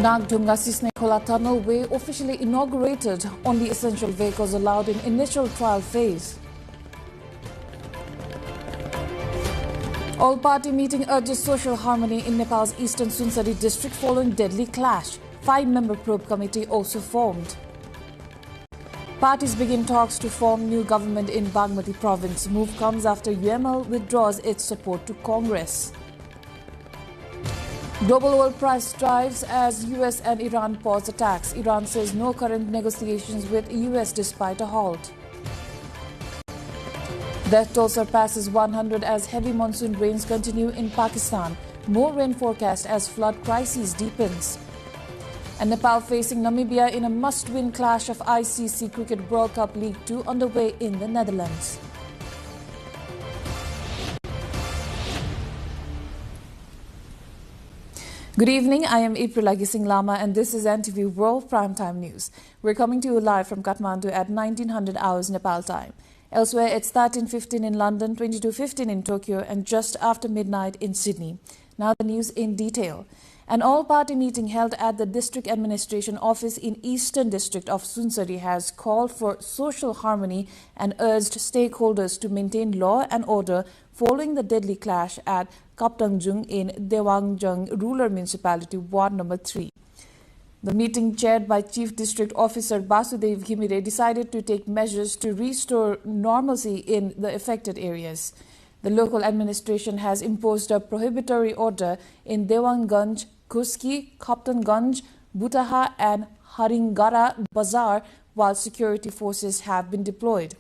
Nagdunga-Sisnekhola Tunnel-way officially inaugurated, only essential vehicles allowed in initial trial phase. All-party meeting urges social harmony in Nepal's eastern Sunsari district following deadly clash. 5-member probe committee also formed. Parties begin talks to form new government in Bagmati province. Move comes after UML withdraws its support to Congress. Global oil price drives as US and Iran pause attacks. Iran says no current negotiations with US despite a halt. Death toll surpasses 100 as heavy monsoon rains continue in Pakistan. More rain forecast as flood crisis deepens. And Nepal facing Namibia in a must-win clash of ICC Cricket World Cup League 2 underway in the Netherlands. Good evening, I am April Agising Lama and this is NTV World Primetime News. We're coming to you live from Kathmandu at 1900 hours Nepal time. Elsewhere, it's 13:15 in London, 22:15 in Tokyo and just after midnight in Sydney. Now the news in detail. An all-party meeting held at the District Administration Office in Eastern District of Sunsari has called for social harmony and urged stakeholders to maintain law and order following the deadly clash at Kaptangjung in Dewangjung Rural Municipality, Ward Number 3. The meeting, chaired by Chief District Officer Basudev Ghimire, decided to take measures to restore normalcy in the affected areas. The local administration has imposed a prohibitory order in Dewanganj, Kuski, Kaptanganj, Butaha and Haringara Bazar while security forces have been deployed.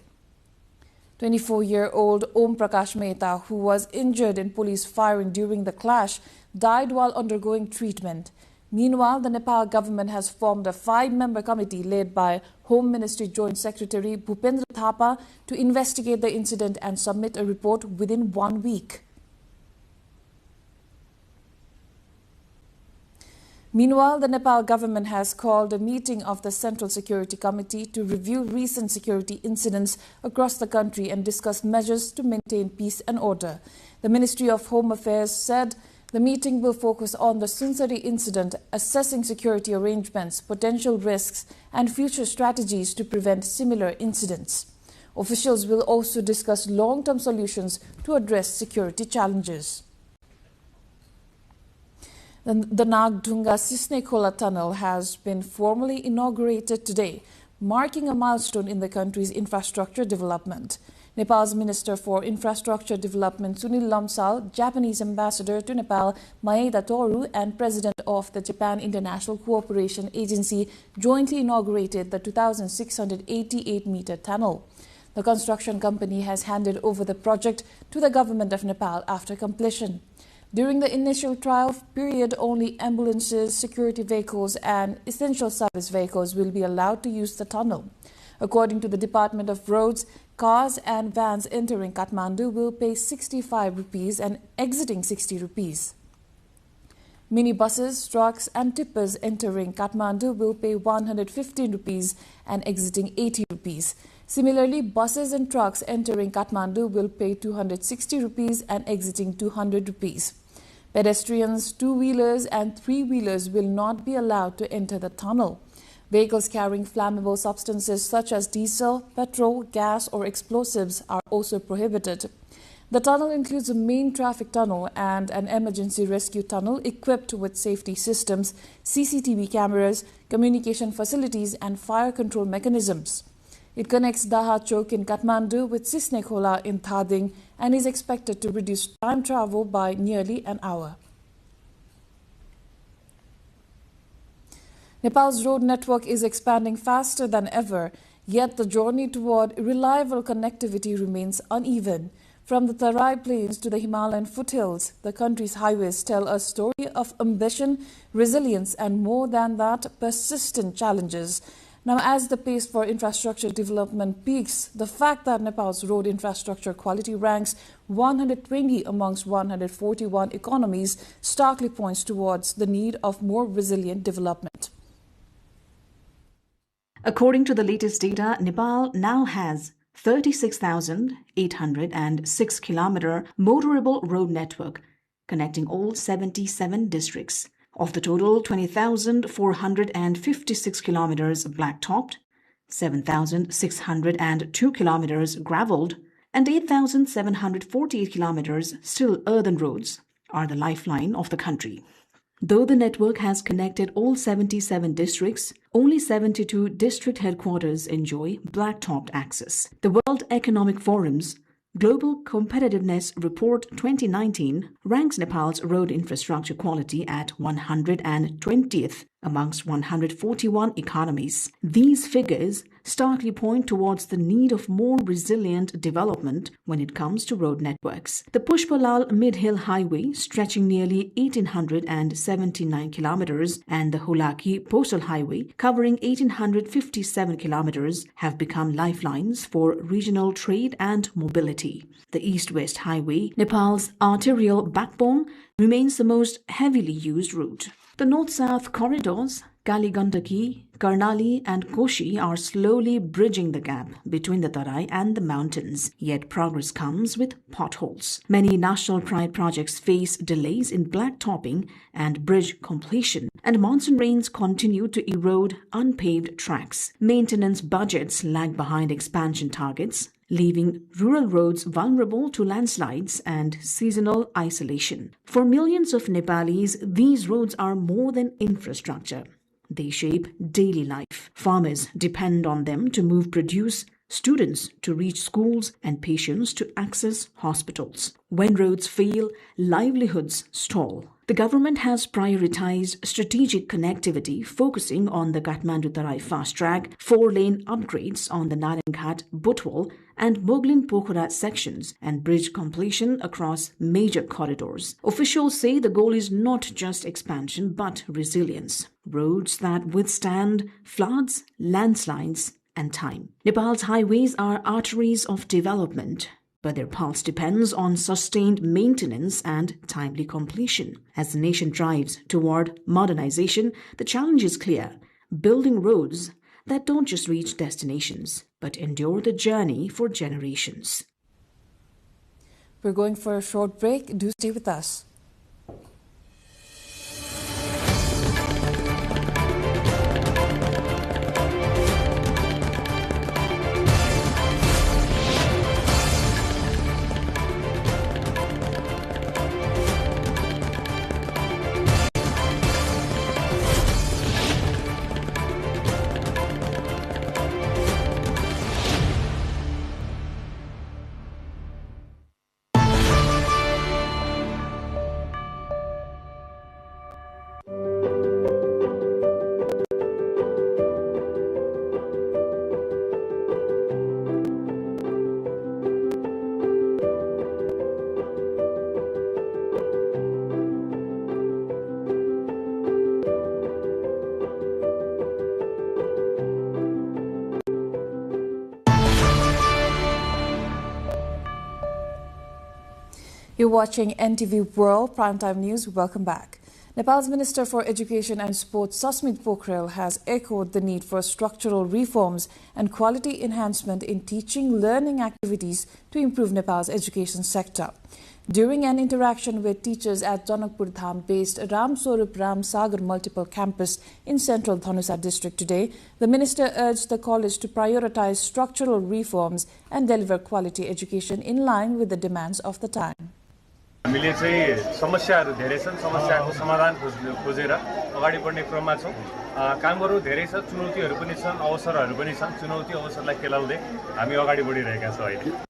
24-year-old Om Prakash Mehta, who was injured in police firing during the clash, died while undergoing treatment. Meanwhile, the Nepal government has formed a 5-member committee led by Home Ministry Joint Secretary Bhupendra Thapa to investigate the incident and submit a report within 1 week. Meanwhile, the Nepal government has called a meeting of the Central Security Committee to review recent security incidents across the country and discuss measures to maintain peace and order. The Ministry of Home Affairs said the meeting will focus on the Sunsari incident, assessing security arrangements, potential risks, and future strategies to prevent similar incidents. Officials will also discuss long-term solutions to address security challenges. The Nagdunga-Sisnekhola Tunnel has been formally inaugurated today, marking a milestone in the country's infrastructure development. Nepal's Minister for Infrastructure Development Sunil Lamsal, Japanese Ambassador to Nepal Maeda Toru and President of the Japan International Cooperation Agency jointly inaugurated the 2,688-meter tunnel. The construction company has handed over the project to the government of Nepal after completion. During the initial trial period, only ambulances, security vehicles and essential service vehicles will be allowed to use the tunnel. According to the Department of Roads, cars and vans entering Kathmandu will pay 65 rupees and exiting 60 rupees. Minibuses, trucks and tippers entering Kathmandu will pay 115 rupees and exiting 80 rupees. Similarly, buses and trucks entering Kathmandu will pay 260 rupees and exiting 200 rupees. Pedestrians, two-wheelers and three-wheelers will not be allowed to enter the tunnel. Vehicles carrying flammable substances such as diesel, petrol, gas or explosives are also prohibited. The tunnel includes a main traffic tunnel and an emergency rescue tunnel equipped with safety systems, CCTV cameras, communication facilities and fire control mechanisms. It connects Daha Chowk in Kathmandu with Sisnekhola in Thading and is expected to reduce time travel by nearly an hour. Nepal's road network is expanding faster than ever, yet the journey toward reliable connectivity remains uneven. From the Tarai Plains to the Himalayan foothills, the country's highways tell a story of ambition, resilience and more than that, persistent challenges. Now, as the pace for infrastructure development peaks, the fact that Nepal's road infrastructure quality ranks 120 amongst 141 economies starkly points towards the need of more resilient development. According to the latest data, Nepal now has 36,806 kilometer motorable road network connecting all 77 districts. Of the total, 20,456 kilometers black-topped, 7,602 kilometers gravelled, and 8,748 kilometers still earthen roads are the lifeline of the country. Though the network has connected all 77 districts, only 72 district headquarters enjoy black-topped access. The World Economic Forum's Global Competitiveness Report 2019 ranks Nepal's road infrastructure quality at 120th amongst 141 economies. These figures starkly point towards the need of more resilient development when it comes to road networks. The Pushpalal Mid-Hill Highway, stretching nearly 1,879 kilometers, and the Hulaki Postal Highway, covering 1,857 kilometers, have become lifelines for regional trade and mobility. The East-West Highway, Nepal's arterial backbone, remains the most heavily used route. The north-south corridors, Kaligandaki, Karnali and Koshi, are slowly bridging the gap between the Tarai and the mountains, yet progress comes with potholes. Many national pride projects face delays in blacktopping and bridge completion, and monsoon rains continue to erode unpaved tracks. Maintenance budgets lag behind expansion targets, leaving rural roads vulnerable to landslides and seasonal isolation. For millions of Nepalis, these roads are more than infrastructure. They shape daily life. Farmers depend on them to move produce, students to reach schools, and patients to access hospitals. When roads fail, livelihoods stall. The government has prioritized strategic connectivity, focusing on the Kathmandu-Tarai fast track, 4-lane upgrades on the Naranghat-Butwal and Moglin-Pokhara sections, and bridge completion across major corridors. Officials say the goal is not just expansion but resilience. Roads that withstand floods, landslides, and time. Nepal's highways are arteries of development, but their pulse depends on sustained maintenance and timely completion. As the nation drives toward modernization, the challenge is clear: building roads that don't just reach destinations, but endure the journey for generations. We're going for a short break. Do stay with us. You're watching NTV World Primetime News. Welcome back. Nepal's Minister for Education and Sports, Susmit Pokhrel, has echoed the need for structural reforms and quality enhancement in teaching learning activities to improve Nepal's education sector. During an interaction with teachers at Janakpur Dham-based Ram Swarup Ram Sagar Multiple Campus in central Dhanusa district today, the minister urged the college to prioritize structural reforms and deliver quality education in line with the demands of the time. हामीले चाहिँ समस्याहरू धेरै छन्, समस्याको समाधान खोजेर अगाडि बढ्ने क्रममा छौं। कामहरू धेरै छ, चुनौतीहरू पनि छन्, अवसरहरू पनि छन्। चुनौती अवसरलाई केलाउँदै हामी अगाडि बढिरहेका छौं अहिले।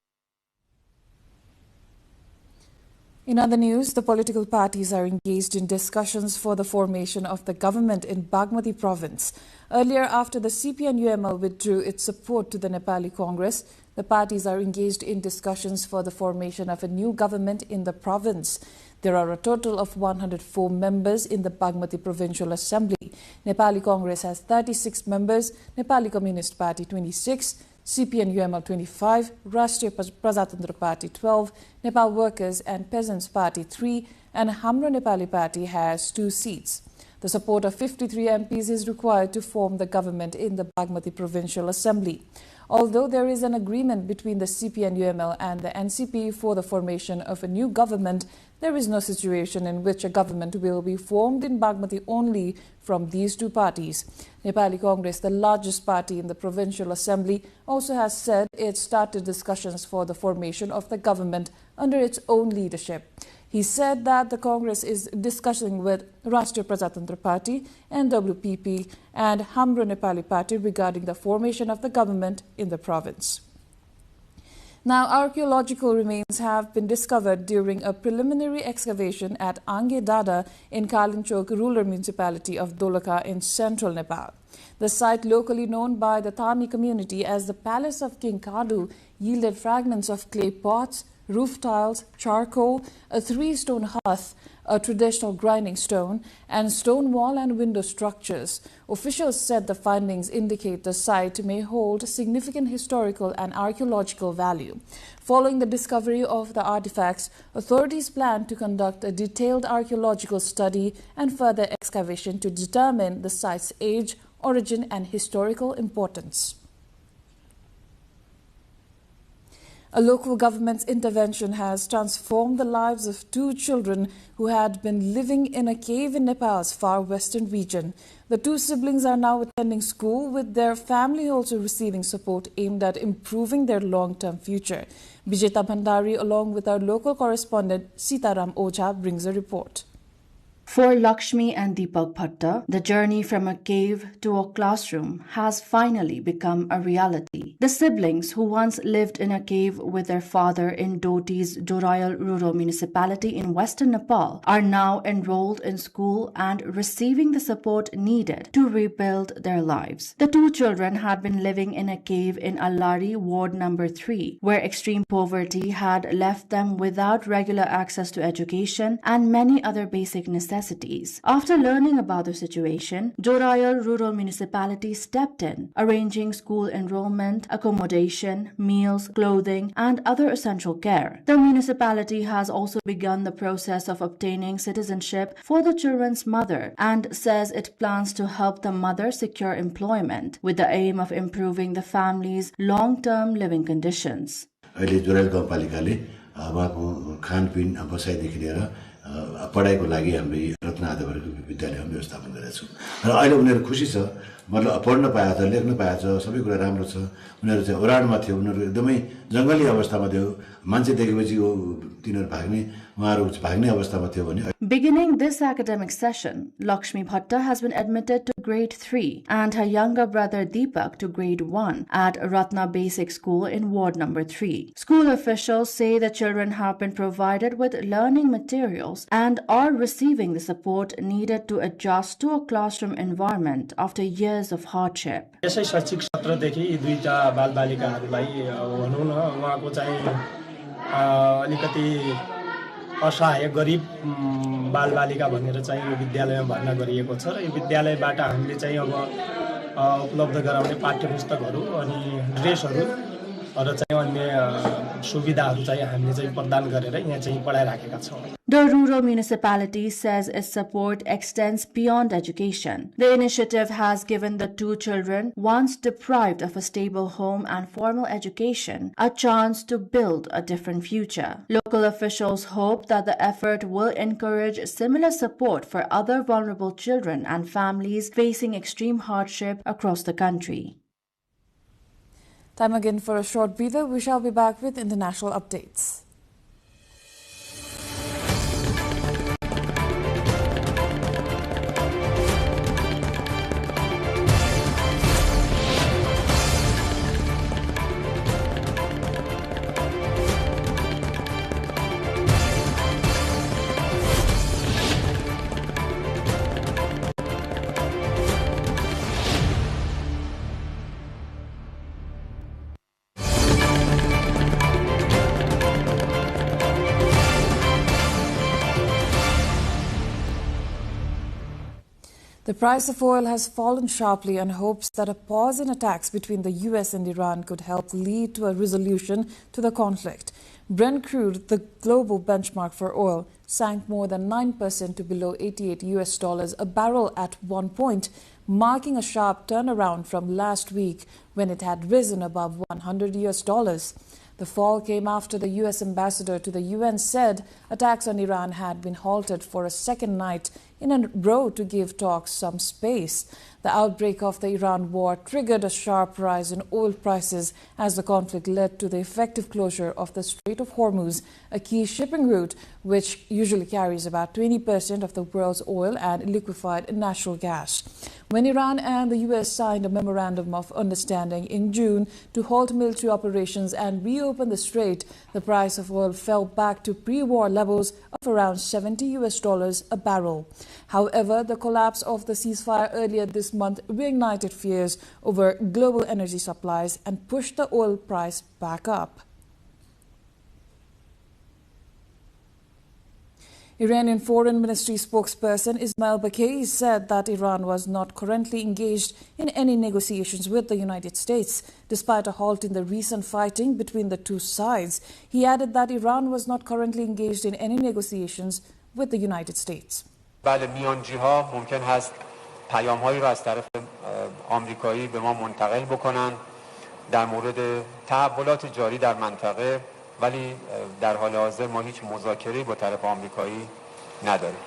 In other news, the political parties are engaged in discussions for the formation of the government in Bagmati province. Earlier, after the CPN-UML withdrew its support to the Nepali Congress, the parties are engaged in discussions for the formation of a new government in the province. There are a total of 104 members in the Bagmati Provincial Assembly. Nepali Congress has 36 members, Nepali Communist Party 26, CPN-UML 25, Rashtriya Prajatantra Party 12, Nepal Workers and Peasants Party 3, and Hamro Nepali Party has 2 seats. The support of 53 MPs is required to form the government in the Bagmati Provincial Assembly. Although there is an agreement between the CP and UML and the NCP for the formation of a new government, there is no situation in which a government will be formed in Bagmati only from these two parties. Nepali Congress, the largest party in the Provincial Assembly, also has said it started discussions for the formation of the government under its own leadership. He said that the Congress is discussing with Rashtriya Prajatantra Party, NWPP, and Hamro Nepali Party regarding the formation of the government in the province. Now, archaeological remains have been discovered during a preliminary excavation at Ange Dada in Kalinchok rural municipality of Dolaka in central Nepal. The site, locally known by the Tami community as the Palace of King Kadu, yielded fragments of clay pots, roof tiles, charcoal, a 3-stone hearth, a traditional grinding stone, and stone wall and window structures. Officials said the findings indicate the site may hold significant historical and archaeological value. Following the discovery of the artifacts, authorities plan to conduct a detailed archaeological study and further excavation to determine the site's age, origin, and historical importance. A local government's intervention has transformed the lives of 2 children who had been living in a cave in Nepal's far western region. The 2 siblings are now attending school, with their family also receiving support aimed at improving their long-term future. Vijeta Bhandari, along with our local correspondent Sitaram Oja, brings a report. For Lakshmi and Deepak Bhatta, the journey from a cave to a classroom has finally become a reality. The siblings, who once lived in a cave with their father in Doti's Jorayal rural municipality in western Nepal, are now enrolled in school and receiving the support needed to rebuild their lives. The 2 children had been living in a cave in Allari, Ward number 3, where extreme poverty had left them without regular access to education and many other basic necessities. After learning about the situation, Jorayal rural municipality stepped in, arranging school enrollment, accommodation, meals, clothing, and other essential care. The municipality has also begun the process of obtaining citizenship for the children's mother and says it plans to help the mother secure employment with the aim of improving the family's long-term living conditions. पढाइको लागि हामीले रत्न आधारको विद्यालयमा व्यवस्थापन गरेका छौँ र अहिले उनीहरू खुसी छ मतलब पढ्न पाएछ लेख्न पाएछ सबै कुरा राम्रो छ उनीहरू चाहिँ ओराडमा थियो उनीहरू एकदमै जंगली अवस्थामा थियो मान्छे देखेपछि तिनीहरू भाग्ने अवस्थामा थियो भने Beginning this academic session, Lakshmi Bhatta has been admitted to grade 3 and her younger brother Deepak to grade 1 at Ratna Basic School in Ward number 3. School officials say the children have been provided with learning materials and are receiving the support needed to adjust to a classroom environment after years of hardship. यसै शैक्षिक सत्रदेखि दुईटा बालबालिकाहरूलाई भनौँ न उहाँको चाहिँ अलिकति असहाय गरिब बालबालिका भनेर चाहिँ यो विद्यालयमा भर्ना गरिएको छ र यो विद्यालयबाट हामीले चाहिँ अब उपलब्ध गराउने पाठ्यपुस्तकहरू अनि ड्रेसहरू र चाहिँ अन्य सुविधाहरू चाहिँ हामीले चाहिँ प्रदान गरेर यहाँ चाहिँ पढाइराखेका छौँ. The rural municipality says its support extends beyond education. The initiative has given the 2 children, once deprived of a stable home and formal education, a chance to build a different future. Local officials hope that the effort will encourage similar support for other vulnerable children and families facing extreme hardship across the country. Time again for a short breather. We shall be back with international updates. The price of oil has fallen sharply on hopes that a pause in attacks between the US and Iran could help lead to a resolution to the conflict. Brent crude, the global benchmark for oil, sank more than 9% to below $88 a barrel at one point, marking a sharp turnaround from last week when it had risen above $100. The fall came after the U.S. ambassador to the UN said attacks on Iran had been halted for a second night in a row to give talks some space. The outbreak of the Iran war triggered a sharp rise in oil prices as the conflict led to the effective closure of the Strait of Hormuz, a key shipping route which usually carries about 20% of the world's oil and liquefied natural gas. When Iran and the U.S. signed a memorandum of understanding in June to halt military operations and reopen the strait, the price of oil fell back to pre-war levels of around $70 a barrel. However, the collapse of the ceasefire earlier this month reignited fears over global energy supplies and pushed the oil price back up. Iranian Foreign Ministry spokesperson Ismail Baghei said that Iran was not currently engaged in any negotiations with the United States, despite a halt in the recent fighting between the two sides. He added that Iran was not currently engaged in any negotiations with the United States. بله میانجی‌ها ممکن هست پیام‌هایی را از طرف آمریکایی به ما منتقل بکنند در مورد تحولات جاری در منطقه ولی در حال حاضر ما هیچ مذاکره‌ای با طرف آمریکایی نداریم.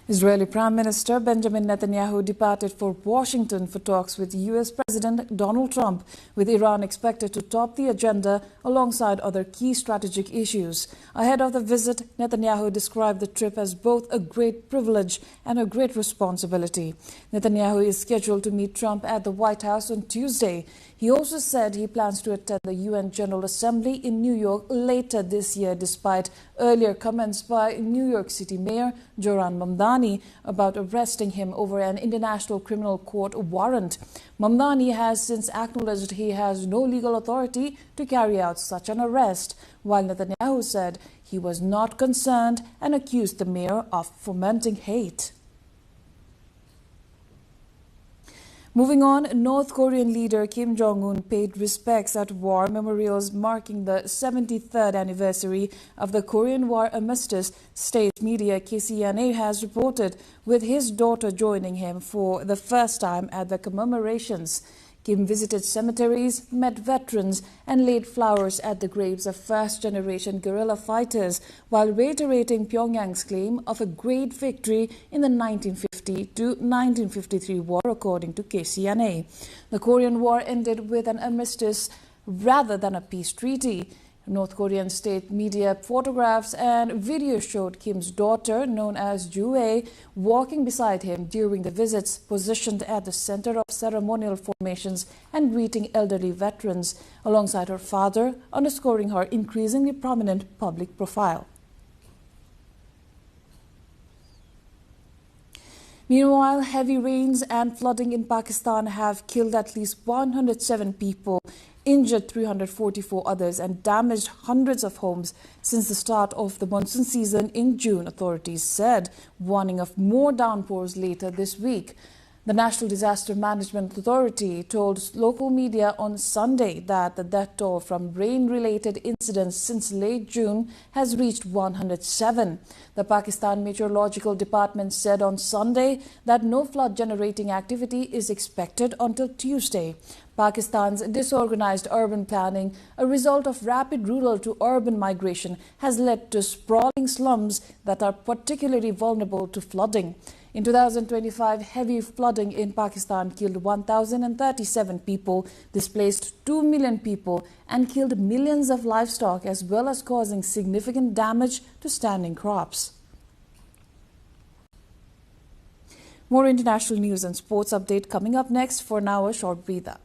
Israeli Prime Minister Benjamin Netanyahu departed for Washington for talks with U.S. President Donald Trump, with Iran expected to top the agenda alongside other key strategic issues. Ahead of the visit, Netanyahu described the trip as both a great privilege and a great responsibility. Netanyahu is scheduled to meet Trump at the White House on Tuesday. He also said he plans to attend the UN General Assembly in New York later this year, despite earlier comments by New York City Mayor Zohran Mamdani about arresting him over an International Criminal Court warrant. Mamdani has since acknowledged he has no legal authority to carry out such an arrest, while Netanyahu said he was not concerned and accused the mayor of fomenting hate. Moving on, North Korean leader Kim Jong-un paid respects at war memorials marking the 73rd anniversary of the Korean War armistice, state media KCNA has reported, with his daughter joining him for the first time at the commemorations. Kim visited cemeteries, met veterans, and laid flowers at the graves of first-generation guerrilla fighters, while reiterating Pyongyang's claim of a great victory in the 1950 to 1953 war, according to KCNA. The Korean War ended with an armistice rather than a peace treaty. North Korean state media photographs and video showed Kim's daughter, known as Ju-ae, walking beside him during the visits, positioned at the center of ceremonial formations and greeting elderly veterans, alongside her father, underscoring her increasingly prominent public profile. Meanwhile, heavy rains and flooding in Pakistan have killed at least 107 people, injured 344 others, and damaged hundreds of homes since the start of the monsoon season in June, authorities said, warning of more downpours later this week. The National Disaster Management Authority told local media on Sunday that the death toll from rain-related incidents since late June has reached 107. The Pakistan Meteorological Department said on Sunday that no flood-generating activity is expected until Tuesday. Pakistan's disorganized urban planning, a result of rapid rural to urban migration, has led to sprawling slums that are particularly vulnerable to flooding. In 2025, heavy flooding in Pakistan killed 1,037 people, displaced 2 million people, and killed millions of livestock, as well as causing significant damage to standing crops. More international news and sports update coming up next. For now, a short breather.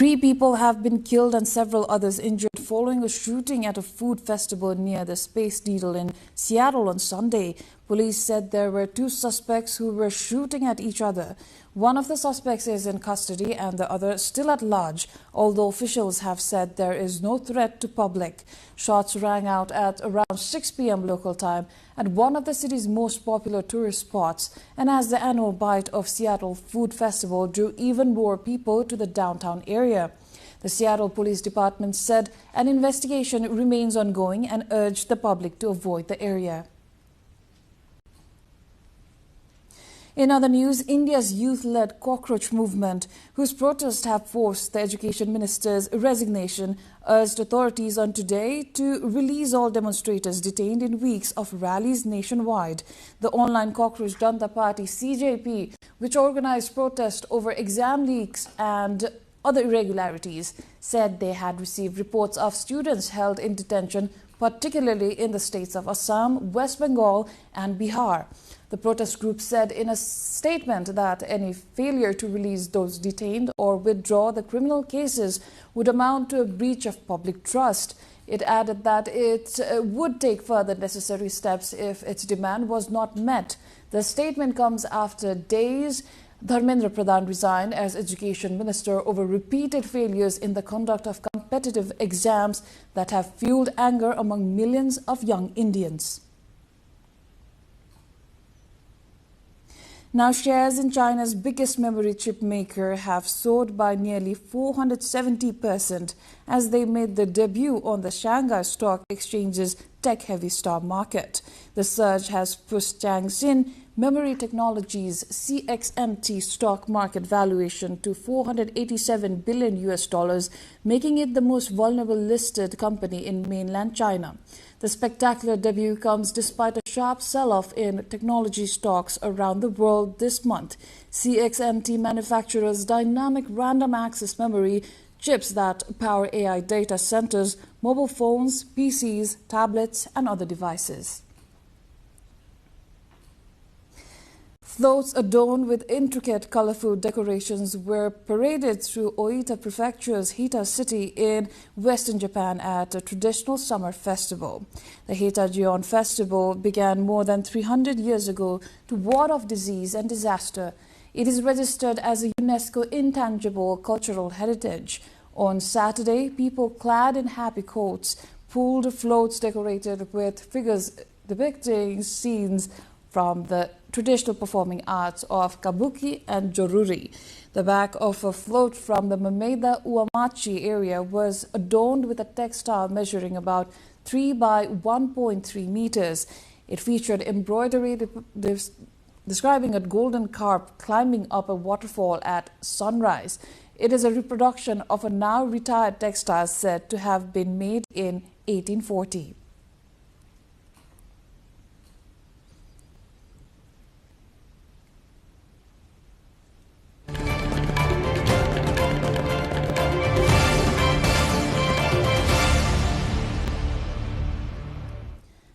Three people have been killed and several others injured following a shooting at a food festival near the Space Needle in Seattle on Sunday. Police said there were two suspects who were shooting at each other. One of the suspects is in custody and the other still at large, although officials have said there is no threat to public. Shots rang out at around 6 p.m. local time at one of the city's most popular tourist spots, and as the annual Bite of Seattle Food Festival drew even more people to the downtown area. The Seattle Police Department said an investigation remains ongoing and urged the public to avoid the area. In other news, India's youth-led cockroach movement, whose protests have forced the education minister's resignation, urged authorities on today to release all demonstrators detained in weeks of rallies nationwide. The online cockroach Janta Party CJP, which organized protests over exam leaks and other irregularities, said they had received reports of students held in detention, particularly in the states of Assam, West Bengal and Bihar. The protest group said in a statement that any failure to release those detained or withdraw the criminal cases would amount to a breach of public trust. It added that it would take further necessary steps if its demand was not met. The statement comes after days Dharmendra Pradhan resigned as education minister over repeated failures in the conduct of competitive exams that have fueled anger among millions of young Indians. Now, shares in China's biggest memory chip maker have soared by nearly 470% as they made their debut on the Shanghai Stock Exchange's tech-heavy stock market. The surge has pushed Changxin Memory Technologies CXMT stock market valuation to $487 billion, making it the most vulnerable listed company in mainland China. The spectacular debut comes despite a sharp sell-off in technology stocks around the world this month. CXMT manufactures dynamic random access memory chips that power AI data centers, mobile phones, PCs, tablets, and other devices. Floats adorned with intricate, colorful decorations were paraded through Oita Prefecture's Hita city in western Japan at a traditional summer festival. The Hita-Gion festival began more than 300 years ago to ward off disease and disaster. It is registered as a UNESCO intangible cultural heritage. On Saturday, people clad in happy coats pulled floats decorated with figures depicting scenes from the traditional performing arts of kabuki and joruri. The back of a float from the Mameda Uamachi area was adorned with a textile measuring about 3 by 1.3 meters. It featured embroidery describing a golden carp climbing up a waterfall at sunrise. It is a reproduction of a now retired textile said to have been made in 1840.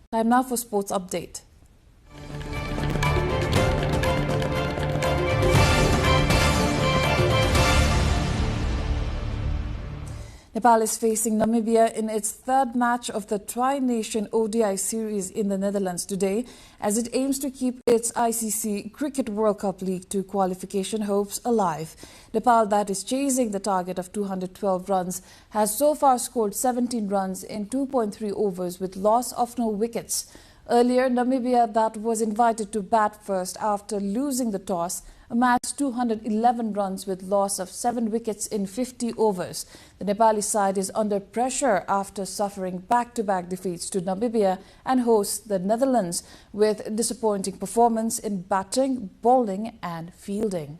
Time now for sports update. Nepal is facing Namibia in its third match of the Tri-Nation ODI series in the Netherlands today as it aims to keep its ICC Cricket World Cup League 2 qualification hopes alive. Nepal, that is chasing the target of 212 runs, has so far scored 17 runs in 2.3 overs with loss of no wickets. Earlier, Namibia, that was invited to bat first after losing the toss, amassed 211 runs with loss of 7 wickets in 50 overs. The Nepali side is under pressure after suffering back-to-back defeats to Namibia and hosts the Netherlands with disappointing performance in batting, bowling and fielding.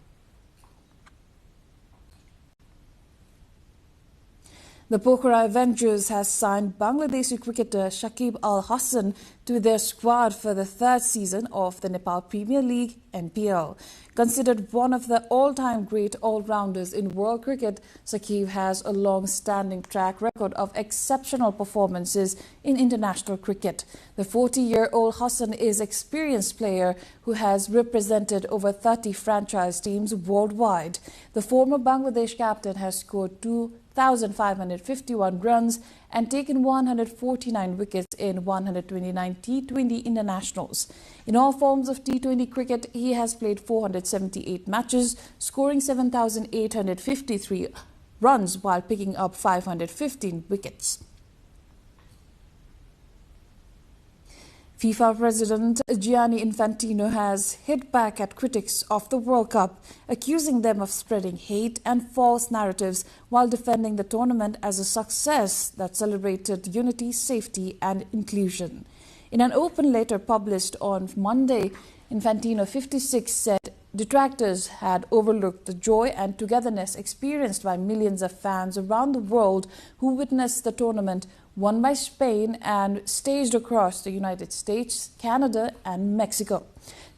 The Pokhara Avengers has signed Bangladeshi cricketer Shakib Al Hasan to their squad for the third season of the Nepal Premier League (NPL). Considered one of the all-time great all-rounders in world cricket, Shakib has a long-standing track record of exceptional performances in international cricket. The 40-year-old Hasan is an experienced player who has represented over 30 franchise teams worldwide. The former Bangladesh captain has scored 2 1,551 runs and taken 149 wickets in 129 T20 internationals. In all forms of T20 cricket, he has played 478 matches, scoring 7,853 runs while picking up 515 wickets. FIFA President Gianni Infantino has hit back at critics of the World Cup, accusing them of spreading hate and false narratives while defending the tournament as a success that celebrated unity, safety and inclusion. In an open letter published on Monday, Infantino, 56, said detractors had overlooked the joy and togetherness experienced by millions of fans around the world who witnessed the tournament won by Spain and staged across the United States, Canada and Mexico.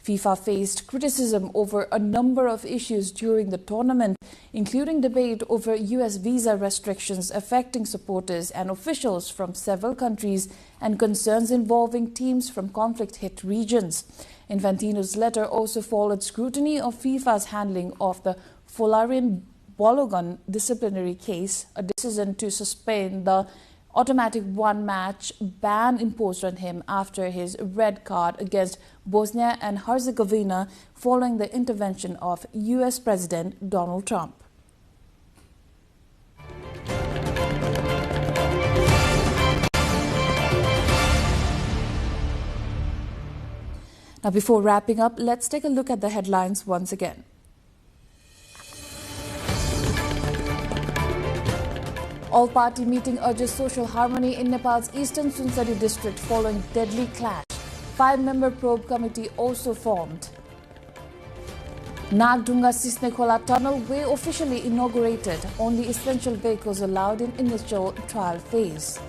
FIFA faced criticism over a number of issues during the tournament, including debate over US visa restrictions affecting supporters and officials from several countries and concerns involving teams from conflict-hit regions. Infantino's letter also followed scrutiny of FIFA's handling of the Folarian Balogun disciplinary case, a decision to suspend the automatic one-match ban imposed on him after his red card against Bosnia and Herzegovina following the intervention of US President Donald Trump. Now, before wrapping up, let's take a look at the headlines once again. All-party meeting urges social harmony in Nepal's eastern Sunsari district following deadly clash. 5-member probe committee also formed. Nagdunga Sisnekhola tunnel way officially inaugurated. Only essential vehicles allowed in initial trial phase.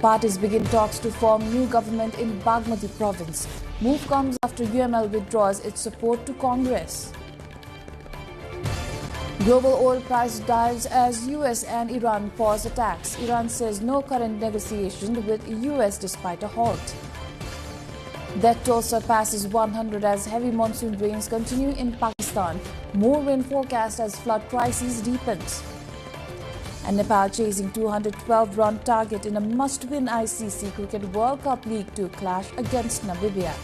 Parties begin talks to form new government in Bagmati province. Move comes after UML withdraws its support to Congress. Global oil price dives as US and Iran pause attacks. Iran says no current negotiation with US despite a halt. Death toll surpasses 100 as heavy monsoon rains continue in Pakistan. More rain forecast as flood crisis deepens. And Nepal chasing 212-run target in a must-win ICC Cricket World Cup League 2 clash against Namibia.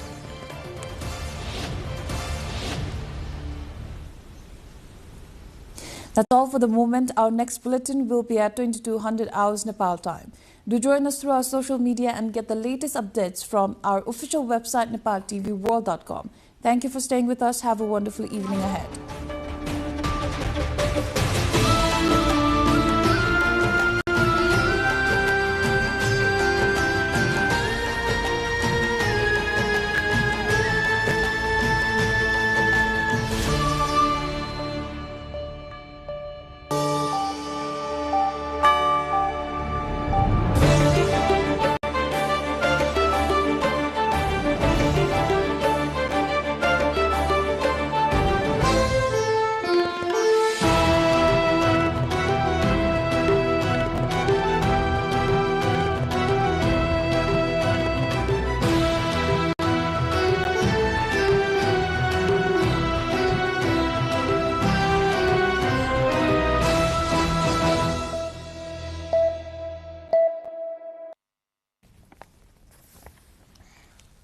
That's all for the moment. Our next bulletin will be at 2200 hours Nepal time. Do join us through our social media and get the latest updates from our official website nepaltelevision.com. Thank you for staying with us. Have a wonderful evening ahead.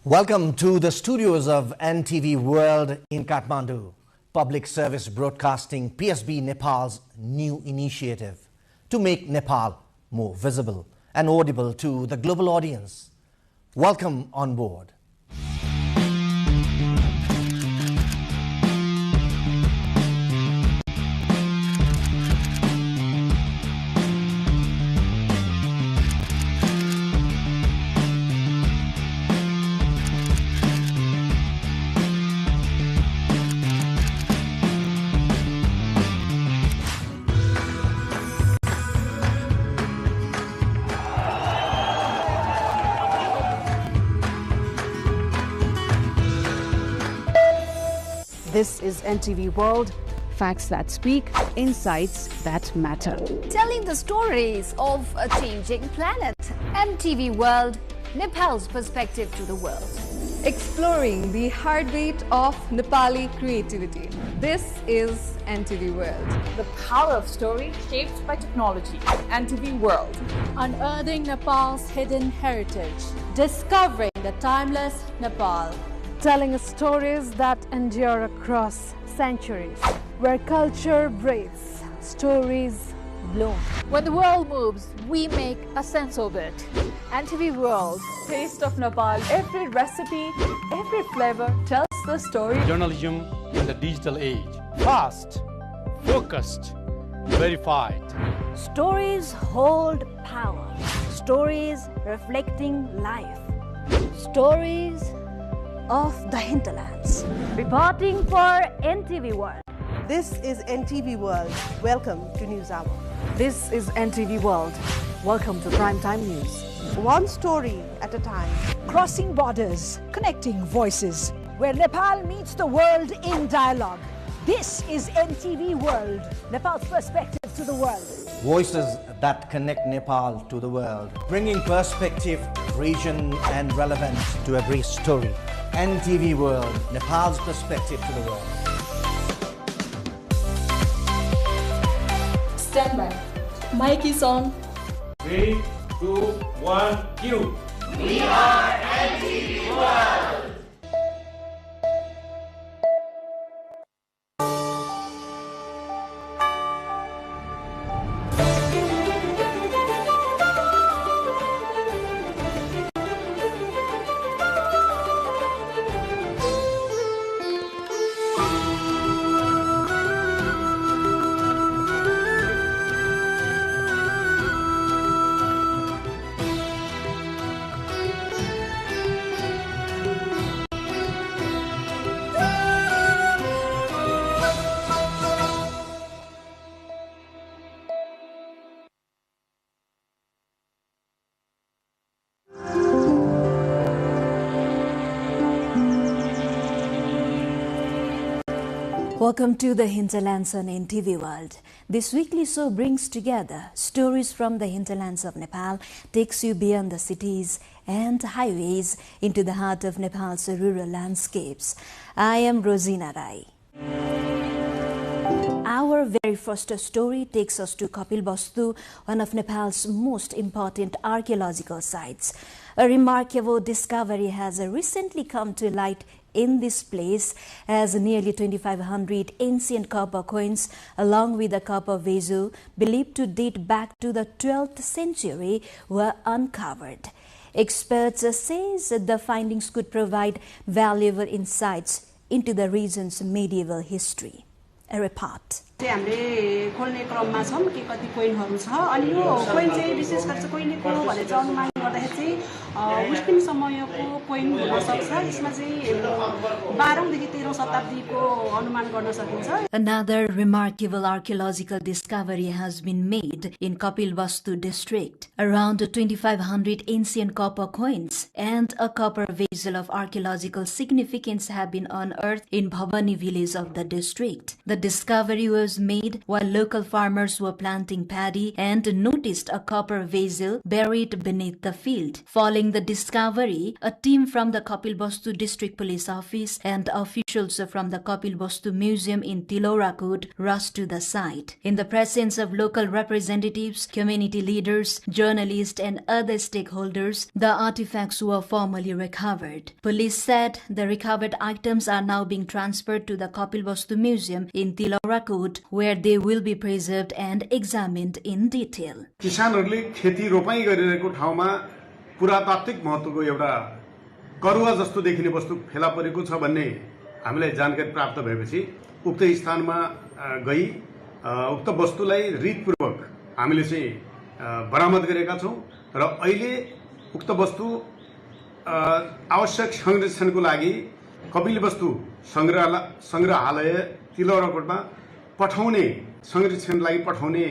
Welcome to the studios of NTV World in Kathmandu, Public Service Broadcasting PSB Nepal's new initiative to make Nepal more visible and audible to the global audience. Welcome on board. This is NTV World, facts that speak, insights that matter. Telling the stories of a changing planet. NTV World, Nepal's perspective to the world. exploring the heartbeat of Nepali creativity. This is NTV World. The power of story shaped by technology. NTV World. Unearthing Nepal's hidden heritage. Discovering the timeless Nepal. Telling stories that endure across centuries. Where culture breathes, stories bloom. When the world moves, we make a sense of it. NTV World. Taste of Nepal. Every recipe, every flavor tells the story. Journalism in the digital age. Fast, focused, verified. Stories hold power. Stories reflecting life. Stories of the hinterlands. Reporting for NTV World. This is NTV World. Welcome to News Hour. This is NTV World. Welcome to Primetime News. One story at a time. Crossing borders, connecting voices, where Nepal meets the world in dialogue. This is NTV World, Nepal's perspective to the world. Voices that connect Nepal to the world, bringing perspective, region and relevance to every story. NTV World, Nepal's perspective to the world. Stand by. Mic is on. 3, 2, 1, cue. We are NTV World. Welcome to the Hinterlands on NTV World. This weekly show brings together stories from the hinterlands of Nepal, takes you beyond the cities and highways into the heart of Nepal's rural landscapes. I am Rosina Rai. Our very first story takes us to Kapilvastu, one of Nepal's most important archaeological sites. A remarkable discovery has recently come to light in this place, as nearly 2,500 ancient copper coins along with a copper vessel believed to date back to the 12th century were uncovered. Experts say the findings could provide valuable insights into the region's medieval history. A report. हामीले खोल्ने क्रममा छौं के कति कोइनहरु छ अनि यो coin चाहिँ विशेष गरी चाहिँ कोइनको भने चाहिँ अनुमान गर्दाखेरि चाहिँ मुस्लिम समयको कोइन हुन सक्छ यसमा चाहिँ 12औं देखि 13औं शताब्दीको अनुमान गर्न सकिन्छ. Another remarkable archaeological discovery has been made in Kapilvastu district. Around 2,500 ancient copper coins and a copper vessel of archaeological significance have been unearthed in Bhavani village of the district. The discovery was made while local farmers were planting paddy and noticed a copper vessel buried beneath the field. Following the discovery, a team from the Kapilvastu District Police Office and officials from the Kapilvastu Museum in Tilorakot rushed to the site. In the presence of local representatives, community leaders, journalists and other stakeholders, the artifacts were formally recovered. Police said the recovered items are now being transferred to the Kapilvastu Museum in Tilorakot, where they will be preserved and examined in detail. किसानहरुले खेती रोपाई गरिरहेको ठाउँमा पुरातात्विक महत्त्वको एउटा करुवा जस्तो देखिने वस्तु फेला परेको छ भन्ने हामीलाई जानकारी प्राप्त भएपछि उक्त स्थानमा गई उक्त वस्तुलाई रीतपूर्वक हामीले चाहिँ बरामद गरेका छौं र अहिले उक्त वस्तु आवश्यक संरक्षणको लागि कपिलवस्तु संग्रहालय तिलौराकोटमा पठाउने संरक्षणलाई पठाउने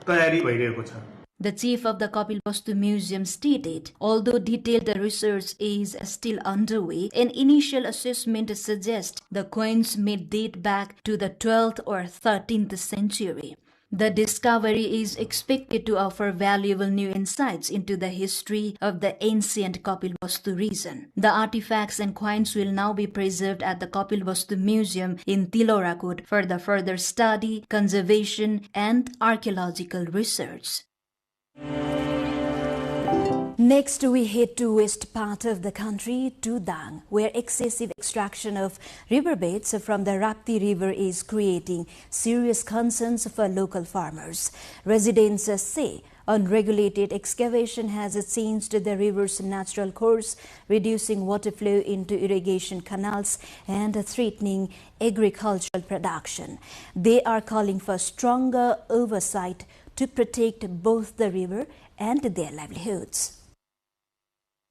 तयारी भइरहेको छ. The chief of the Kapilvastu Museum stated, although detailed research is still underway, an initial assessment suggests the coins may date back to the 12th or 13th century. The discovery is expected to offer valuable new insights into the history of the ancient Kapilvastu region. The artifacts and coins will now be preserved at the Kapilvastu Museum in Tilorakot for the further study, conservation, and archaeological research. Next, we head to west part of the country, to Dang, where excessive extraction of riverbeds from the Rapti River is creating serious concerns for local farmers. Residents say unregulated excavation has changed the river's natural course, reducing water flow into irrigation canals and threatening agricultural production. They are calling for stronger oversight to protect both the river and their livelihoods.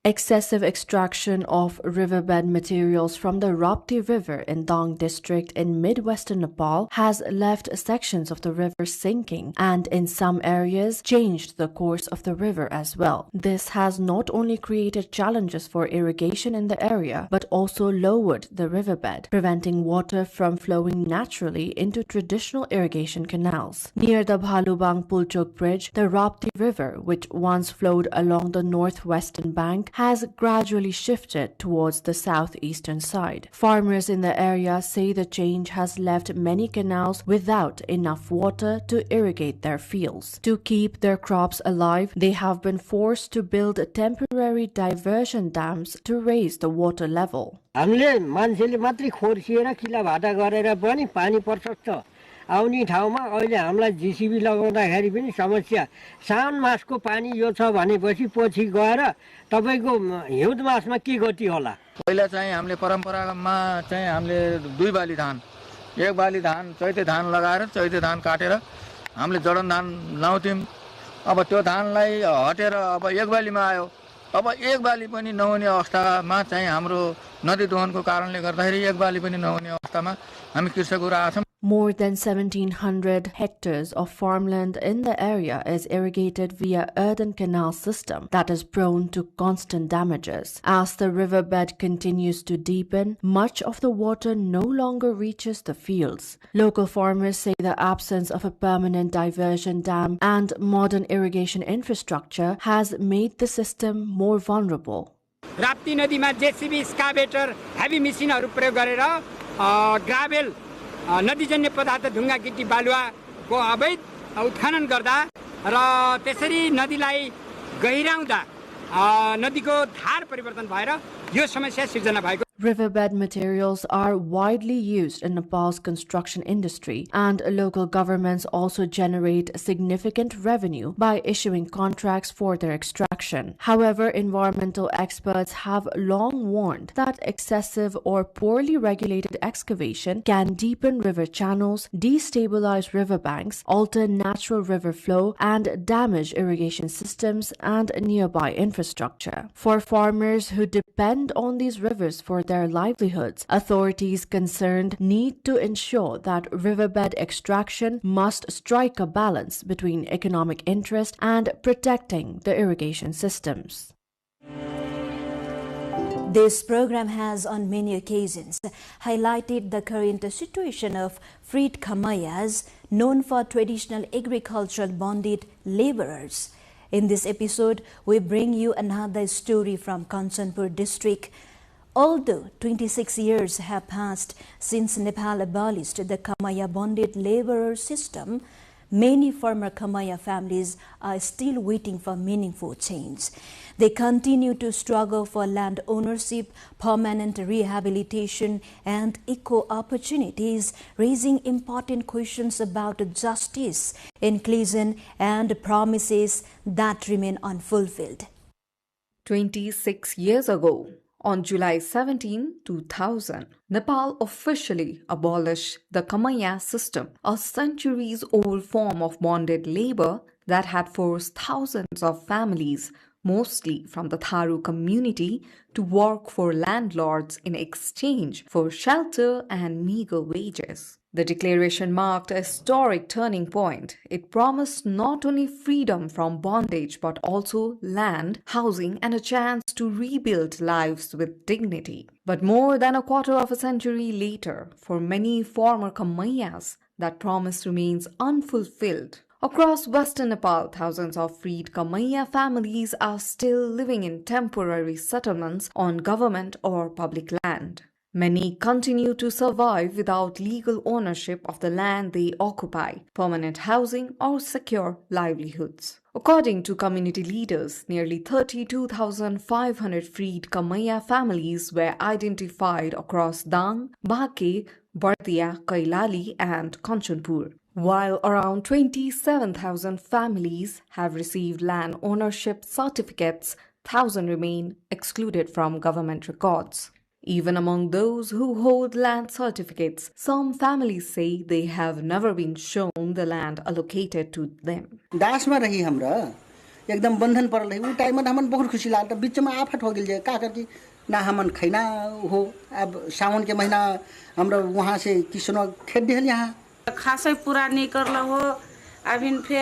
Excessive extraction of riverbed materials from the Rapti River in Dang district in mid-western Nepal has left sections of the river sinking and in some areas changed the course of the river as well. This has not only created challenges for irrigation in the area but also lowered the riverbed, preventing water from flowing naturally into traditional irrigation canals. Near the Bhalubang Pulchok Bridge, the Rapti River, which once flowed along the northwestern bank, has gradually shifted towards the southeastern side. Farmers in the area say the change has left many canals without enough water to irrigate their fields. To keep their crops alive, they have been forced to build temporary diversion dams to raise the water level. आउने ठाउँमा अहिले हामीलाई GCB लगाउँदाखेरि पनि समस्या साउन मासको पानी यो छ भनेपछि पछि गएर तपाईको हिउँद मासमा के गति होला पहिला चाहिँ हामीले परम्परामा चाहिँ हामीले दुई बाली धान एक बाली धान चैते धान लगाएर चैते धान काटेर हामीले जडन धान लाउँथ्यौं अब त्यो धानलाई हटेर अब एक बालीमा आयो अब एक बाली पनि नहुने अवस्थामा चाहिँ हाम्रो नदी दोहनको कारणले गर्दाखेरि एक बाली पनि नहुने अवस्थामा हामी कृषकहरू आछौं. More than 1,700 hectares of farmland in the area is irrigated via earthen canal system that is prone to constant damages. As the riverbed continues to deepen, much of the water no longer reaches the fields. Local farmers say the absence of a permanent diversion dam and modern irrigation infrastructure has made the system more vulnerable. Rapti नदीमा JCB excavator heavy मेसिनहरु प्रयोग गरेर gravel नदीजन्य पदार्थ ढुङ्गा गिट्टी बालुवाको अवैध उत्खनन गर्दा र त्यसरी नदीलाई गहिराउँदा नदीको धार परिवर्तन भएर यो समस्या सिर्जना भएको. Riverbed materials are widely used in Nepal's construction industry, and local governments also generate significant revenue by issuing contracts for their extraction. However, environmental experts have long warned that excessive or poorly regulated excavation can deepen river channels, destabilize riverbanks, alter natural river flow, and damage irrigation systems and nearby infrastructure. For farmers who depend on these rivers for their livelihoods, authorities concerned need to ensure that riverbed extraction must strike a balance between economic interest and protecting the irrigation systems. This program has on many occasions highlighted the current situation of freed kamayas, known for traditional agricultural bonded laborers. In this episode, we bring you another story from Kanchanpur district. Although 26 years have passed since Nepal abolished the Kamaya bonded laborer system, many former Kamaya families are still waiting for meaningful change. They continue to struggle for land ownership, permanent rehabilitation, and equal opportunities, raising important questions about justice, inclusion, and promises that remain unfulfilled. 26 years ago, on July 17, 2000, Nepal officially abolished the Kamaya system, a centuries-old form of bonded labor that had forced thousands of families, mostly from the Tharu community, to work for landlords in exchange for shelter and meager wages. The declaration marked a historic turning point. It promised not only freedom from bondage but also land, housing, and a chance to rebuild lives with dignity. But more than a quarter of a century later, for many former Kamayas, that promise remains unfulfilled. Across western Nepal, thousands of freed Kamaiya families are still living in temporary settlements on government or public land. Many continue to survive without legal ownership of the land they occupy, permanent housing, or secure livelihoods. According to community leaders, nearly 32,500 freed Kamaiya families were identified across Dang, Bake, Bardia, Kailali, and Kanchanpur, while around 27,000 families have received land ownership certificates. 1,000 remain excluded from government records. Even among those who hold land certificates, some families say they have never been shown the land allocated to them. दास में रही हमरा एकदम बंधन पर रही वो time में हमन बहुत खुशी लागत बीच में आफत हो गेल जे का कर की ना हमन खैना हो अब सावन के महीना हमरा वहां से किसनो खेत देल यहां खासे पूरा नहीं करला हो अबिन फे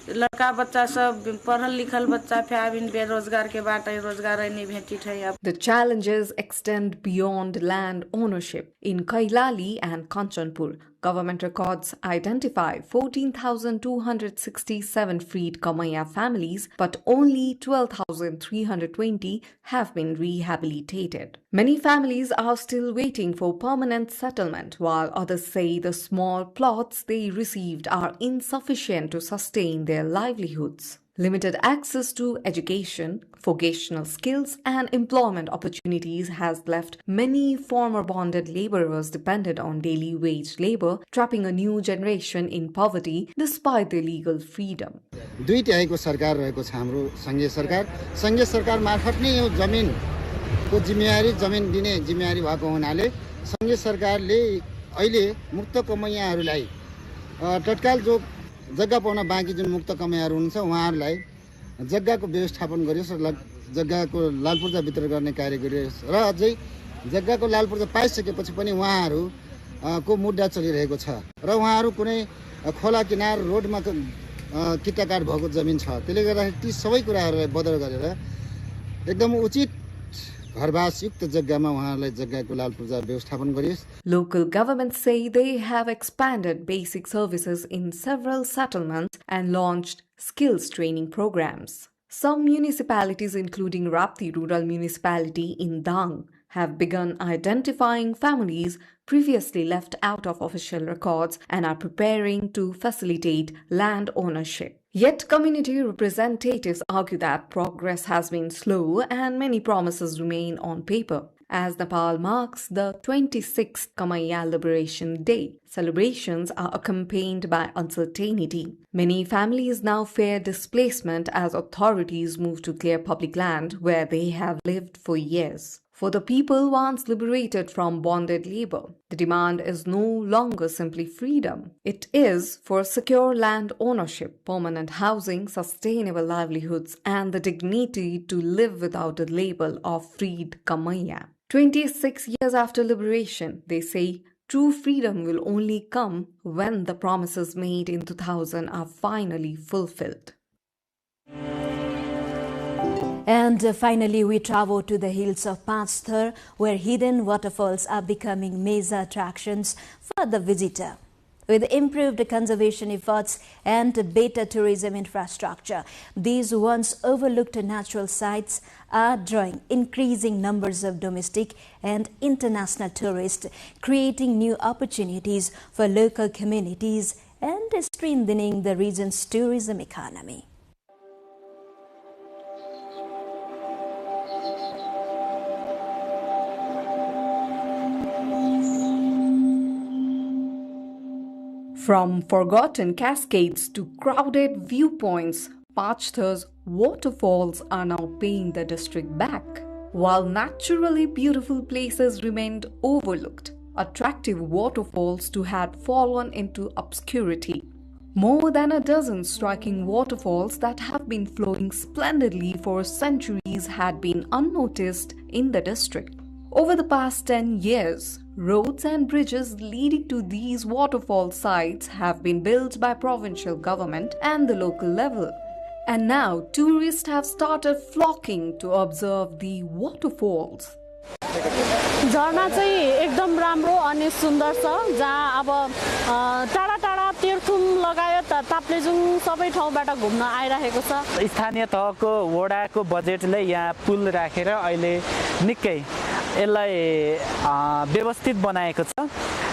लड़का बच्चा सब पढ़ल लिखल बच्चा फे अबिन बेरोजगार के बाटे रोजगार नहीं भेटित है अब. The challenges extend beyond land ownership. In Kailali and Kanchanpur, government records identify 14,267 freed Kamaiya families, but only 12,320 have been rehabilitated. Many families are still waiting for permanent settlement, while others say the small plots they received are insufficient to sustain their livelihoods. Limited access to education, vocational skills, and employment opportunities has left many former bonded laborers dependent on daily wage labor, trapping a new generation in poverty despite their legal freedom. दुई तिहाईको सरकार रहेको छ हाम्रो संघीय सरकार मार्फत नै यो जमिनको जिम्मेवारी जमिन दिने जिम्मेवारी भएको हुनाले संघीय सरकारले अहिले मुक्त कमैयाहरूलाई तत्काल जो जग्गा पाउन बाँकी जुन मुक्त कमैयाहरू हुनुहुन्छ उहाँहरूलाई जग्गाको व्यवस्थापन गरियोस् र जग्गाको लालपूर्जा वितरण गर्ने कार्य गरियोस् र अझै जग्गाको लालपूर्जा पाइसकेपछि पनि उहाँहरूको मुद्दा चलिरहेको छ र उहाँहरू कुनै खोला किनार रोडमा किटाकाट भएको जमिन छ त्यसले गर्दा ती सबै कुराहरूलाई बदल गरेर एकदम उचित Local governments say they have expanded basic services in several settlements and launched skills training programs. Some municipalities, including Rapti Rural Municipality in Dang, have begun identifying families previously left out of official records and are preparing to facilitate land ownership. Yet community representatives argue that progress has been slow and many promises remain on paper. As Nepal marks the 26th Kamaiya Liberation Day, celebrations are accompanied by uncertainty. Many families now fear displacement as authorities move to clear public land where they have lived for years. For the people once liberated from bonded labor, the demand is no longer simply freedom. It is for secure land ownership, permanent housing, sustainable livelihoods, and the dignity to live without the label of freed Kamaiya. 26 years after liberation, they say true freedom will only come when the promises made in 2000 are finally fulfilled. And finally, we travel to the hills of Panchthar, where hidden waterfalls are becoming major attractions for the visitor. With improved conservation efforts and better tourism infrastructure, these once overlooked natural sites are drawing increasing numbers of domestic and international tourists, creating new opportunities for local communities and strengthening the region's tourism economy. From forgotten cascades to crowded viewpoints, Panchthar's waterfalls are now paying the district back. While naturally beautiful places remained overlooked, attractive waterfalls too had fallen into obscurity. More than a dozen striking waterfalls that have been flowing splendidly for centuries had been unnoticed in the district. Over the past 10 years, roads and bridges leading to these waterfall sites have been built by provincial government and the local level. And now tourists have started flocking to observe the waterfalls. झरना चाहिँ एकदम एकदम राम्रो अनि सुन्दर छ जहाँ अब टाढा टाढा तीर्थुम लगायत ताप्लेजुङ सबै ठाउँबाट घुम्न आइरहेको छ। स्थानीय तहको वडाको बजेटले यहाँ पुल राखेर अहिले निकै यसलाई व्यवस्थित बनाएको छ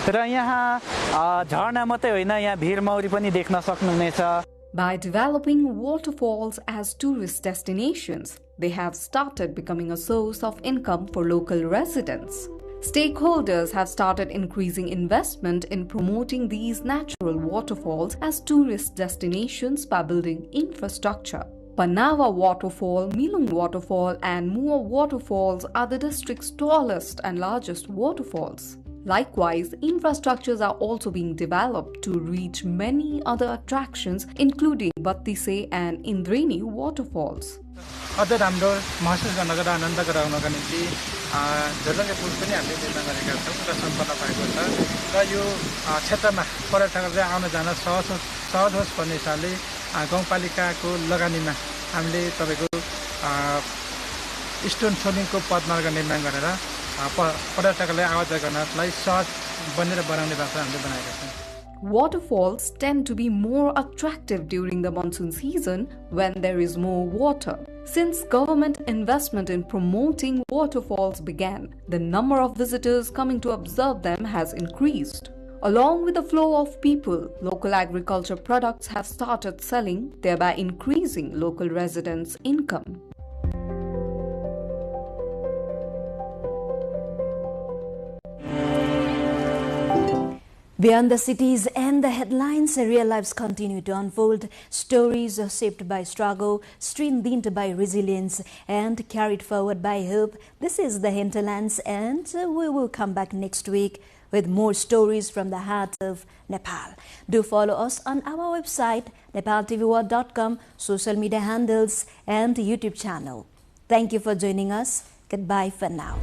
र यहाँ झरना मात्रै होइन यहाँ भिरमौरी पनि देख्न सक्नुहुनेछ। By developing waterfalls as tourist destinations, they have started becoming a source of income for local residents. Stakeholders have started increasing investment in promoting these natural waterfalls as tourist destinations by building infrastructure. Panawa Waterfall, Milung Waterfall and Mua Waterfalls are the district's tallest and largest waterfalls. Likewise, infrastructures are also being developed to reach many other attractions including Battise and Indreni waterfalls. अझ राम्रो महसुस गर्नको र आनन्द गराउनका निम्ति झोलङ्गे पुल पनि हामीले निर्माण गरेका छौँ र सम्पन्न भएको छ र यो क्षेत्रमा पर्यटकहरूले आउन जान सहज होस् भन्ने हिसाबले गाउँपालिकाको लगानीमा हामीले तपाईँको स्टोन सोलिङको पदमार्ग निर्माण गरेर पर्यटकलाई आवाज गर्नलाई सहज बनेर बनाउने बाटो हामीले बनाएका छौँ। Waterfalls tend to be more attractive during the monsoon season when there is more water. Since government investment in promoting waterfalls began, the number of visitors coming to observe them has increased. Along with the flow of people, local agriculture products have started selling, thereby increasing local residents' income. Beyond the cities and the headlines, real lives continue to unfold. Stories are shaped by struggle, strengthened by resilience, and carried forward by hope. This is the Hinterlands, and we will come back next week with more stories from the heart of Nepal. Do follow us on our website, nepaltelevision.com, social media handles, and YouTube channel. Thank you for joining us. Goodbye for now.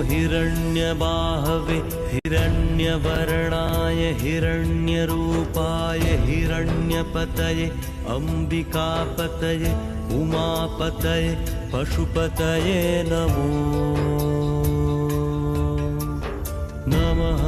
हिरण्यबाहवे हिरण्यवर्णाय हिरण्यरूपाय हिरण्यपतये अम्बिकापतये उमापतये पशुपतये नमो नमः।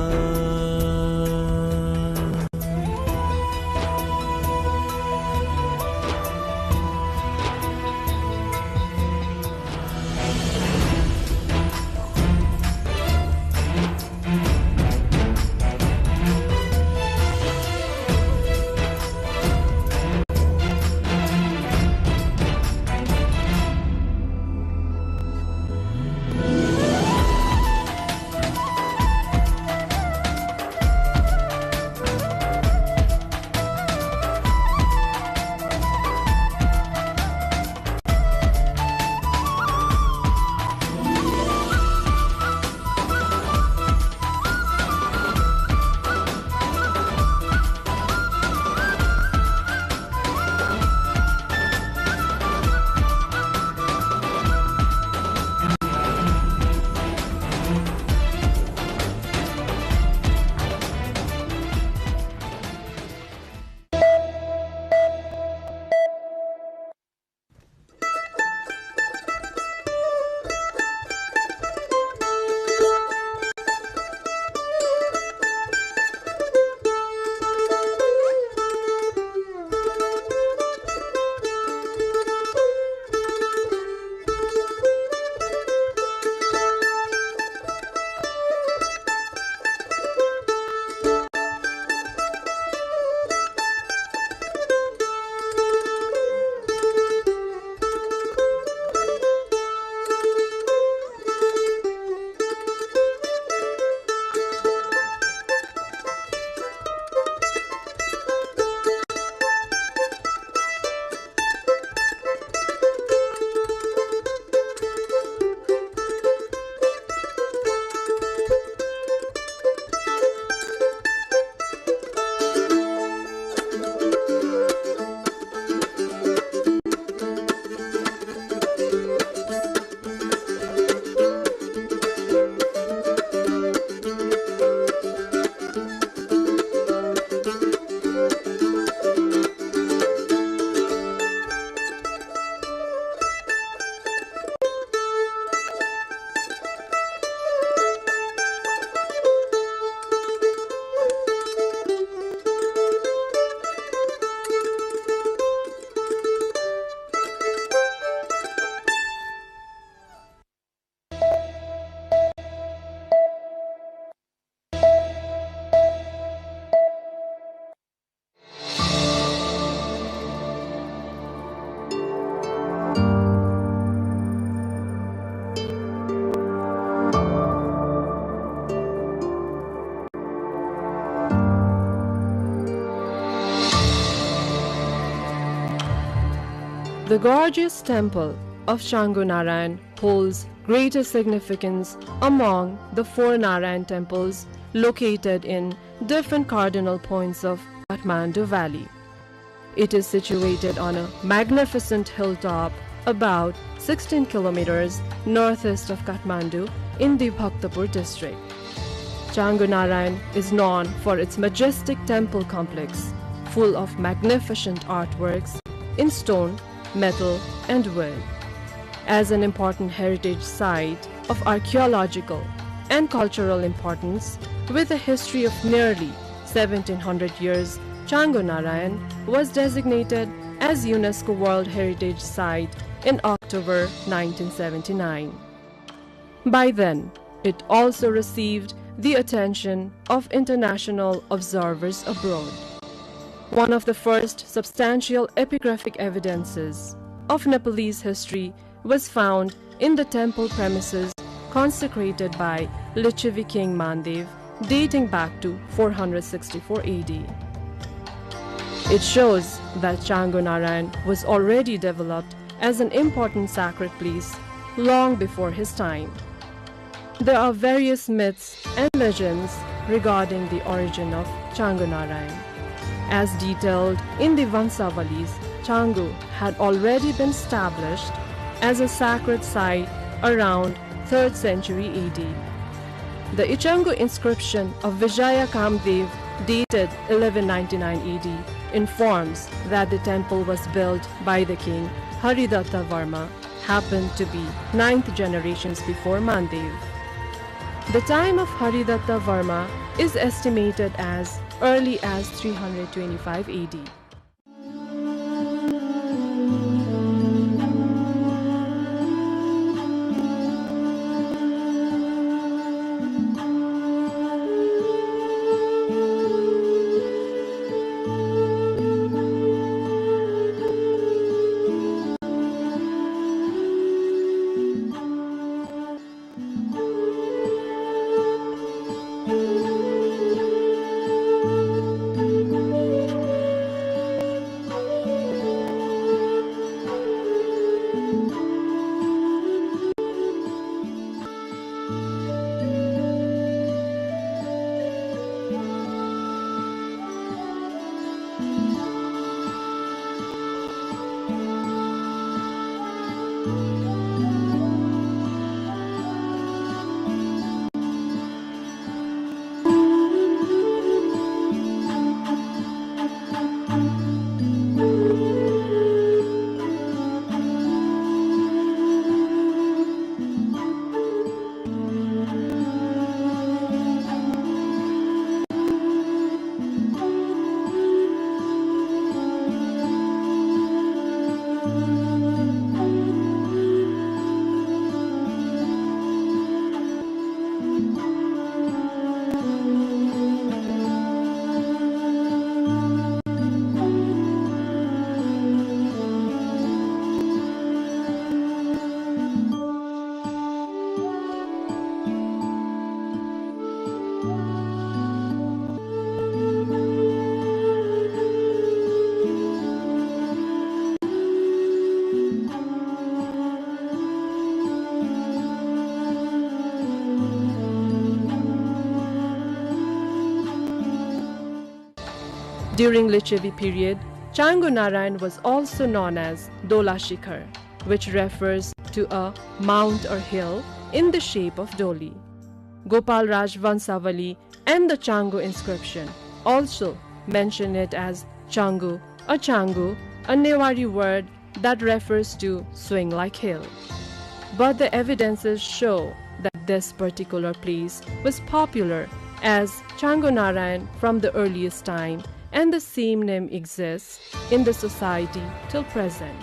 The gorgeous temple of Changu Narayan holds greater significance among the 4 Narayan temples located in different cardinal points of Kathmandu Valley. It is situated on a magnificent hilltop about 16 kilometers northeast of Kathmandu in the Bhaktapur district. Changu Narayan is known for its majestic temple complex, full of magnificent artworks in stone, metal, and wood. As an important heritage site of archaeological and cultural importance, with a history of nearly 1700 years, Changu Narayan was designated as UNESCO World Heritage Site in October 1979. By then, it also received the attention of international observers abroad. One of the first substantial epigraphic evidences of Nepalese history was found in the temple premises consecrated by Lichavi King Mandev, dating back to 464 AD. It shows that Changu Narayan was already developed as an important sacred place long before his time. There are various myths and legends regarding the origin of Changu Narayan. As detailed in the Vansavalis, Changu had already been established as a sacred site around 3rd century AD. The Ichangu inscription of Vijaya Kamdev, dated 1199 AD, informs that the temple was built by the king Haridatta Varma, happened to be 9th generations before Mandev. The time of Haridatta Varma is estimated as early as 325 AD. During Lichavi period, Changu Narayan was also known as Dola Shikhar, which refers to a mount or hill in the shape of Doli. Gopal Raj Vansavali and the Changu inscription also mention it as Changu, a Newari word that refers to swing-like hill. But the evidences show that this particular place was popular as Changu Narayan from the earliest time, and the same name exists in the society till present.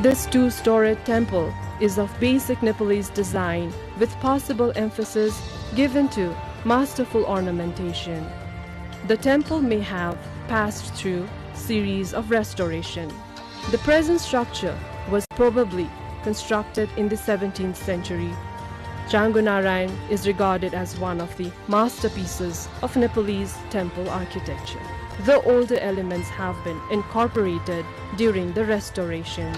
This two-storied temple is of basic Nepalese design with possible emphasis given to masterful ornamentation. The temple may have passed through series of restoration. The present structure was probably constructed in the 17th century. Changunarayan is regarded as one of the masterpieces of Nepalese temple architecture. The older elements have been incorporated during the restorations.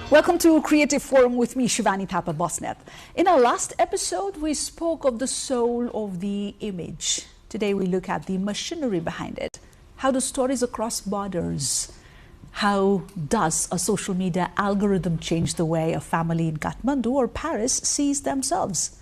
Welcome to Creative Forum with me, Shivani Thapa Bosnet. In our last episode, we spoke of the soul of the image. Today, we look at the machinery behind it. How do stories across borders? How does a social media algorithm change the way a family in Kathmandu or Paris sees themselves?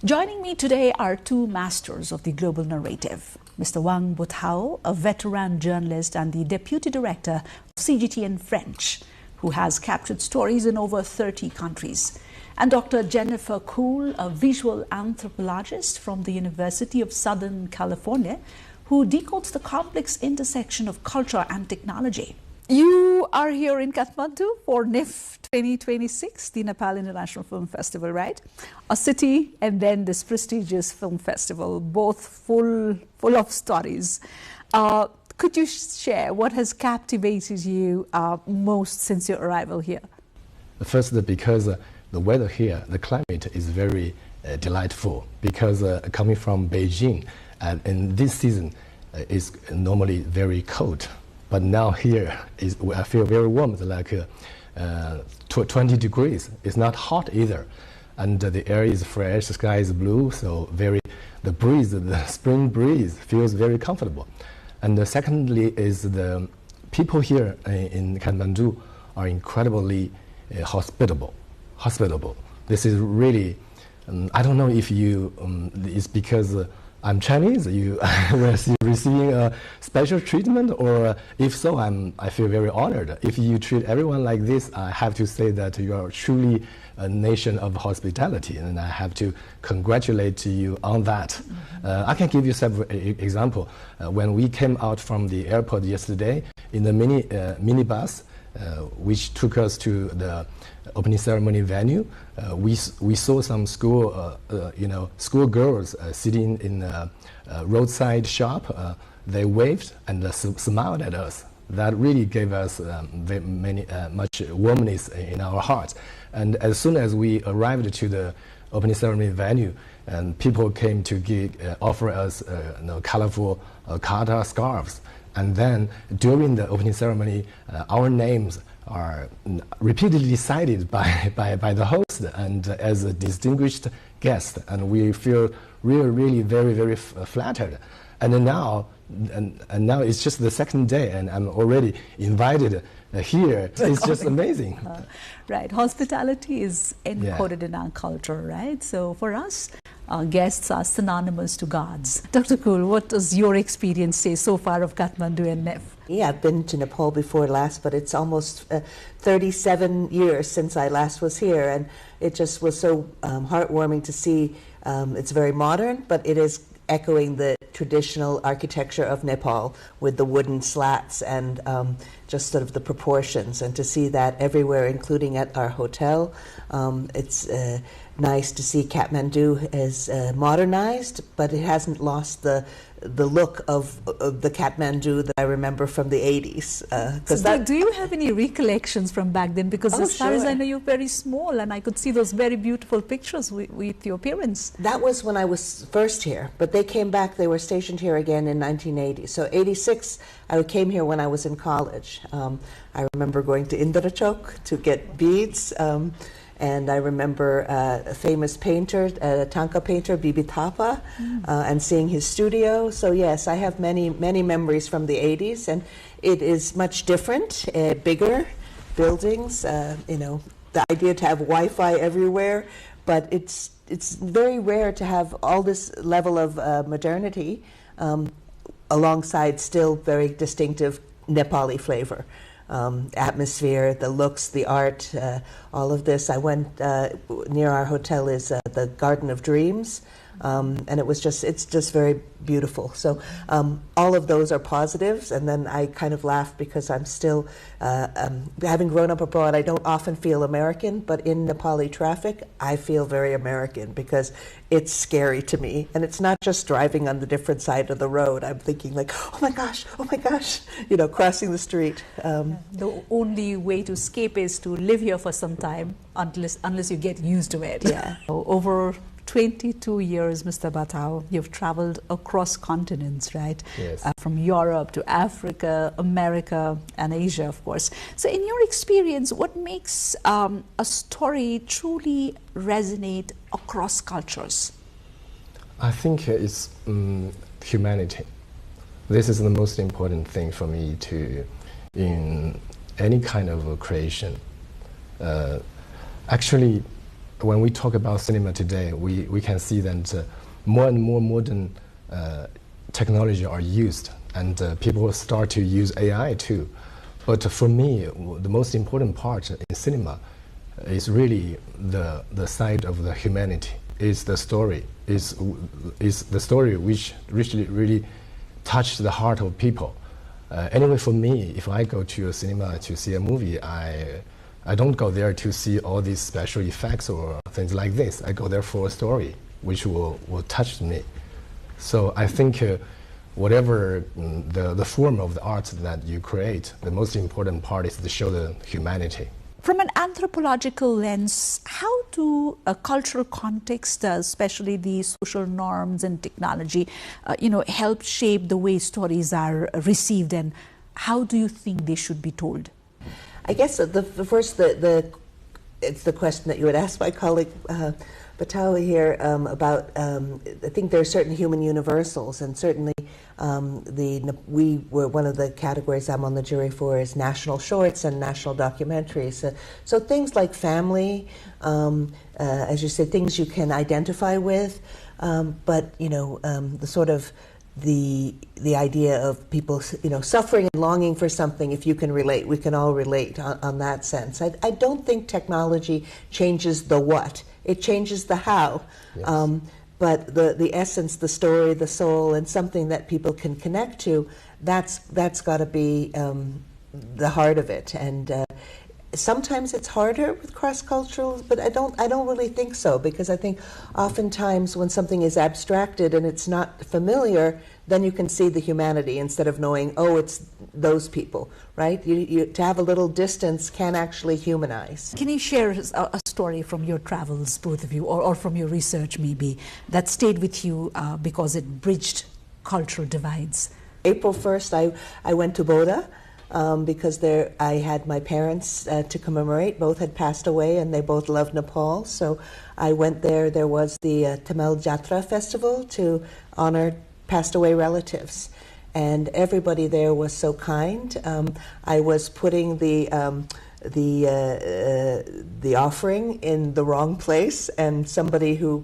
Joining me today are two masters of the global narrative. Mr. Wang Bothao, a veteran journalist and the deputy director of CGTN French, who has captured stories in over 30 countries. And Dr. Jennifer Kuhl, a visual anthropologist from the University of Southern California, who decodes the complex intersection of culture and technology. You are here in Kathmandu for NIF 2026, the Nepal International Film Festival, right? A city and then this prestigious film festival, both full of stories. Could you share what has captivated you most since your arrival here? First, because the weather here, the climate is very delightful. Because coming from Beijing, in this season is normally very cold. But now here, I feel very warm, like 20 degrees. It's not hot either. And the air is fresh, the sky is blue, so the breeze, the spring breeze feels very comfortable. And secondly is the people here in Kathmandu are incredibly hospitable. This is really, I don't know if it's because I'm Chinese, you are receiving a special treatment, or if so, I feel very honored. If you treat everyone like this, I have to say that you are truly a nation of hospitality, and I have to congratulate you on that. Mm-hmm. I can give you several examples. When we came out from the airport yesterday in the minibus, which took us to the opening ceremony venue, we saw some school girls sitting in a roadside shop. They waved and smiled at us. That really gave us much warmness in our hearts. And as soon as we arrived to the opening ceremony venue, and people came to offer us colorful kata scarves. And then during the opening ceremony, our names are repeatedly cited by the host and as a distinguished guest, and we feel really very, very flattered. And now it's just the second day, and I'm already invited here. It's just amazing. Right, hospitality is encoded in our culture, right? So for us, guests are synonymous to gods. Dr. Kuhl, what does your experience say so far of Kathmandu and NIF? Yeah, I've been to Nepal before last, but it's almost 37 years since I last was here, and it just was so heartwarming to see. It's very modern, but it is echoing the traditional architecture of Nepal with the wooden slats and just sort of the proportions, and to see that everywhere, including at our hotel. It's nice to see Kathmandu is modernized, but it hasn't lost the look of the Kathmandu that I remember from the 80s. Do you have any recollections from back then? Because as far as I know, you're very small, and I could see those very beautiful pictures with your parents. That was when I was first here, but they came back. They were stationed here again in 1980. So 86, I came here when I was in college. I remember going to Indrachok to get beads. And I remember a famous painter, Tanka painter, Bibi Thapa, and seeing his studio. So yes, I have many memories from the 80s, and it is much different, bigger buildings. The idea to have Wi-Fi everywhere, but it's very rare to have all this level of modernity alongside still very distinctive Nepali flavor. Atmosphere, the looks, the art, all of this. I went near our hotel is the Garden of Dreams, and it's just very beautiful. So all of those are positives, and then I kind of laugh because I'm still, having grown up abroad, I don't often feel American, but in Nepali traffic, I feel very American because it's scary to me. And it's not just driving on the different side of the road. I'm thinking like, oh my gosh, crossing the street. The only way to escape is to live here for some time unless you get used to it. Yeah. Over 22 years, Mr. Batao, you've traveled across continents, right? Yes. From Europe to Africa, America, and Asia, of course. So in your experience, what makes a story truly resonate across cultures? I think it's humanity. This is the most important thing for me in any kind of creation. Actually, when we talk about cinema today, we can see that more and more modern technology are used, and people start to use AI too. But for me, the most important part in cinema is really the side of the humanity. Is the story. Is the story which really touched the heart of people. Anyway, for me, if I go to a cinema to see a movie, I don't go there to see all these special effects or things like this. I go there for a story which will touch me. So I think whatever the form of the art that you create, the most important part is to show the humanity. From an anthropological lens, how do a cultural context, especially the social norms and technology, help shape the way stories are received, and how do you think they should be told? I guess it's the question that you would ask my colleague Batao here about. I think there are certain human universals, and certainly we were one of the categories I'm on the jury for is national shorts and national documentaries. So things like family, as you said, things you can identify with, but the sort of the idea of people, suffering and longing for something. If you can relate, we can all relate on that sense. I don't think technology changes the what; it changes the how. Yes. But the essence, the story, the soul, and something that people can connect to, that's got to be the heart of it. And sometimes it's harder with cross-cultural, but I don't really think so, because I think oftentimes when something is abstracted and it's not familiar, then you can see the humanity instead of knowing, oh, it's those people, right? To have a little distance can actually humanize. Can you share a story from your travels, both of you, or from your research maybe, that stayed with you because it bridged cultural divides? April 1st, I went to Boda. Because I had my parents to commemorate. Both had passed away, and they both loved Nepal. So I went there. There was the Tamil Jatra festival to honor passed away relatives, and everybody there was so kind. I was putting the offering in the wrong place, and somebody who,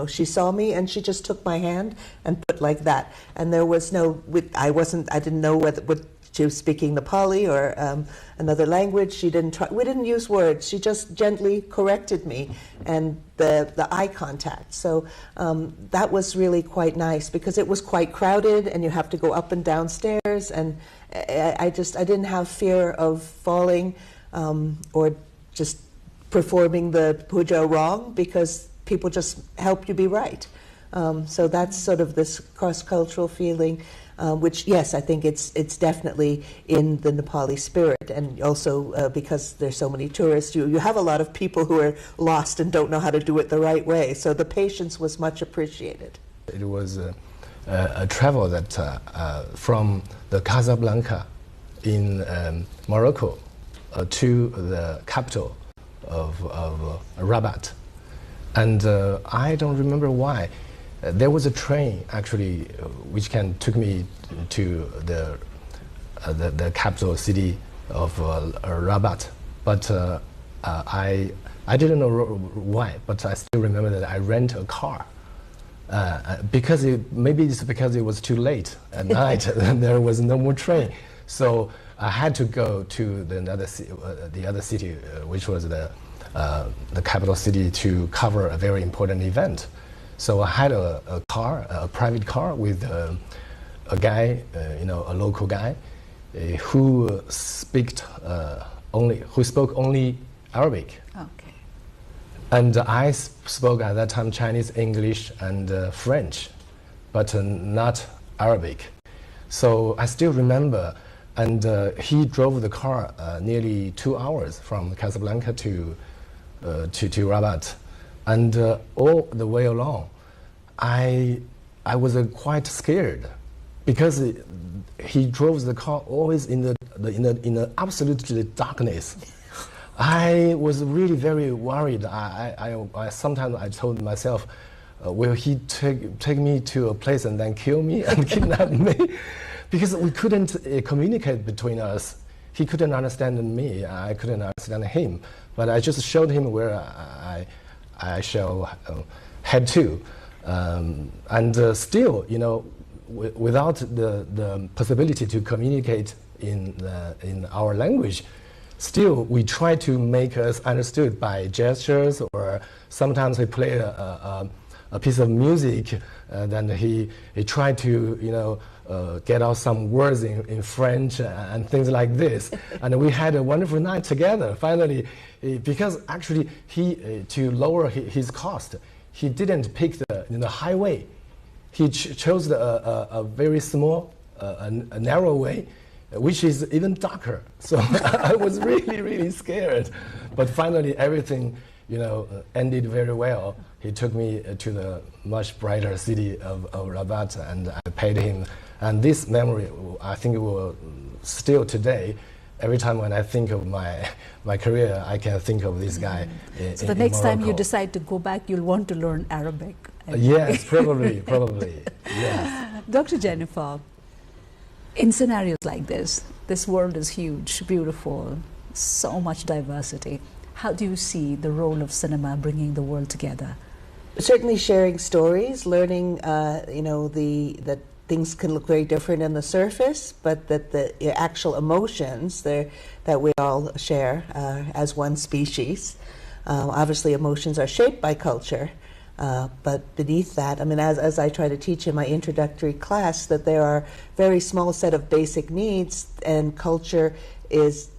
she saw me and she just took my hand and put like that. And there was no, I didn't know what she was speaking Nepali or another language. She didn't try. We didn't use words. She just gently corrected me, and the eye contact. So that was really quite nice because it was quite crowded, and you have to go up and down stairs. And I didn't have fear of falling or just performing the puja wrong because people just help you be right. So that's sort of this cross-cultural feeling, which, yes, I think it's definitely in the Nepali spirit. And also because there's so many tourists, you have a lot of people who are lost and don't know how to do it the right way. So the patience was much appreciated. It was a travel that from the Casablanca in Morocco to the capital of Rabat. And I don't remember why. There was a train actually which took me to the capital city of Rabat, but I didn't know why. But I still remember that I rented a car because maybe it's because it was too late at night and there was no more train, so I had to go to the other city, which was the capital city, to cover a very important event. So I had a car, a private car, with a guy, a local guy, who spoke only Arabic. Okay. And I spoke at that time Chinese, English, and French, but not Arabic. So I still remember, and he drove the car nearly 2 hours from Casablanca to Rabat. And all the way along, I was quite scared because he drove the car always in the absolutely darkness. I was really very worried. I sometimes I told myself, will he take me to a place and then kill me and kidnap me? Because we couldn't communicate between us. He couldn't understand me. I couldn't understand him. But I just showed him where I shall head to, and still, without the possibility to communicate in our language, still we try to make us understood by gestures, or sometimes we play a piece of music, then he tried to get out some words in French and things like this. And we had a wonderful night together, finally, because actually to lower his cost, he didn't pick the highway. He chose a very small, a narrow way, which is even darker. So I was really, really scared. But finally, everything ended very well. He took me to the much brighter city of Rabat, and I paid him. And this memory, I think, will still today, every time when I think of my career, I can think of this guy. So the next time you decide to go back, you'll want to learn Arabic. Yes, probably, yes. Dr. Jennifer, in scenarios like this world is huge, beautiful, so much diversity. How do you see the role of cinema bringing the world together? Certainly sharing stories, learning, that things can look very different on the surface, but that the actual emotions that we all share as one species. Obviously, emotions are shaped by culture, but beneath that, as I try to teach in my introductory class, that there are very small set of basic needs, and culture is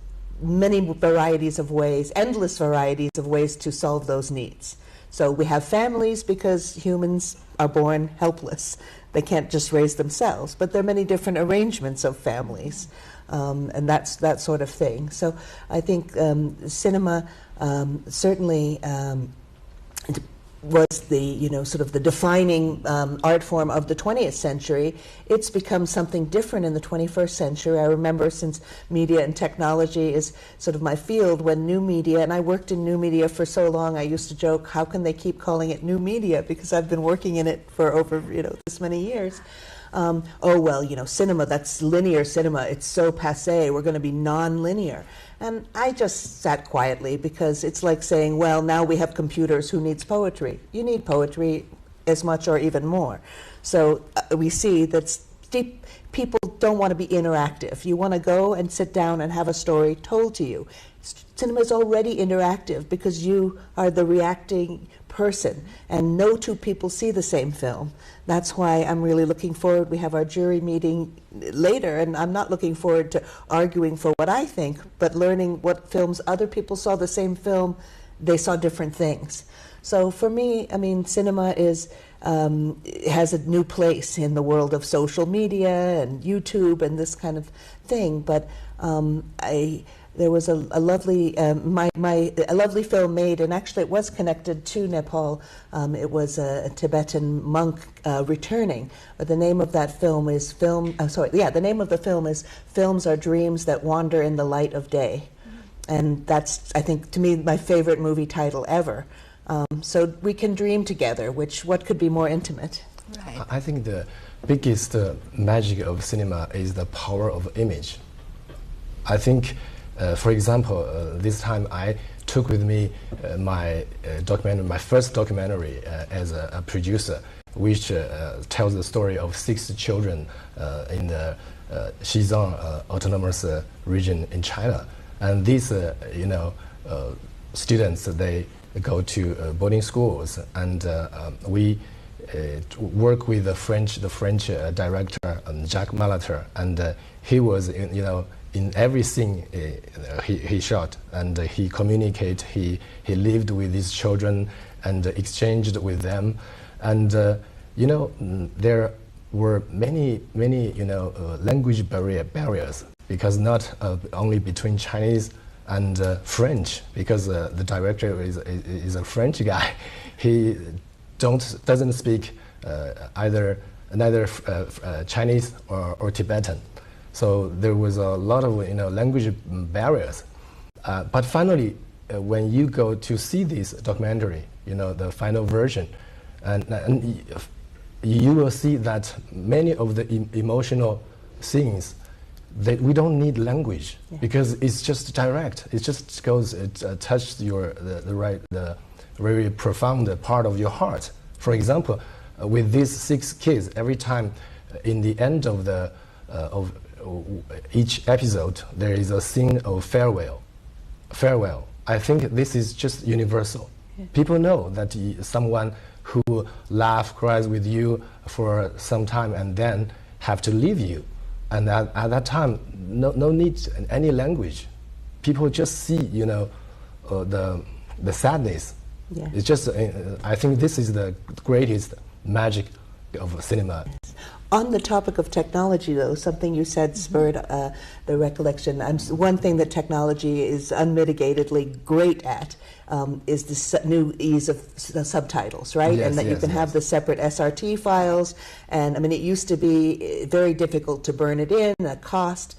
many varieties of ways, endless varieties of ways to solve those needs. So we have families because humans are born helpless. They can't just raise themselves, but there are many different arrangements of families, and that's that sort of thing. So I think cinema certainly was the sort of the defining art form of the 20th century. It's become something different in the 21st century. I remember, since media and technology is sort of my field, when new media, and I worked in new media for so long, I used to joke, how can they keep calling it new media, because I've been working in it for over this many years. Cinema, that's linear cinema, it's so passé, we're going to be non-linear. And I just sat quietly, because it's like saying, well, now we have computers, who needs poetry? You need poetry as much or even more. So we see that people don't want to be interactive. You want to go and sit down and have a story told to you. Cinema is already interactive because you are the reacting person, and no two people see the same film. That's why I'm really looking forward. We have our jury meeting later, and I'm not looking forward to arguing for what I think, but learning what films other people saw the same film, they saw different things. So for me, I mean, cinema is has a new place in the world of social media and YouTube and this kind of thing. But there was a lovely a lovely film made, and actually it was connected to Nepal. It was a Tibetan monk returning. But the name of that film is the name of the film is "Films Are Dreams That Wander in the Light of Day," and that's, I think, to me, my favorite movie title ever. So we can dream together, what could be more intimate? Right. I think the biggest magic of cinema is the power of image. I think, for example, this time I took with me my first documentary as a producer, which tells the story of 6 children in the Xizang autonomous region in China. And these, students, they go to boarding schools, and we work with the French director Jacques Malater, and he was in every scene he shot, and he communicated. He lived with his children and exchanged with them, and there were many language barriers, because not only between Chinese and French, because the director is a French guy. He doesn't speak neither Chinese or Tibetan, so there was a lot of language barriers. But finally, when you go to see this documentary, the final version, and you will see that many of the emotional scenes, that we don't need language, because it's just direct. It just goes. It touches the very profound part of your heart. For example, with these 6 kids, every time in the end of each episode, there is a scene of farewell. I think this is just universal. Yeah. People know that someone who cries with you for some time and then have to leave you. And at that time, no need any language. People just see, the sadness. Yeah. It's just, I think this is the greatest magic of cinema. Yes. On the topic of technology, though, something you said spurred the recollection. One thing that technology is unmitigatedly great at is the new ease of subtitles, right? Yes, and that you can have the separate SRT files. And I mean, it used to be very difficult to burn it in, a cost.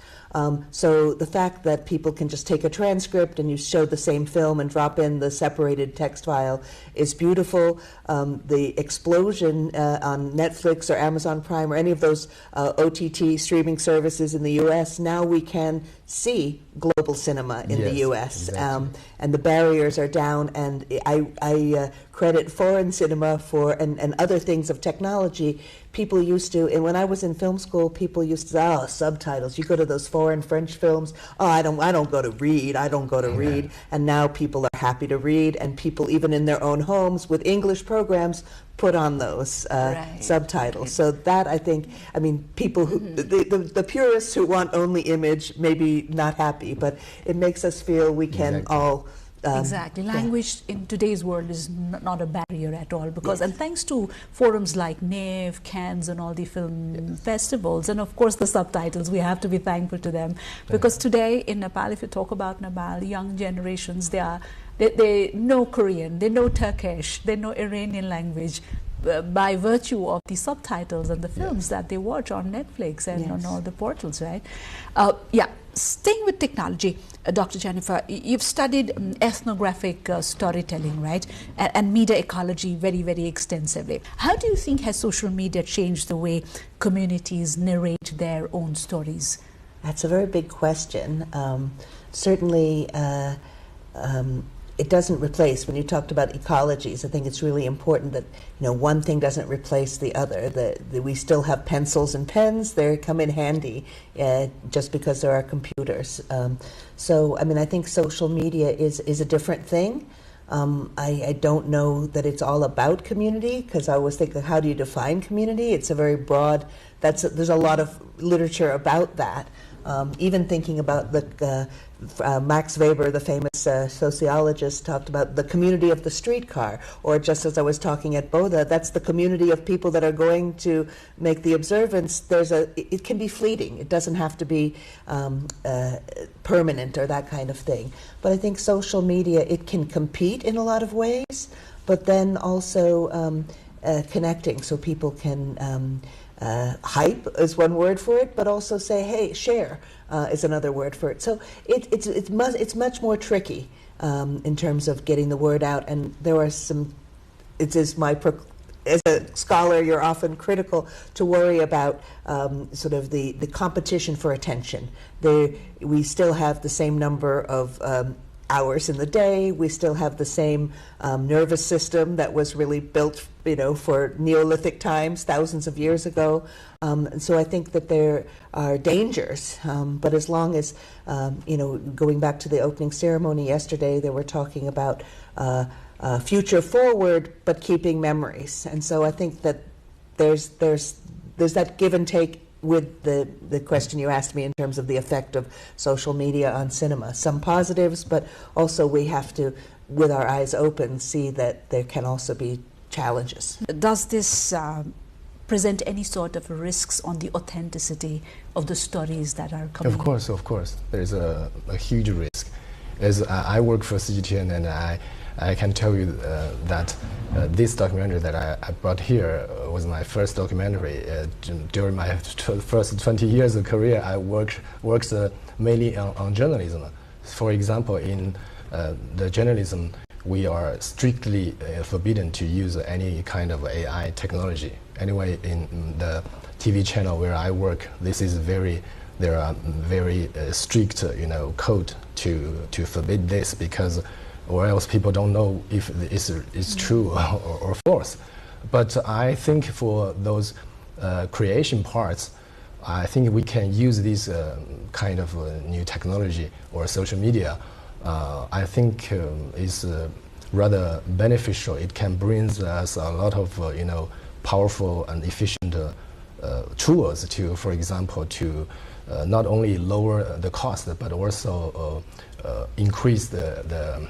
So the fact that people can just take a transcript and you show the same film and drop in the separated text file is beautiful. The explosion on Netflix or Amazon Prime or any of those OTT streaming services in the U.S., now we can see global cinema in the U.S. Exactly. And the barriers are down, and I credit foreign cinema and other things of technology. People used to, and when I was in film school, people used to say, subtitles. You go to those foreign French films, I don't go to read, read. And now people are happy to read, and people even in their own homes with English programs put on those subtitles. So that, I think, people who, the purists who want only image may be not happy, but it makes us feel we can all... Exactly. Language in today's world is not a barrier at all, because and thanks to forums like NTV, Cannes, and all the film festivals, and of course the subtitles, we have to be thankful to them, because today in Nepal, if you talk about Nepal, young generations, they know Korean, they know Turkish, they know Iranian language by virtue of the subtitles and the films that they watch on Netflix and on all the portals, right? Staying with technology, Dr. Jennifer, you've studied ethnographic storytelling, right? And media ecology very, very extensively. How do you think has social media changed the way communities narrate their own stories? That's a very big question. Certainly, it doesn't replace. When you talked about ecologies, I think it's really important that one thing doesn't replace the other. That we still have pencils and pens; they come in handy just because there are computers. So, I mean, I think social media is a different thing. I don't know that it's all about community, because I always think, how do you define community? It's a very broad. There's a lot of literature about that. Even thinking about the Max Weber, the famous sociologist, talked about the community of the streetcar, or just as I was talking at Boda, that's the community of people that are going to make the observance. It can be fleeting. It doesn't have to be permanent or that kind of thing. But I think social media, it can compete in a lot of ways, but then also connecting, so people can hype is one word for it, but also say, hey, share is another word for it. So it's much more tricky in terms of getting the word out. And there are some. As a scholar, you're often critical to worry about sort of the competition for attention. We still have the same number of hours in the day. We still have the same nervous system that was really built, for Neolithic times, thousands of years ago. And so I think that there are dangers. But as long as, going back to the opening ceremony yesterday, they were talking about future forward, but keeping memories. And so I think that there's that give and take with the question you asked me in terms of the effect of social media on cinema. Some positives, but also we have to, with our eyes open, see that there can also be challenges. Does this present any sort of risks on the authenticity of the stories that are coming? Of course. There's a huge risk. As I work for CGTN, and I can tell you that this documentary that I brought here was my first documentary. During my first 20 years of career, I worked mainly on journalism. For example, in the journalism, we are strictly forbidden to use any kind of AI technology. Anyway, in the TV channel where I work, there are very strict, code to forbid this, because or else people don't know if it's true or false. But I think for those creation parts, I think we can use this kind of new technology or social media. I think is rather beneficial. It can bring us a lot of powerful and efficient tools to, for example, to not only lower the cost but also increase the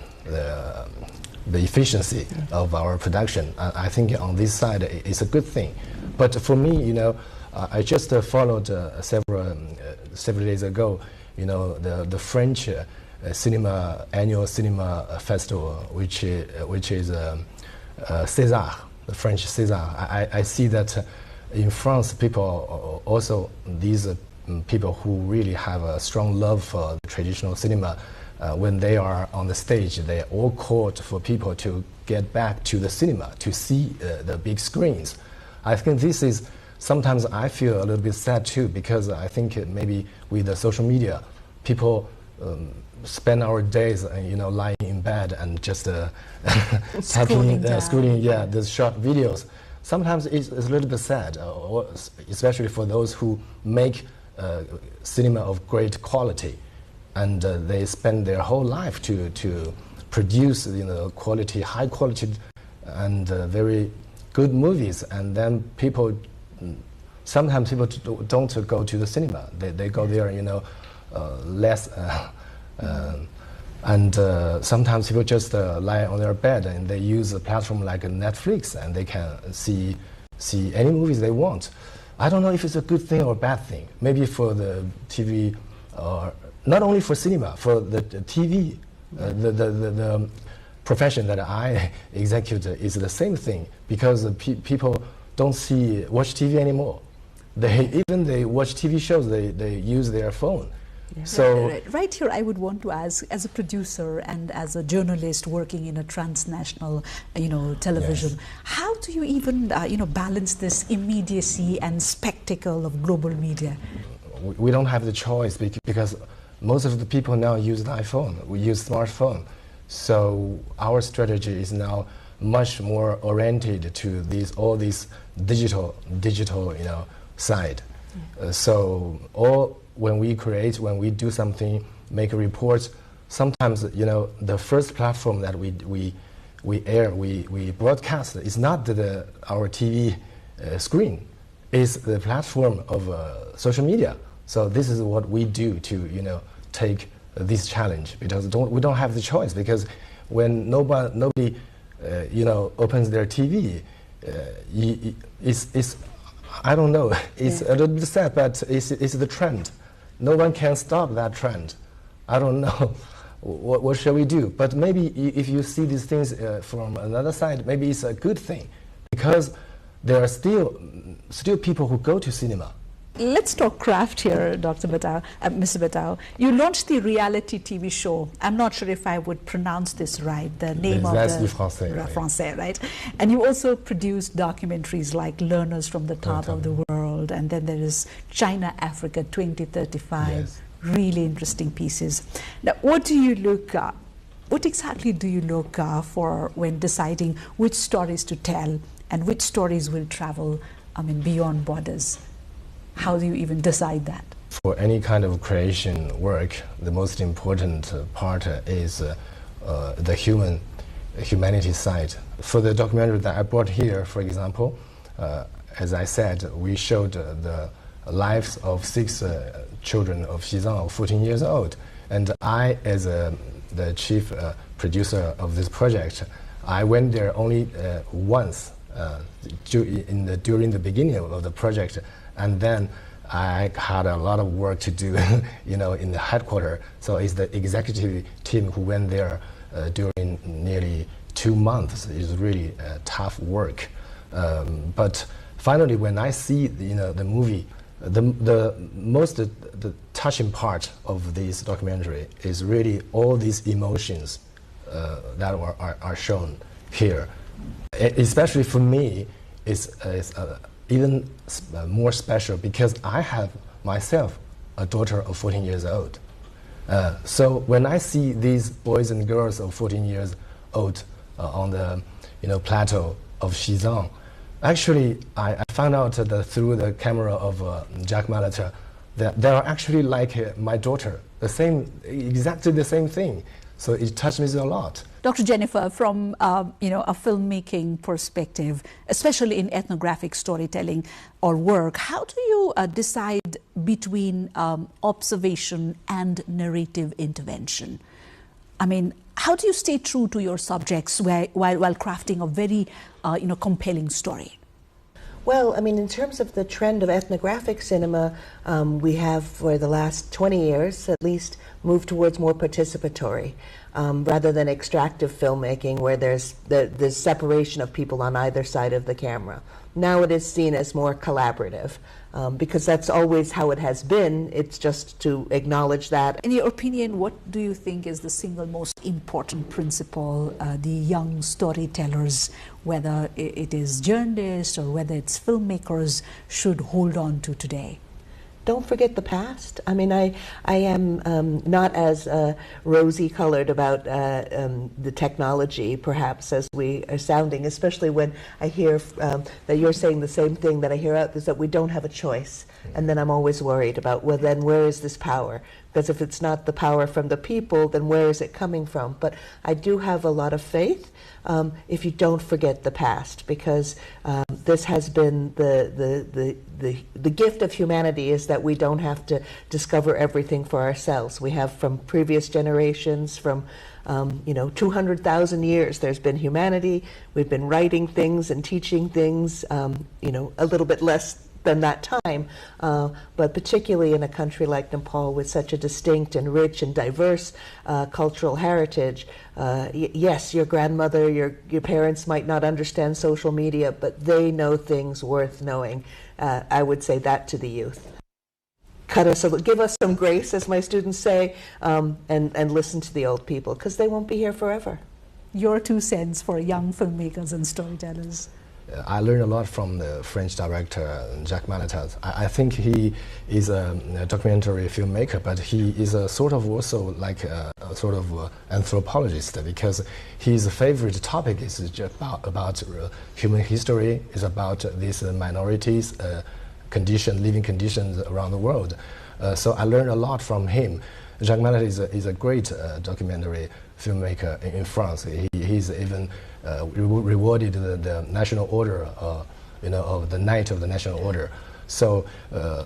efficiency of our production. I think on this side it's a good thing. But for me, I just followed several days ago, the French annual cinema festival, which is César, the French César. I see that in France, people also, these people who really have a strong love for the traditional cinema, when they are on the stage, they all called for people to get back to the cinema, to see the big screens. I think this is, sometimes I feel a little bit sad too, because I think maybe with the social media, people spend our days, lying in bed and just scrolling the short videos. Sometimes it's a little bit sad, especially for those who make cinema of great quality, and they spend their whole life to produce high quality and very good movies, and then sometimes people don't go to the cinema. They go there, less. And sometimes people just lie on their bed and they use a platform like Netflix, and they can see any movies they want. I don't know if it's a good thing or a bad thing. Maybe for the TV, or not only for cinema, for the TV, the profession that I execute is the same thing, because people don't watch TV anymore. They watch TV shows, they use their phone. Yeah. So right here, I would want to ask, as a producer and as a journalist working in a transnational, television, yes, how do you even, balance this immediacy and spectacle of global media? We don't have the choice, because most of the people now use the iPhone. We use smartphone. So our strategy is now much more oriented to all these digital side. So when we create, when we do something, make a report, sometimes the first platform that we broadcast is not our TV screen, is the platform of social media. So this is what we do to take this challenge, because we don't have the choice, because when nobody opens their TV, it's I don't know, it's a little bit sad, but it's the trend. No one can stop that trend. I don't know what shall we do, but maybe if you see these things from another side, maybe it's a good thing, because there are still people who go to cinema. Let's talk craft here, Dr. Batao, Mr. Batao. You launched the reality TV show. I'm not sure if I would pronounce this right, the name of the Français, right? And you also produced documentaries like Learners from the Top of the World, and then there is China, Africa 2035. Yes. Really interesting pieces. Now, what exactly do you look for when deciding which stories to tell and which stories will travel, beyond borders? How do you even decide that? For any kind of creation work, the most important part is the humanity side. For the documentary that I brought here, for example, as I said, we showed the lives of 6 children of Xizang of 14 years old. And I, as the chief producer of this project, I went there only once during the beginning of the project. And then I had a lot of work to do, in the headquarters. So it's the executive team who went there during nearly 2 months. It's really tough work. But finally, when I see the movie, the most touching part of this documentary is really all these emotions that are shown here. Especially for me, it's even more special because I have myself a daughter of 14 years old. So when I see these boys and girls of 14 years old on the plateau of Xizang, actually I found out that through the camera of Jack Malater that they are actually like my daughter, exactly the same thing. So it touched me a lot. Dr. Jennifer, from a filmmaking perspective, especially in ethnographic storytelling or work, how do you decide between observation and narrative intervention? How do you stay true to your subjects while crafting a very compelling story? Well, in terms of the trend of ethnographic cinema, we have, for the last 20 years at least, moved towards more participatory, rather than extractive filmmaking where there's the separation of people on either side of the camera. Now it is seen as more collaborative, because that's always how it has been. It's just to acknowledge that. In your opinion, what do you think is the single most important principle the young storytellers, whether it is journalists or whether it's filmmakers, should hold on to today? Don't forget the past. I am not as rosy-colored about the technology, perhaps, as we are sounding, especially when I hear that you're saying the same thing that I hear out, is that we don't have a choice. And then I'm always worried about, well, then where is this power? Because if it's not the power from the people, then where is it coming from? But I do have a lot of faith if you don't forget the past, because this has been the gift of humanity, is that we don't have to discover everything for ourselves. We have from previous generations, from 200,000 years, there's been humanity. We've been writing things and teaching things, a little bit less than that time, but particularly in a country like Nepal with such a distinct and rich and diverse cultural heritage. Yes, your grandmother, your parents might not understand social media, but they know things worth knowing. I would say that to the youth. Give us some grace, as my students say, and listen to the old people, because they won't be here forever. Your 2 cents for young filmmakers and storytellers. I learned a lot from the French director Jacques Malatat. I think he is a documentary filmmaker, but he is a sort of also like a sort of anthropologist, because his favorite topic is about human history, is about these minorities, living conditions around the world. So I learned a lot from him. Jacques Malatat is a great documentary filmmaker in France. He's even rewarded the National Order, of the Knight of the National Order. So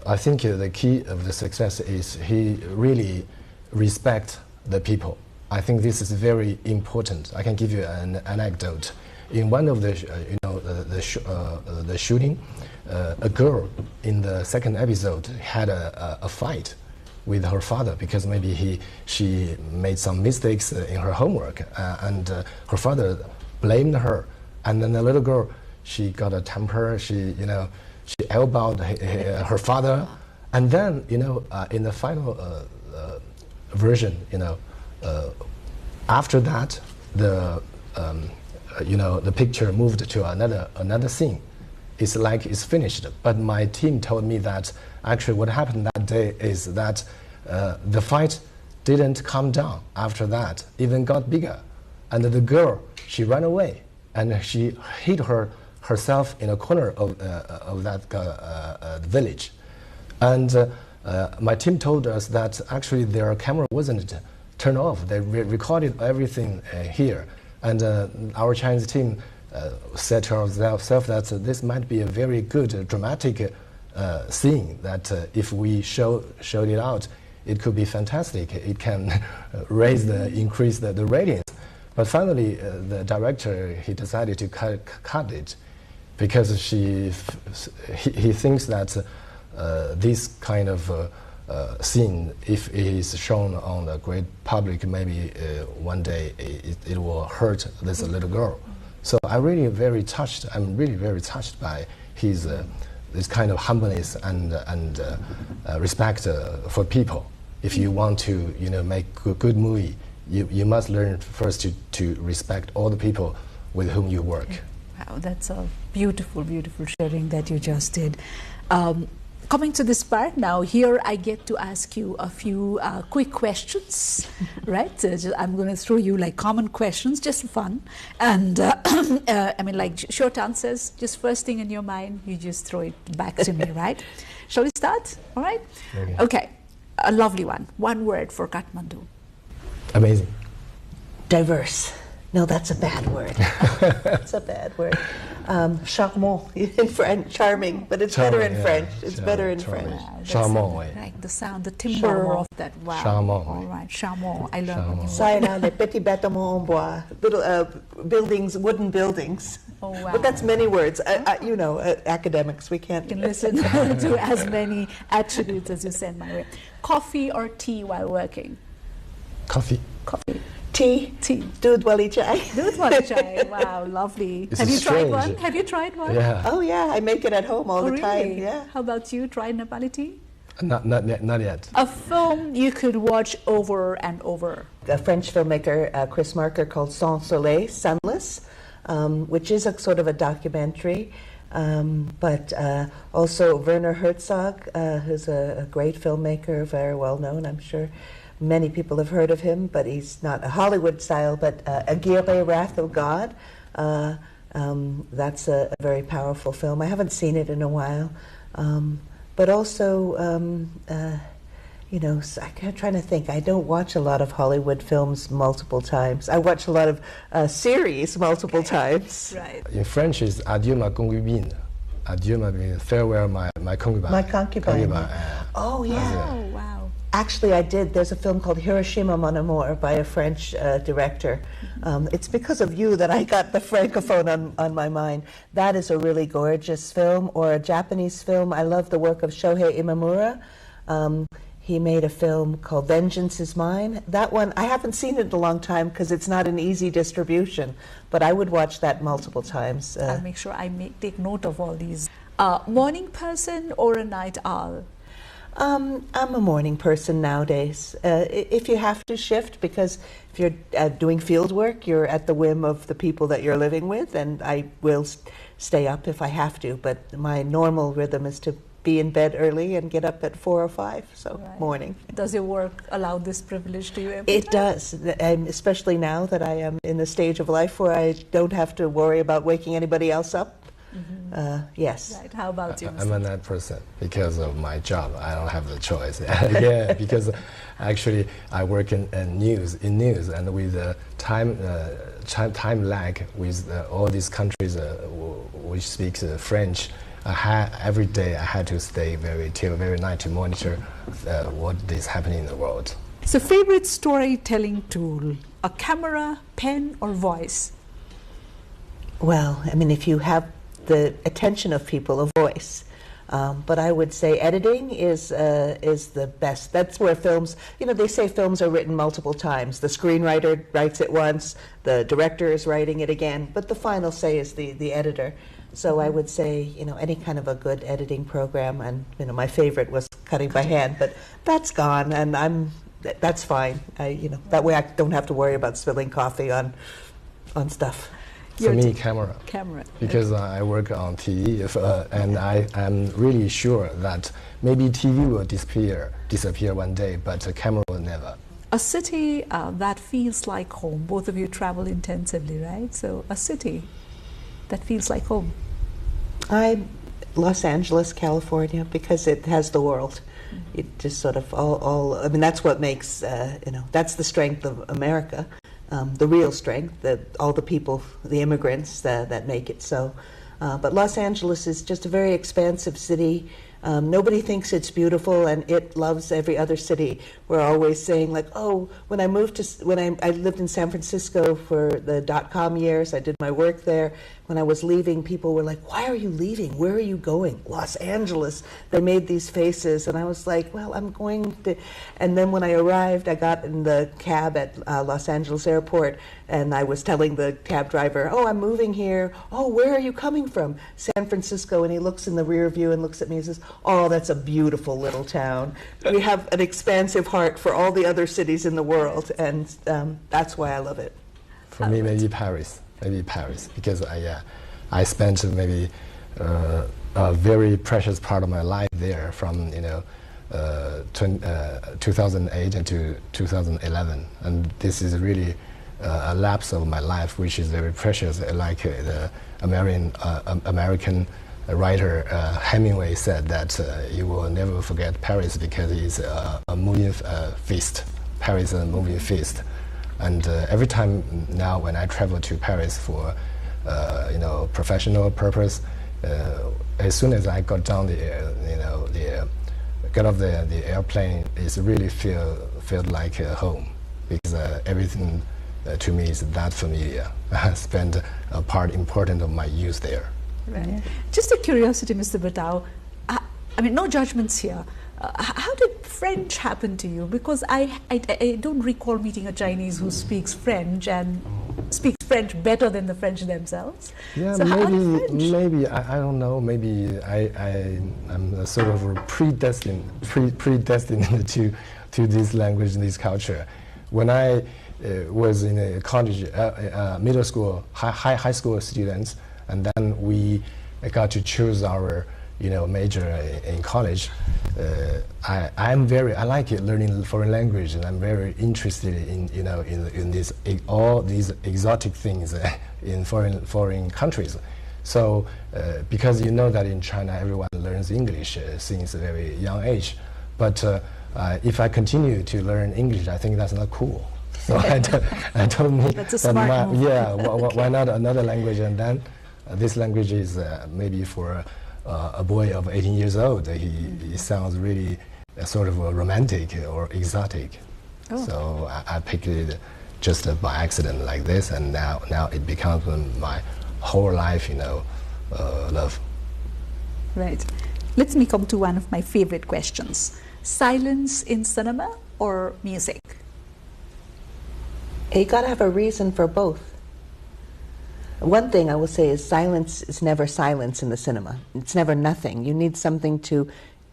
I think the key of the success is he really respects the people. I think this is very important. I can give you an anecdote. In one of the the shooting, a girl in the second episode had a fight with her father because maybe she made some mistakes in her homework, and her father blamed her, and then the little girl, she got a temper. She elbowed her father, and then in the final version, after that the picture moved to another scene. It's like it's finished. But my team told me that actually what happened that day is that the fight didn't calm down after that, even got bigger. And the girl, she ran away and she hid herself in a corner of that village. And my team told us that actually their camera wasn't turned off. They recorded everything here. And our Chinese team said to ourselves that this might be a very good dramatic scene, that if we showed it out, it could be fantastic. It can increase the ratings. But finally, the director, he decided to cut it because he thinks that this kind of scene, if it is shown on the great public, maybe one day it will hurt this little girl. So I'm really very touched by his this kind of humbleness and respect for people. If you want to make a good movie, you must learn first to respect all the people with whom you work. Wow, that's a beautiful, beautiful sharing that you just did. Coming to this part now, here I get to ask you a few quick questions, right? I'm going to throw you like common questions, just for fun. And I mean, like short answers, just first thing in your mind, you just throw it back to me, right? Shall we start? All right? Okay. A lovely one. One word for Kathmandu. Amazing. Diverse. No, that's a bad word. It's a bad word. Charmant in French, charming, but it's better in French. It's better in French. Charmant, like the sound, the timbre of that. Wow. Charmant. All right, charmant. I learned. Ça, les petits bâtiments en bois, little buildings, wooden buildings. Oh, wow. But that's many words. Academics, we can't. You can listen to as many attributes as you send my way. Coffee or tea while working? Coffee. Coffee. Tea. Doodh wali chai. Doodh wali chai. Wow, lovely. Have you tried one? Have you tried one? Yeah. Oh yeah, I make it at home all the time. Really? Yeah. How about you? Try Nepali tea? Not yet. A film you could watch over and over. A French filmmaker, Chris Marker, called Sans Soleil, Sunless, which is a sort of a documentary. But also Werner Herzog, who's a great filmmaker, very well known, I'm sure. Many people have heard of him, but he's not a Hollywood style, but Aguirre, Wrath of God. That's a very powerful film. I haven't seen it in a while. But also, I'm trying to think. I don't watch a lot of Hollywood films multiple times. I watch a lot of series multiple times. Right. In French, it's Adieu ma concubine. Adieu ma farewell my concubine. My concubine. Oh, yeah. Oh, wow. Actually, I did. There's a film called Hiroshima Mon Amour by a French director. It's because of you that I got the Francophone on my mind. That is a really gorgeous film. Or a Japanese film. I love the work of Shohei Imamura. He made a film called Vengeance is Mine. That one, I haven't seen it in a long time because it's not an easy distribution, but I would watch that multiple times. I'll make sure I take note of all these. Morning person or a night owl? I'm a morning person nowadays. If you have to shift, because if you're doing field work, you're at the whim of the people that you're living with, and I will stay up if I have to. But my normal rhythm is to be in bed early and get up at 4 or 5, so morning. Does your work allow this privilege to you? It does, and especially now that I am in the stage of life where I don't have to worry about waking anybody else up. Yes. Right. How about you? I'm a night person because of my job. I don't have the choice. Yeah, because actually I work in news, and with the time lag with all these countries which speak French. Every day I had to stay till very night to monitor what is happening in the world. So, favorite storytelling tool: a camera, pen, or voice? Well, I mean, if you have the attention of people, a voice. But I would say editing is the best. That's where films, they say films are written multiple times. The screenwriter writes it once, the director is writing it again, but the final say is the editor. So I would say, any kind of a good editing program, and my favorite was cutting by hand, but that's gone, and that's fine. That way I don't have to worry about spilling coffee on stuff. For me, camera. Because I work on TV, and I'm really sure that maybe TV will disappear one day, but a camera will never. A city that feels like home. Both of you travel intensively, right? So a city that feels like home. Los Angeles, California, because it has the world. It just sort of I mean, that's what makes, that's the strength of America. The real strength, all the people, the immigrants that make it so. But Los Angeles is just a very expansive city. Nobody thinks it's beautiful, and it loves every other city. We're always saying, like, oh, when I lived in San Francisco for the .com years, I did my work there. When I was leaving, people were like, why are you leaving? Where are you going? Los Angeles. They made these faces, and I was like, well, I'm going to... And then when I arrived, I got in the cab at Los Angeles Airport, and I was telling the cab driver, oh, I'm moving here. Oh, where are you coming from? San Francisco. And he looks in the rear view and looks at me and says, oh, that's a beautiful little town. We have an expansive heart for all the other cities in the world, and that's why I love it. For me, maybe Paris. Because I spent maybe a very precious part of my life there from 2008 into 2011, and this is really a lapse of my life which is very precious. Like the American writer Hemingway said that you will never forget Paris because it's a moving feast. Paris is a moving feast. And every time now when I travel to Paris for professional purpose, as soon as I got down get off the airplane, it's really felt like home, because everything to me is that familiar. I spent a part important of my youth there. Right. Just a curiosity, Mr. Batao. I mean, no judgments here. How did French happen to you? Because I don't recall meeting a Chinese who speaks French and speaks French better than the French themselves. Yeah, so maybe I don't know. Maybe I'm sort of predestined to this language and this culture. When I was in a college, middle school, high school students, and then we got to choose our major in college. I like learning foreign language, and I'm very interested in all these exotic things in foreign countries. So because that in China everyone learns English since a very young age, but if I continue to learn English, I think that's not cool. So I told me that's a smart move. Why not another language? And then this language is maybe for a boy of 18 years old. He sounds really sort of romantic or exotic. Oh. So I picked it just by accident like this, and now it becomes my whole life, love. Right. Let me come to one of my favorite questions. Silence in cinema or music? You gotta have a reason for both. One thing I will say is silence is never silence in the cinema. It's never nothing. You need something to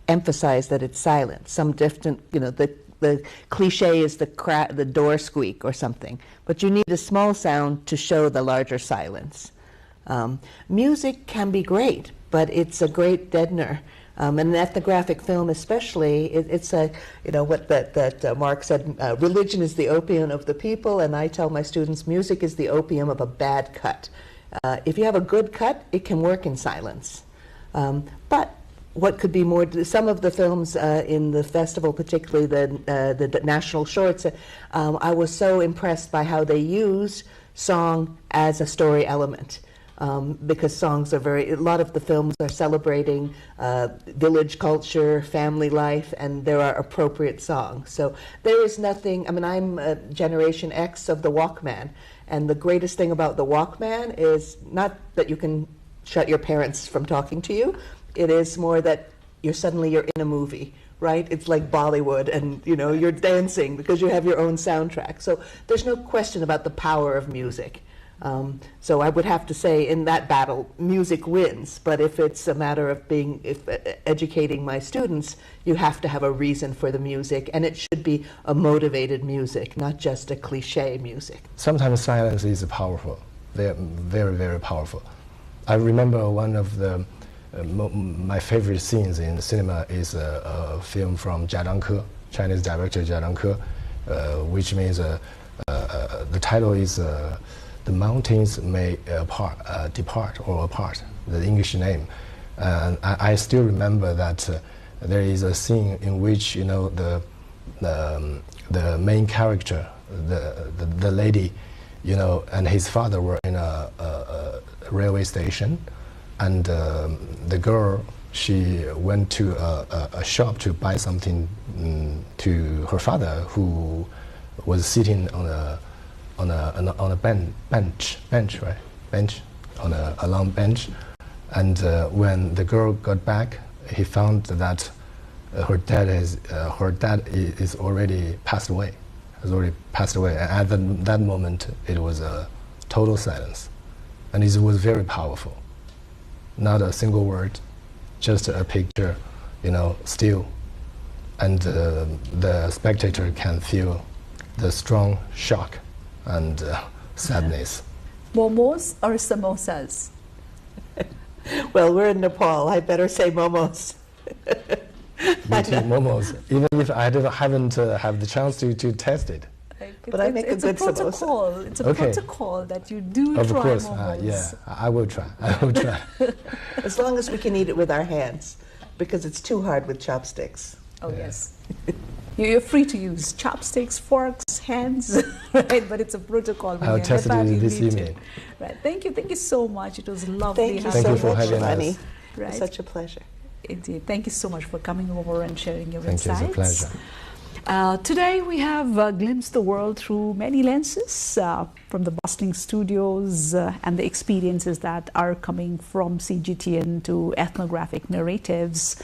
emphasize that it's silent. Some different, the cliche is the door squeak or something, but you need a small sound to show the larger silence. Music can be great, but it's a great deadener. An ethnographic film especially, it's what that Mark said, religion is the opium of the people, and I tell my students music is the opium of a bad cut. If you have a good cut, it can work in silence. But what could be more, some of the films in the festival, particularly the national shorts, I was so impressed by how they use song as a story element. Because songs are a lot of the films are celebrating village culture, family life, and there are appropriate songs. So there is nothing, I'm a Generation X of the Walkman, and the greatest thing about the Walkman is not that you can shut your parents from talking to you, it is more that you're in a movie, right? It's like Bollywood, and you're dancing because you have your own soundtrack. So there's no question about the power of music. So I would have to say in that battle, music wins. But if it's a matter of educating my students, you have to have a reason for the music, and it should be a motivated music, not just a cliche music. Sometimes silence is powerful. They're very, very powerful. I remember one of my favorite scenes in the cinema is a film from Jia Zhangke, Chinese director Jia Zhangke, which means the title is The Mountains May Depart or Apart, the English name. And I still remember that there is a scene in which the main character, the lady, and his father were in a railway station, and the girl, she went to a shop to buy something to her father, who was sitting on a bench, right? A long bench. And when the girl got back, he found that her dad is already passed away. And at that moment, it was a total silence, and it was very powerful. Not a single word, just a picture, still, and the spectator can feel the strong shock and sadness. Momos or samosas? Well, we're in Nepal. I better say momos. Me too, momos. Even if I haven't had the chance to taste it. But I make a good samosa. It's a protocol that you do of try course, momos. yeah, I will try. As long as we can eat it with our hands, because it's too hard with chopsticks. Oh, yes. You're free to use chopsticks, forks, hands, right? But it's a protocol. I'll test it this evening. Right. Thank you so much. It was lovely. Thank you so much, Shivani. Right. It's such a pleasure. Indeed. Thank you so much for coming over and sharing your insights. Thank you. It's a pleasure. Today we have glimpsed the world through many lenses, from the bustling studios and the experiences that are coming from CGTN to ethnographic narratives.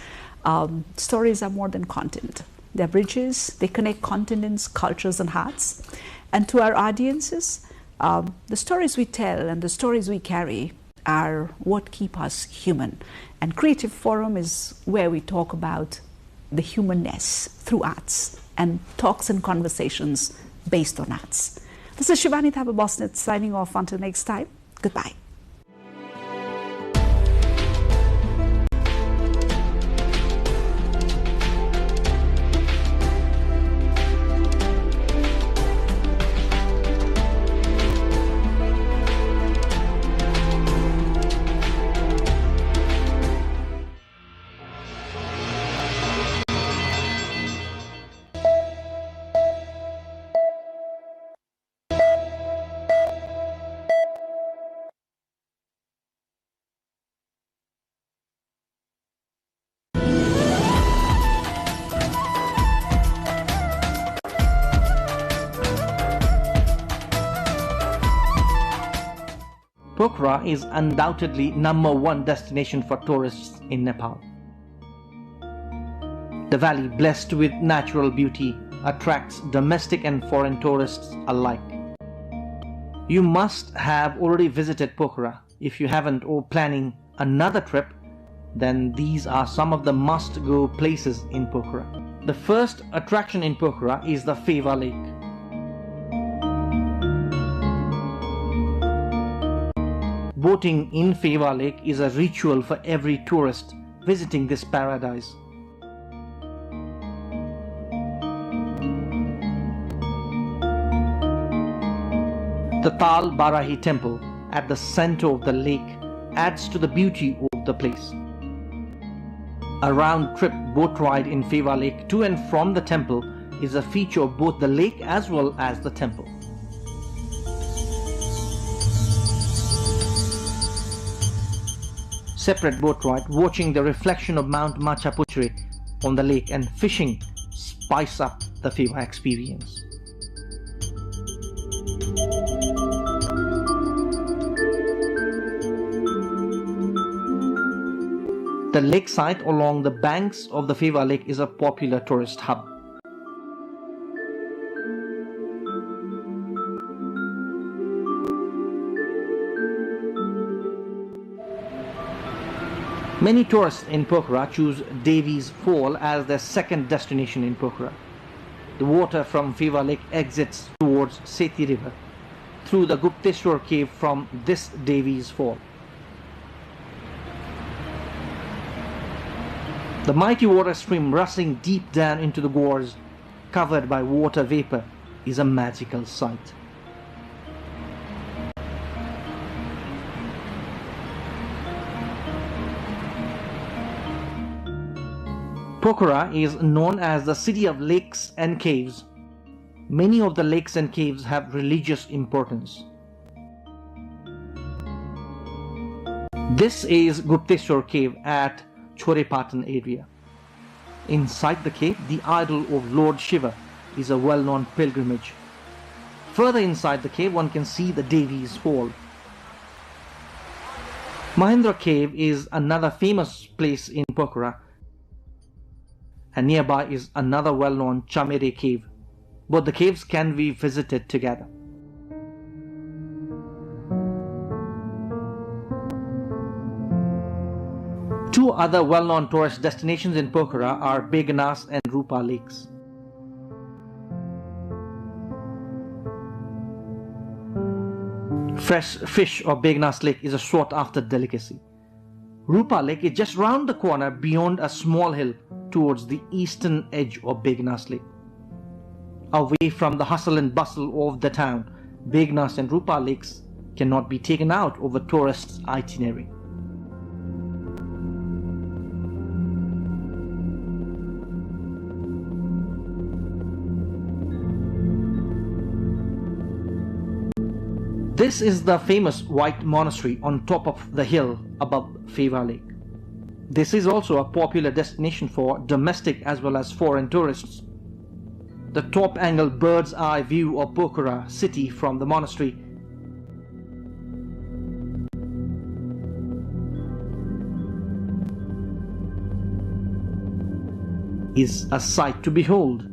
Stories are more than content. They're bridges, they connect continents, cultures, and hearts. And to our audiences, the stories we tell and the stories we carry are what keep us human. And Creative Forum is where we talk about the humanness through arts and talks and conversations based on arts. This is Shivani Thapa-Bosnet signing off until next time. Goodbye. Pokhara is undoubtedly #1 destination for tourists in Nepal. The valley, blessed with natural beauty, attracts domestic and foreign tourists alike. You must have already visited Pokhara. If you haven't or planning another trip, then these are some of the must-go places in Pokhara. The first attraction in Pokhara is the Pheva Lake. Boating in Pheva Lake is a ritual for every tourist visiting this paradise. The Tal Barahi temple at the center of the lake adds to the beauty of the place. A round-trip boat ride in Pheva Lake to and from the temple is a feature of both the lake as well as the temple. Separate boat ride, watching the reflection of Mount Machapuchri on the lake and fishing spice up the Pheva experience. The lakeside along the banks of the Pheva Lake is a popular tourist hub. Many tourists in Pokhara choose Devi's Fall as their second destination in Pokhara. The water from Pheva Lake exits towards Sethi River through the Gupteshwar cave from this Devi's Fall. The mighty water stream rushing deep down into the gorge, covered by water vapor, is a magical sight. Pokhara is known as the city of lakes and caves. Many of the lakes and caves have religious importance. This is Gupteshwar cave at Chorepatan area. Inside the cave, the idol of Lord Shiva is a well-known pilgrimage. Further inside the cave, one can see the Devi's Fall. Mahendra Cave is another famous place in Pokhara, and nearby is another well-known Chamere cave. Both the caves can be visited together. Two other well-known tourist destinations in Pokhara are Begnas and Rupa lakes. Fresh fish of Begnas Lake is a sought-after delicacy. Rupa Lake is just round the corner beyond a small hill towards the eastern edge of Begnas Lake. Away from the hustle and bustle of the town, Begnas and Rupa lakes cannot be taken out of a tourist's itinerary. This is the famous White Monastery on top of the hill above Pheva Lake. This is also a popular destination for domestic as well as foreign tourists. The top-angle bird's-eye view of Pokhara city from the monastery is a sight to behold.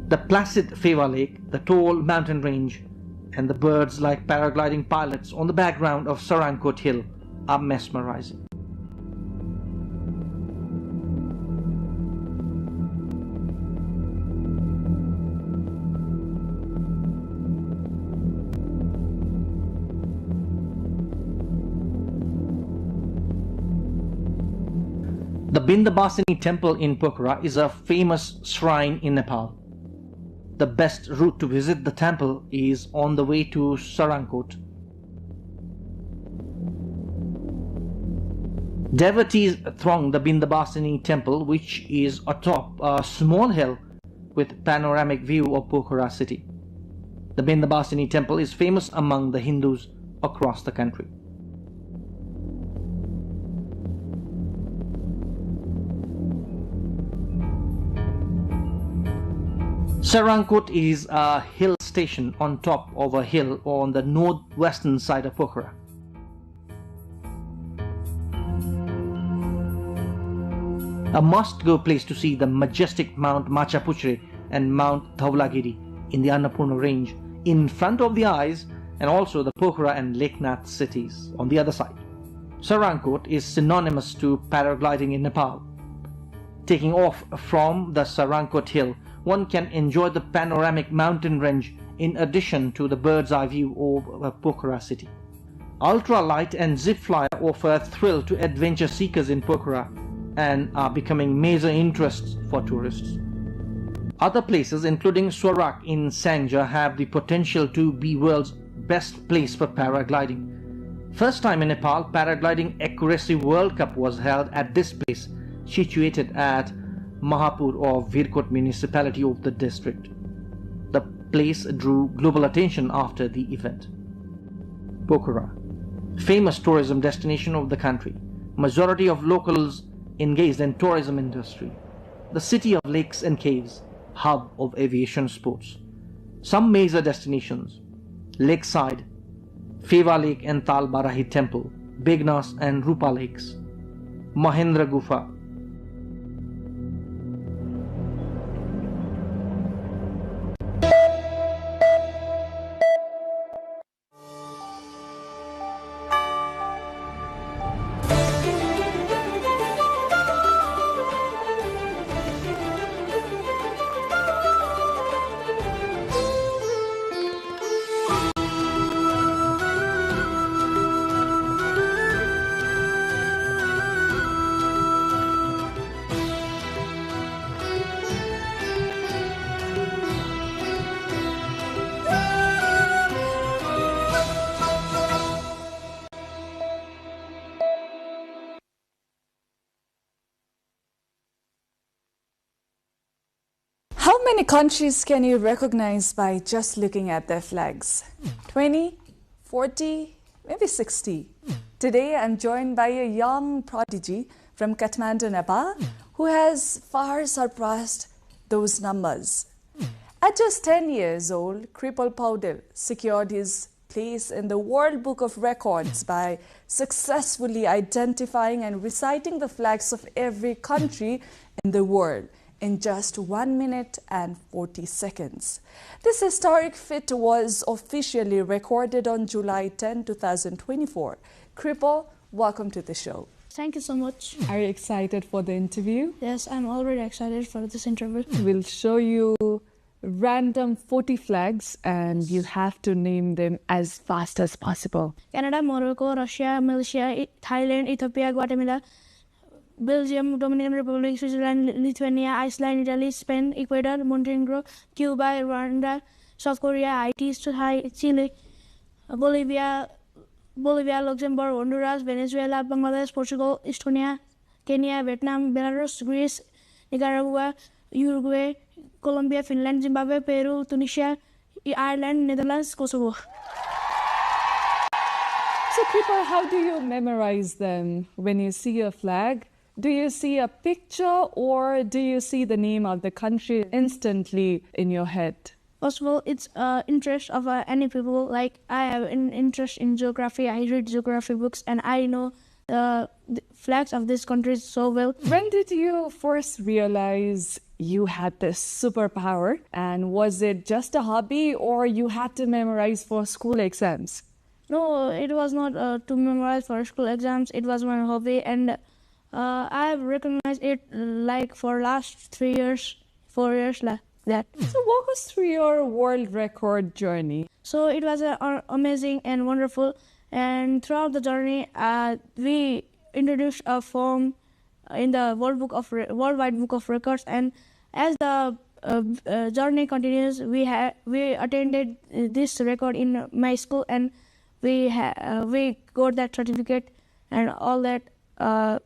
The placid Pheva Lake, the tall mountain range, and the birds like paragliding pilots on the background of Sarankot Hill are mesmerizing. The Bindabasini temple in Pokhara is a famous shrine in Nepal. The best route to visit the temple is on the way to Sarankot. Devotees throng the Bindabasini temple, which is atop a small hill with panoramic view of Pokhara city. The Bindabasini temple is famous among the Hindus across the country. Sarankot is a hill station on top of a hill on the northwestern side of Pokhara. A must-go place to see the majestic Mount Machapuchri and Mount Dhaulagiri in the Annapurna range in front of the eyes, and also the Pokhara and Leknath cities on the other side. Sarangkot is synonymous to paragliding in Nepal. Taking off from the Sarangkot hill, one can enjoy the panoramic mountain range in addition to the bird's eye view of Pokhara city. Ultralight and zip flyer offer a thrill to adventure seekers in Pokhara and are becoming major interests for tourists. Other places, including Swarak in Sangja, have the potential to be world's best place for paragliding. First time in Nepal, Paragliding Accuracy World Cup was held at this place, situated at Mahapur of Virkot municipality of the district. The place drew global attention after the event. Pokhara, famous tourism destination of the country. Majority of locals engaged in tourism industry. The city of lakes and caves, hub of aviation sports. Some major destinations: Lakeside, Feva Lake and Tal Barahi Temple, Begnas and Rupa Lakes, Mahendra Gufa. How many countries can you recognize by just looking at their flags? 20, 40, maybe 60. Today I'm joined by a young prodigy from Kathmandu, Nepal, who has far surpassed those numbers. At just 10 years old, Kripal Paudel secured his place in the World Book of Records by successfully identifying and reciting the flags of every country in the world in just 1 minute and 40 seconds. This historic feat was officially recorded on July 10, 2024. Kripal, welcome to the show. Thank you so much. Are you excited for the interview? Yes, I'm already excited for this interview. We'll show you random 40 flags and you have to name them as fast as possible. Canada, Morocco, Russia, Malaysia, Thailand, Ethiopia, Guatemala, Belgium, Dominican Republic, Switzerland, Lithuania, Iceland, Italy, Spain, Ecuador, Montenegro, Cuba, Rwanda, South Korea, Haiti, Chile, Bolivia, Luxembourg, Honduras, Venezuela, Bangladesh, Portugal, Estonia, Kenya, Vietnam, Belarus, Greece, Nicaragua, Uruguay, Colombia, Finland, Zimbabwe, Peru, Tunisia, Ireland, Netherlands, Kosovo. So, Kripal, how do you memorize them? When you see a flag, do you see a picture or do you see the name of the country instantly in your head? First of all, it's interest of any people. Like, I have an interest in geography. I read geography books and I know the flags of these countries so well. When did you first realize you had this superpower? And was it just a hobby or you had to memorize for school exams? No, it was not to memorize for school exams. It was my hobby, and I have recognized it like for last 3 years, 4 years like that. So walk us through your world record journey. So it was amazing and wonderful. And throughout the journey, we introduced a form in the Worldwide Book of Records. And as the journey continues, we attended this record in my school, and we got that certificate and all that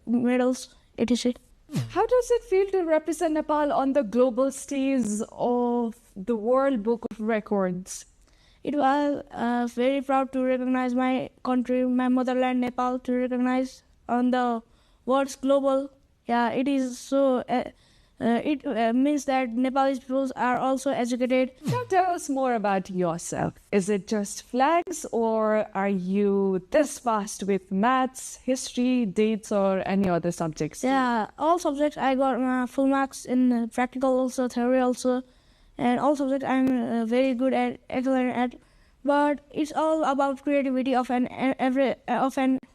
medals, etc. How does it feel to represent Nepal on the global stage of the World Book of Records? It was very proud to recognize my country, my motherland, Nepal, to recognize on the world's global. Yeah, it is so. It means that Nepalese people are also educated. Now tell us more about yourself. Is it just flags or are you this fast with maths, history, dates or any other subjects? Yeah, all subjects I got full marks in practical also, theory also. And all subjects I'm very good at, excellent at. but it's all about creativity of an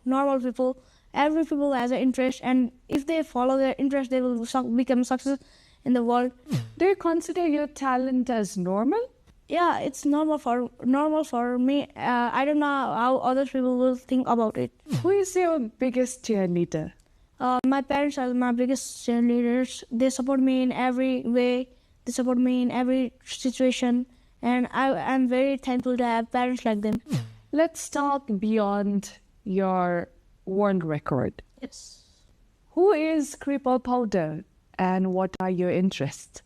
normal people. Every people has an interest, and if they follow their interest, they will become success in the world. Do you consider your talent as normal? Yeah, it's normal for me. I don't know how other people will think about it. Who is your biggest cheerleader? My parents are my biggest cheerleaders. They support me in every way. They support me in every situation, and I'm very thankful to have parents like them. Let's talk beyond your world record. Yes. Who is Cripple Powder, and what are your interests?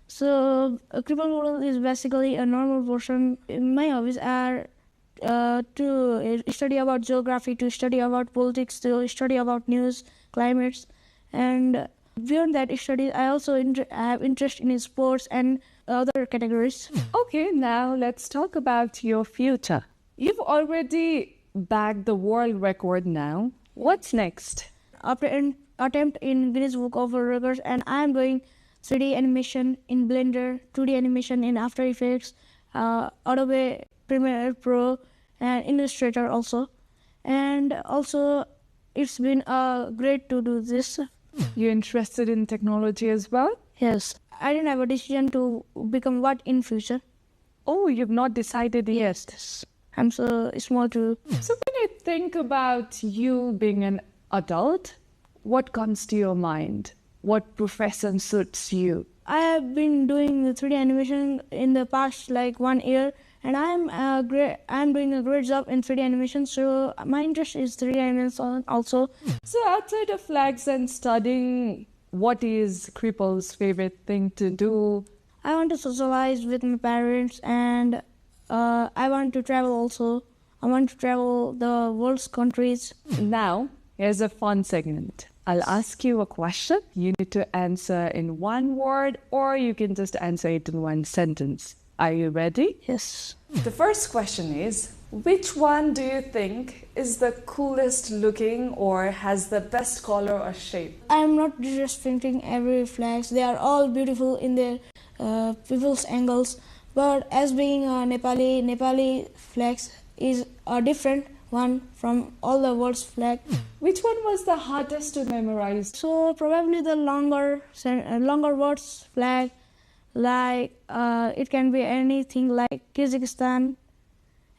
So, a cripple model is basically a normal person. My hobbies are to study about geography, to study about politics, to study about news, climates, and beyond that study, I also have interest in sports and other categories. Okay, now let's talk about your future. You've already bagged the world record now. What's next? After an attempt in Guinness Book of World Records, and I'm doing 3D animation in Blender, 2D animation in After Effects, Adobe Premiere Pro, and Illustrator also. And also, it's been great to do this. You're interested in technology as well? Yes. I didn't have a decision to become what in future. Oh, you've not decided yet? Yes. I'm so small too. So when you think about you being an adult, what comes to your mind? What profession suits you? I have been doing the 3D animation in the past 1 year, and I'm doing a great job in 3D animation. So my interest is 3D animation also. So outside of flags and studying, what is Cripple's favorite thing to do? I want to socialize with my parents, and I want to travel also. I want to travel the world's countries. Now, here's a fun segment. I'll ask you a question. You need to answer in one word, or you can just answer it in one sentence. Are you ready? Yes. The first question is, which one do you think is the coolest looking or has the best color or shape? I'm not disrespecting every flags. They are all beautiful in their people's angles. But as being a Nepali flags is a different one from all the world's flag. Which one was the hardest to memorize? So probably the longer words flag, it can be anything like Kyrgyzstan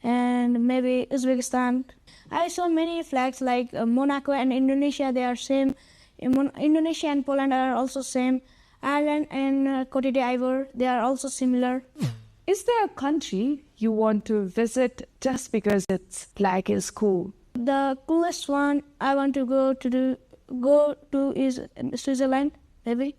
and maybe Uzbekistan. I saw many flags like Monaco and Indonesia. They are same. Indonesia and Poland are also same. Ireland and Cote d'Ivoire, they are also similar. Is there a country you want to visit just because its flag is cool? The coolest one I want to go to is Switzerland, maybe.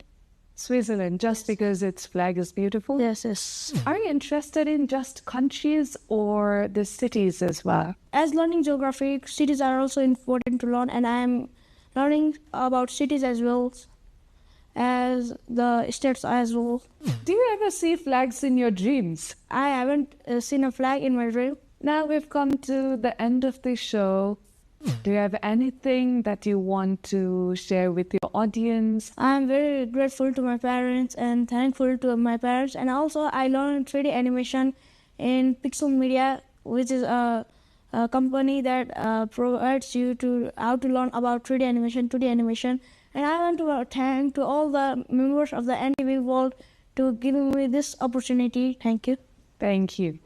Switzerland, just because its flag is beautiful? Yes. Are you interested in just countries or the cities as well? As learning geography, cities are also important to learn, and I am learning about cities as well as the states as well. Do you ever see flags in your dreams? I haven't seen a flag in my dream. Now we've come to the end of the show. Do you have anything that you want to share with your audience? I'm very grateful to my parents and thankful to my parents. And also I learned 3D animation in Pixel Media, which is a company that provides you how to learn about 3D animation, 2D animation. And I want to thank to all the members of the NTV World to giving me this opportunity. Thank you. Thank you.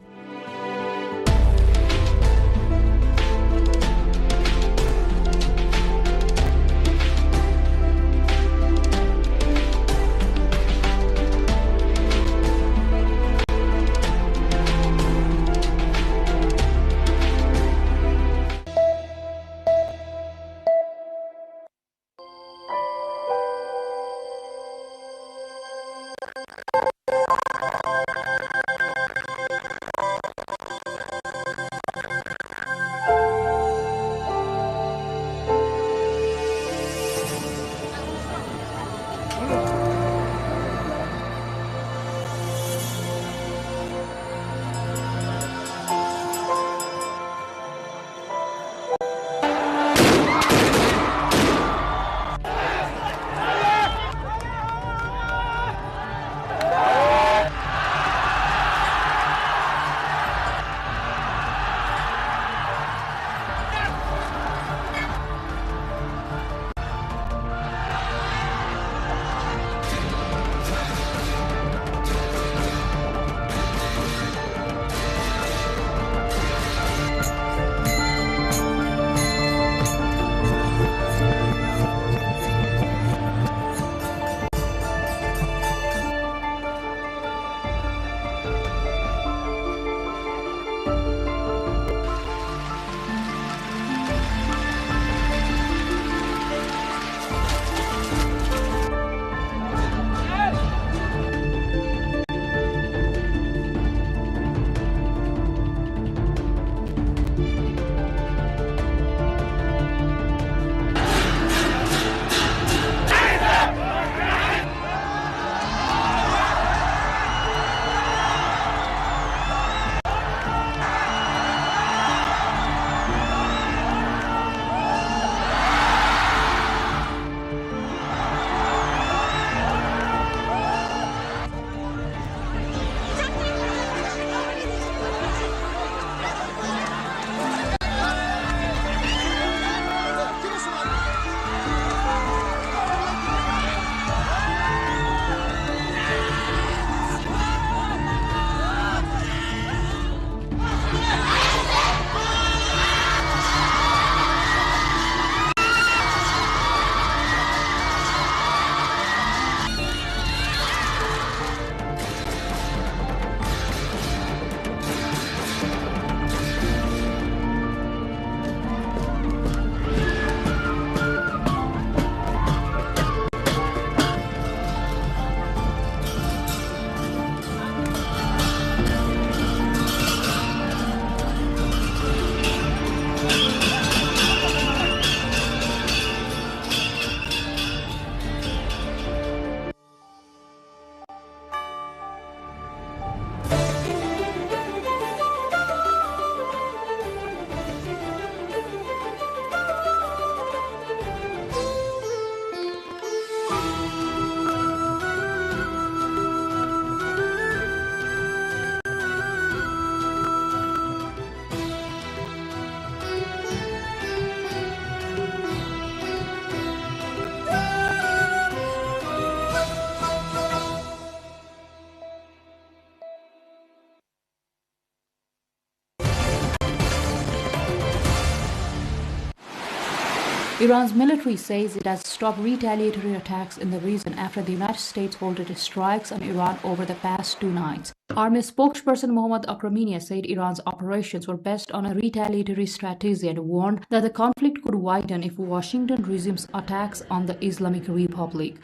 Iran's military says it has stopped retaliatory attacks in the region after the United States halted strikes on Iran over the past 2 nights. Army spokesperson Mohammad Akramini said Iran's operations were based on a retaliatory strategy and warned that the conflict could widen if Washington resumes attacks on the Islamic Republic.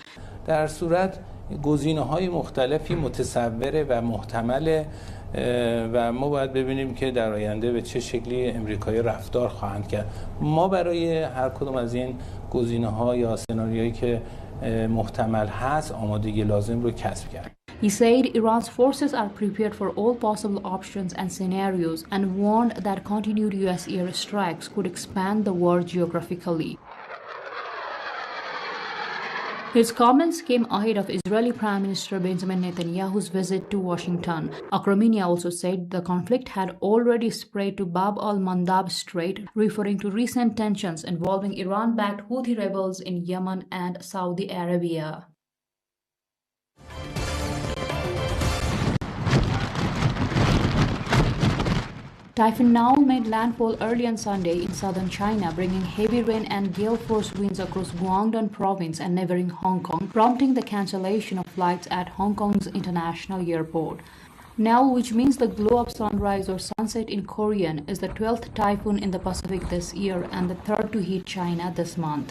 در صورت گزینه‌های مختلفی متصوره و محتمله و ما باید ببینیم که در آینده به چه شکلی امریکایی رفتار خواهند کرد. ما برای هر کدوم از این گزینه‌ها یا سناریویی که محتمل هست آمادگی لازم رو کسب کرد. He said Iran's forces are prepared for all possible options and scenarios and warned that continued U.S. airstrikes could expand the war geographically. His comments came ahead of Israeli Prime Minister Benjamin Netanyahu's visit to Washington. Akramini also said the conflict had already spread to Bab al-Mandab Strait, referring to recent tensions involving Iran-backed Houthi rebels in Yemen and Saudi Arabia. Typhoon Now made landfall early on Sunday in southern China, bringing heavy rain and gale-force winds across Guangdong province and neighboring Hong Kong, prompting the cancellation of flights at Hong Kong's international airport. Now, which means the glow-up sunrise or sunset in Korean, is the 12th typhoon in the Pacific this year and the third to hit China this month.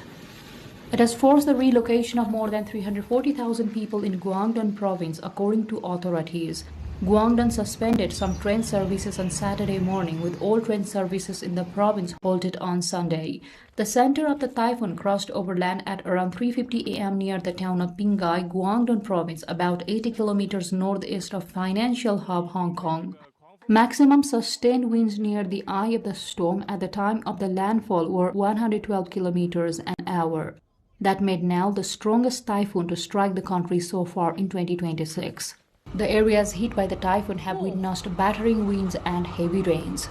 It has forced the relocation of more than 340,000 people in Guangdong province, according to authorities. Guangdong suspended some train services on Saturday morning, with all train services in the province halted on Sunday. The center of the typhoon crossed over land at around 3:50 a.m. near the town of Bingai, Guangdong province, about 80 kilometers northeast of financial hub Hong Kong. Maximum sustained winds near the eye of the storm at the time of the landfall were 112 kilometers an hour. That made now the strongest typhoon to strike the country so far in 2026. The areas hit by the typhoon have witnessed battering winds and heavy rains.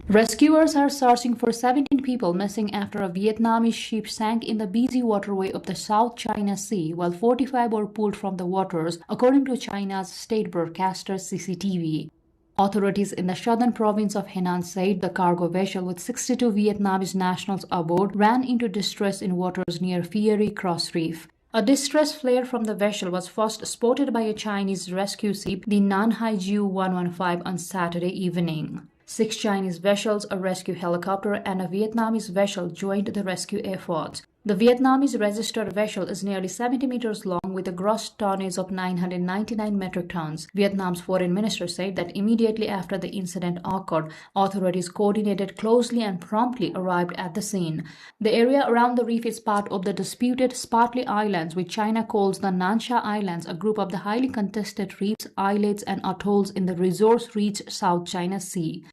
Rescuers are searching for 17 people missing after a Vietnamese ship sank in the busy waterway of the South China Sea, while 45 were pulled from the waters, according to China's state broadcaster CCTV. Authorities in the southern province of Henan said the cargo vessel with 62 Vietnamese nationals aboard ran into distress in waters near Fiery Cross Reef. A distress flare from the vessel was first spotted by a Chinese rescue ship, the Nanhai Jiu 115, on Saturday evening. 6 Chinese vessels, a rescue helicopter, and a Vietnamese vessel joined the rescue efforts. The Vietnamese registered vessel is nearly 70 meters long with a gross tonnage of 999 metric tons. Vietnam's foreign minister said that immediately after the incident occurred, authorities coordinated closely and promptly arrived at the scene. The area around the reef is part of the disputed Spratly Islands, which China calls the Nansha Islands, a group of the highly contested reefs, islets, and atolls in the resource-rich South China Sea.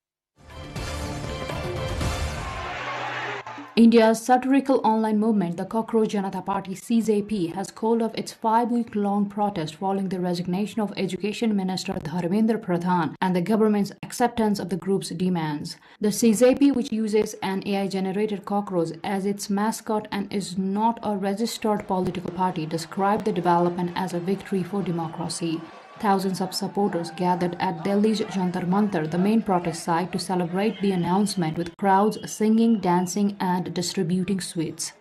India's satirical online movement, the Cockroach Janata Party (CJP), has called off its 5-week-long protest following the resignation of Education Minister Dharmendra Pradhan and the government's acceptance of the group's demands. The CJP, which uses an AI-generated cockroach as its mascot and is not a registered political party, described the development as a victory for democracy. Thousands of supporters gathered at Delhi's Jantar Mantar, the main protest site, to celebrate the announcement, with crowds singing, dancing, and distributing sweets.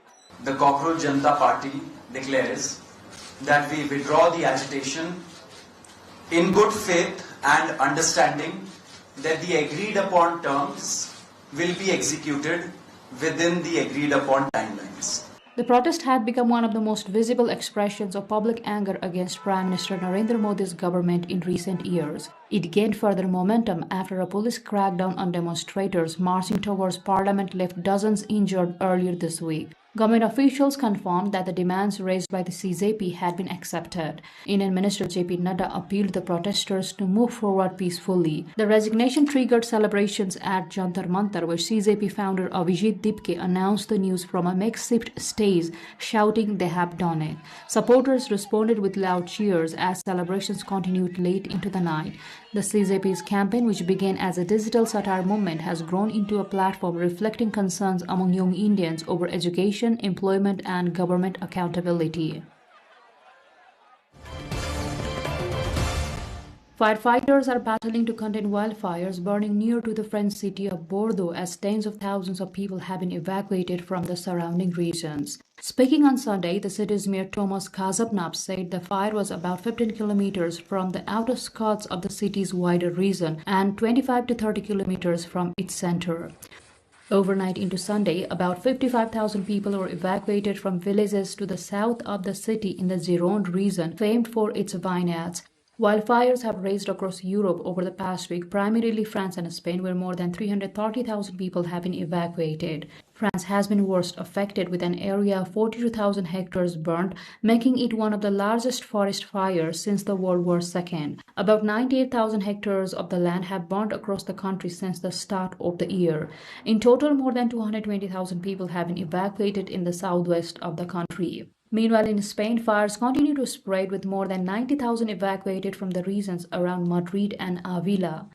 The Cockroach Janata Party declares that we withdraw the agitation in good faith and understanding that the agreed upon terms will be executed within the agreed upon timelines. The protest had become one of the most visible expressions of public anger against Prime Minister Narendra Modi's government in recent years. It gained further momentum after a police crackdown on demonstrators marching towards Parliament left dozens injured earlier this week. Government officials confirmed that the demands raised by the CJP had been accepted. Indian Minister J.P. Nadda appealed the protesters to move forward peacefully. The resignation triggered celebrations at Jantar Mantar, where CJP founder Abhijit Dipke announced the news from a makeshift stage, shouting they have done it. Supporters responded with loud cheers as celebrations continued late into the night. The CJP's campaign, which began as a digital satire movement, has grown into a platform reflecting concerns among young Indians over education, employment, and government accountability. Firefighters are battling to contain wildfires burning near to the French city of Bordeaux as tens of thousands of people have been evacuated from the surrounding regions. Speaking on Sunday, the city's mayor Thomas Kazapnap said the fire was about 15 kilometers from the outer skirts of the city's wider region and 25 to 30 kilometers from its center. Overnight into Sunday, about 55,000 people were evacuated from villages to the south of the city in the Gironde region, famed for its vineyards. Wildfires have raged across Europe over the past week, primarily France and Spain, where more than 330,000 people have been evacuated. France has been worst affected, with an area of 42,000 hectares burned, making it one of the largest forest fires since the World War II. About 98,000 hectares of the land have burned across the country since the start of the year. In total, more than 220,000 people have been evacuated in the southwest of the country. Meanwhile, in Spain, fires continue to spread, with more than 90,000 evacuated from the regions around Madrid and Avila.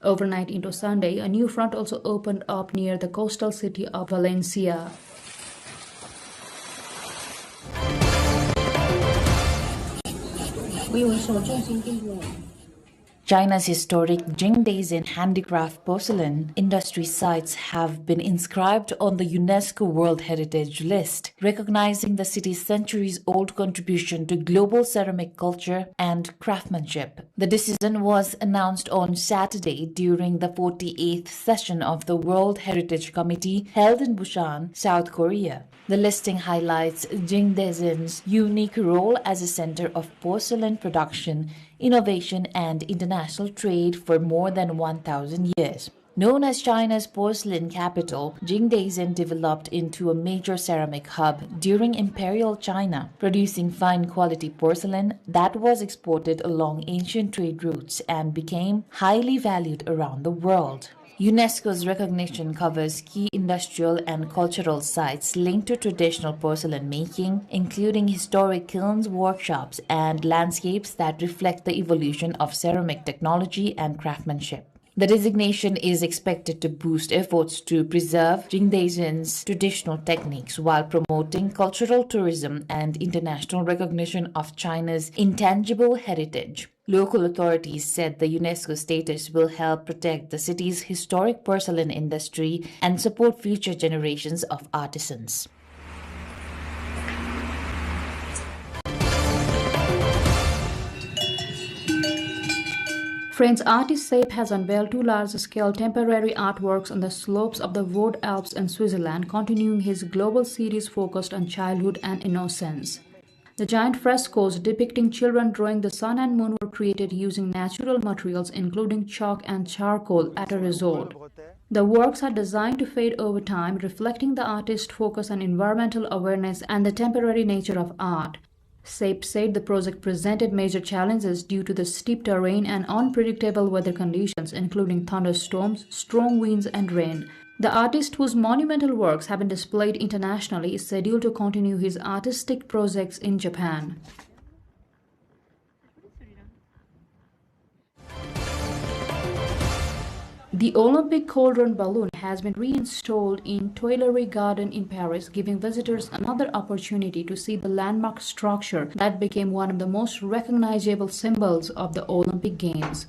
Overnight into Sunday, a new front also opened up near the coastal city of Valencia. China's historic Jingdezhen handicraft porcelain industry sites have been inscribed on the UNESCO World Heritage List, recognizing the city's centuries-old contribution to global ceramic culture and craftsmanship. The decision was announced on Saturday during the 48th session of the World Heritage Committee held in Busan, South Korea. The listing highlights Jingdezhen's unique role as a center of porcelain production, innovation and international trade for more than 1,000 years. Known as China's porcelain capital, Jingdezhen developed into a major ceramic hub during Imperial China, producing fine-quality porcelain that was exported along ancient trade routes and became highly valued around the world. UNESCO's recognition covers key industrial and cultural sites linked to traditional porcelain making, including historic kilns, workshops, and landscapes that reflect the evolution of ceramic technology and craftsmanship. The designation is expected to boost efforts to preserve Jingdezhen's traditional techniques while promoting cultural tourism and international recognition of China's intangible heritage. Local authorities said the UNESCO status will help protect the city's historic porcelain industry and support future generations of artisans. French artist Seip has unveiled two large-scale temporary artworks on the slopes of the Vaude Alps in Switzerland, continuing his global series focused on childhood and innocence. The giant frescoes depicting children drawing the sun and moon were created using natural materials including chalk and charcoal at a resort. The works are designed to fade over time, reflecting the artist's focus on environmental awareness and the temporary nature of art. Seip said the project presented major challenges due to the steep terrain and unpredictable weather conditions, including thunderstorms, strong winds, and rain. The artist, whose monumental works have been displayed internationally, is scheduled to continue his artistic projects in Japan. The Olympic cauldron balloon has been reinstalled in Tuileries Garden in Paris, giving visitors another opportunity to see the landmark structure that became one of the most recognizable symbols of the Olympic Games.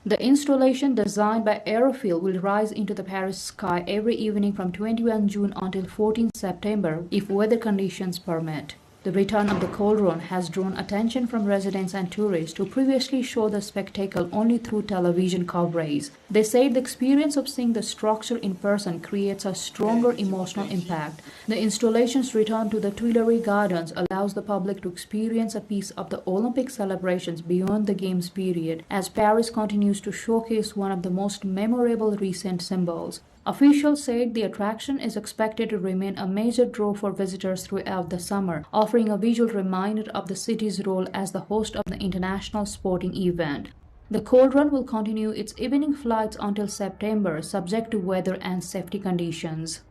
The installation, designed by Aerophil, will rise into the Paris sky every evening from 21 June until 14 September if weather conditions permit. The return of the cauldron has drawn attention from residents and tourists who previously saw the spectacle only through television coverage. They said the experience of seeing the structure in person creates a stronger emotional impact. The installation's return to the Tuileries Gardens allows the public to experience a piece of the Olympic celebrations beyond the Games period, as Paris continues to showcase one of the most memorable recent symbols. Officials said the attraction is expected to remain a major draw for visitors throughout the summer, offering a visual reminder of the city's role as the host of the international sporting event. The cauldron will continue its evening flights until September, subject to weather and safety conditions.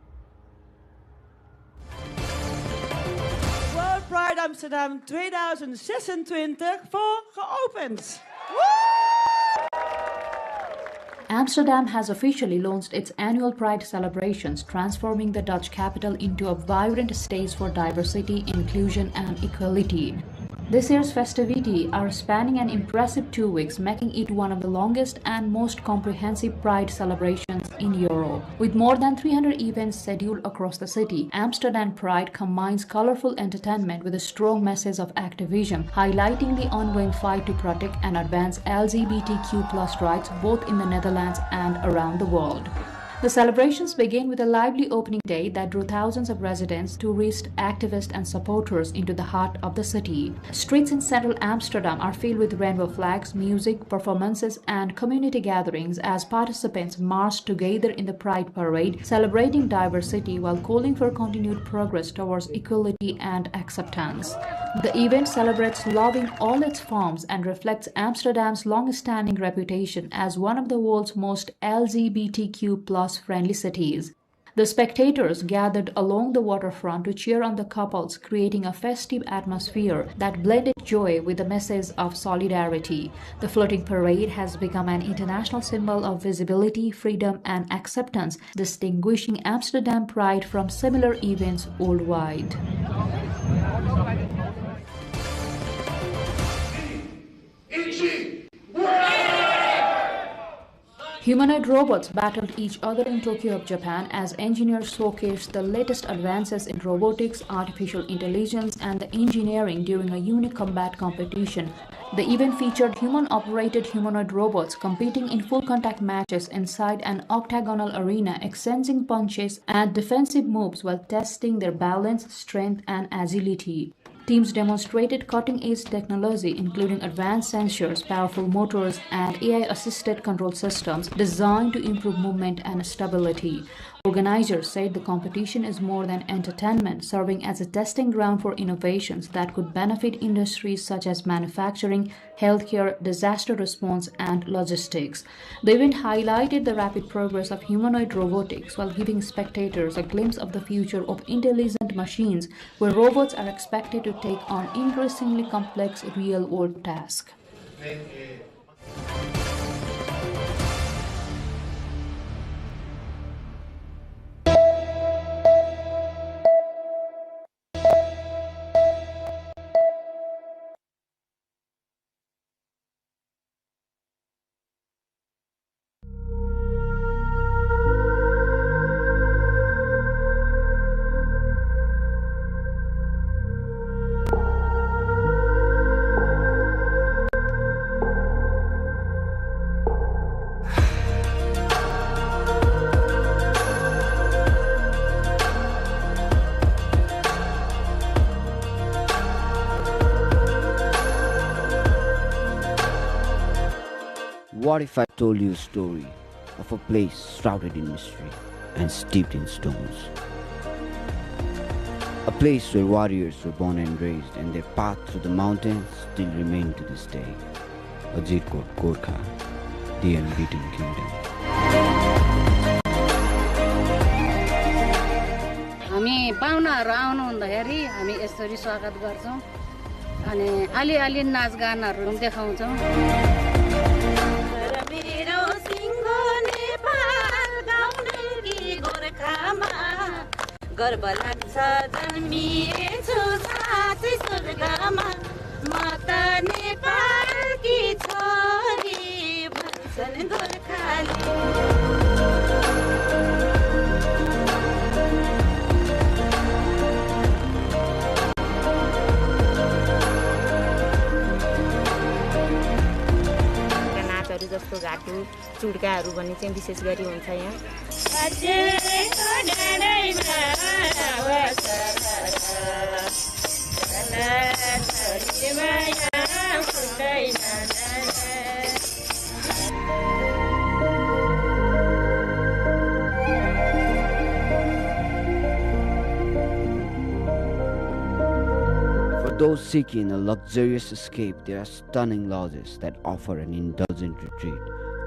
World Pride Amsterdam 2026 geopend. Amsterdam has officially launched its annual Pride celebrations, transforming the Dutch capital into a vibrant stage for diversity, inclusion, and equality. This year's festivities are spanning an impressive 2 weeks, making it one of the longest and most comprehensive Pride celebrations in Europe. With more than 300 events scheduled across the city, Amsterdam Pride combines colorful entertainment with a strong message of activism, highlighting the ongoing fight to protect and advance LGBTQ+ rights both in the Netherlands and around the world. The celebrations began with a lively opening day that drew thousands of residents, tourists, activists and supporters into the heart of the city. Streets in central Amsterdam are filled with rainbow flags, music, performances and community gatherings as participants march together in the Pride Parade, celebrating diversity while calling for continued progress towards equality and acceptance. The event celebrates love in all its forms and reflects Amsterdam's long-standing reputation as one of the world's most LGBTQ+ friendly cities. The spectators gathered along the waterfront to cheer on the couples, creating a festive atmosphere that blended joy with the message of solidarity. The floating parade has become an international symbol of visibility, freedom and acceptance, distinguishing Amsterdam Pride from similar events worldwide. Humanoid robots battled each other in Tokyo of Japan as engineers showcased the latest advances in robotics, artificial intelligence, and engineering during a unique combat competition. The event featured human-operated humanoid robots competing in full-contact matches inside an octagonal arena, exchanging punches and defensive moves while testing their balance, strength, and agility. Teams demonstrated cutting-edge technology, including advanced sensors, powerful motors, and AI-assisted control systems designed to improve movement and stability. Organizers said the competition is more than entertainment, serving as a testing ground for innovations that could benefit industries such as manufacturing, healthcare, disaster response, and logistics. The event highlighted the rapid progress of humanoid robotics while giving spectators a glimpse of the future of intelligent machines, where robots are expected to take on increasingly complex real-world tasks. What if I told you a story of a place shrouded in mystery and steeped in stones? A place where warriors were born and raised, and their path through the mountains still remain to this day. Ajirkot Gorkha, the unbeaten kingdom. हामी पाहुनाहरू आउनु हुँदाखेरि हामी यसरी स्वागत गर्छौं अनि अलि नाचगानहरू देखाउँछौं मेरो सिंहो नेपाल गाउँकी गोरखामा गर्व लाग्छ जन्मिएछु साथै स्वर्गमा म त नेपालकी छोरी भन्छन् गोरखाली जस्तो घाटु चुड्काहरू भन्ने चाहिँ विशेष गरी हुन्छ यहाँ For those seeking a luxurious escape, there are stunning lodges that offer an indulgent retreat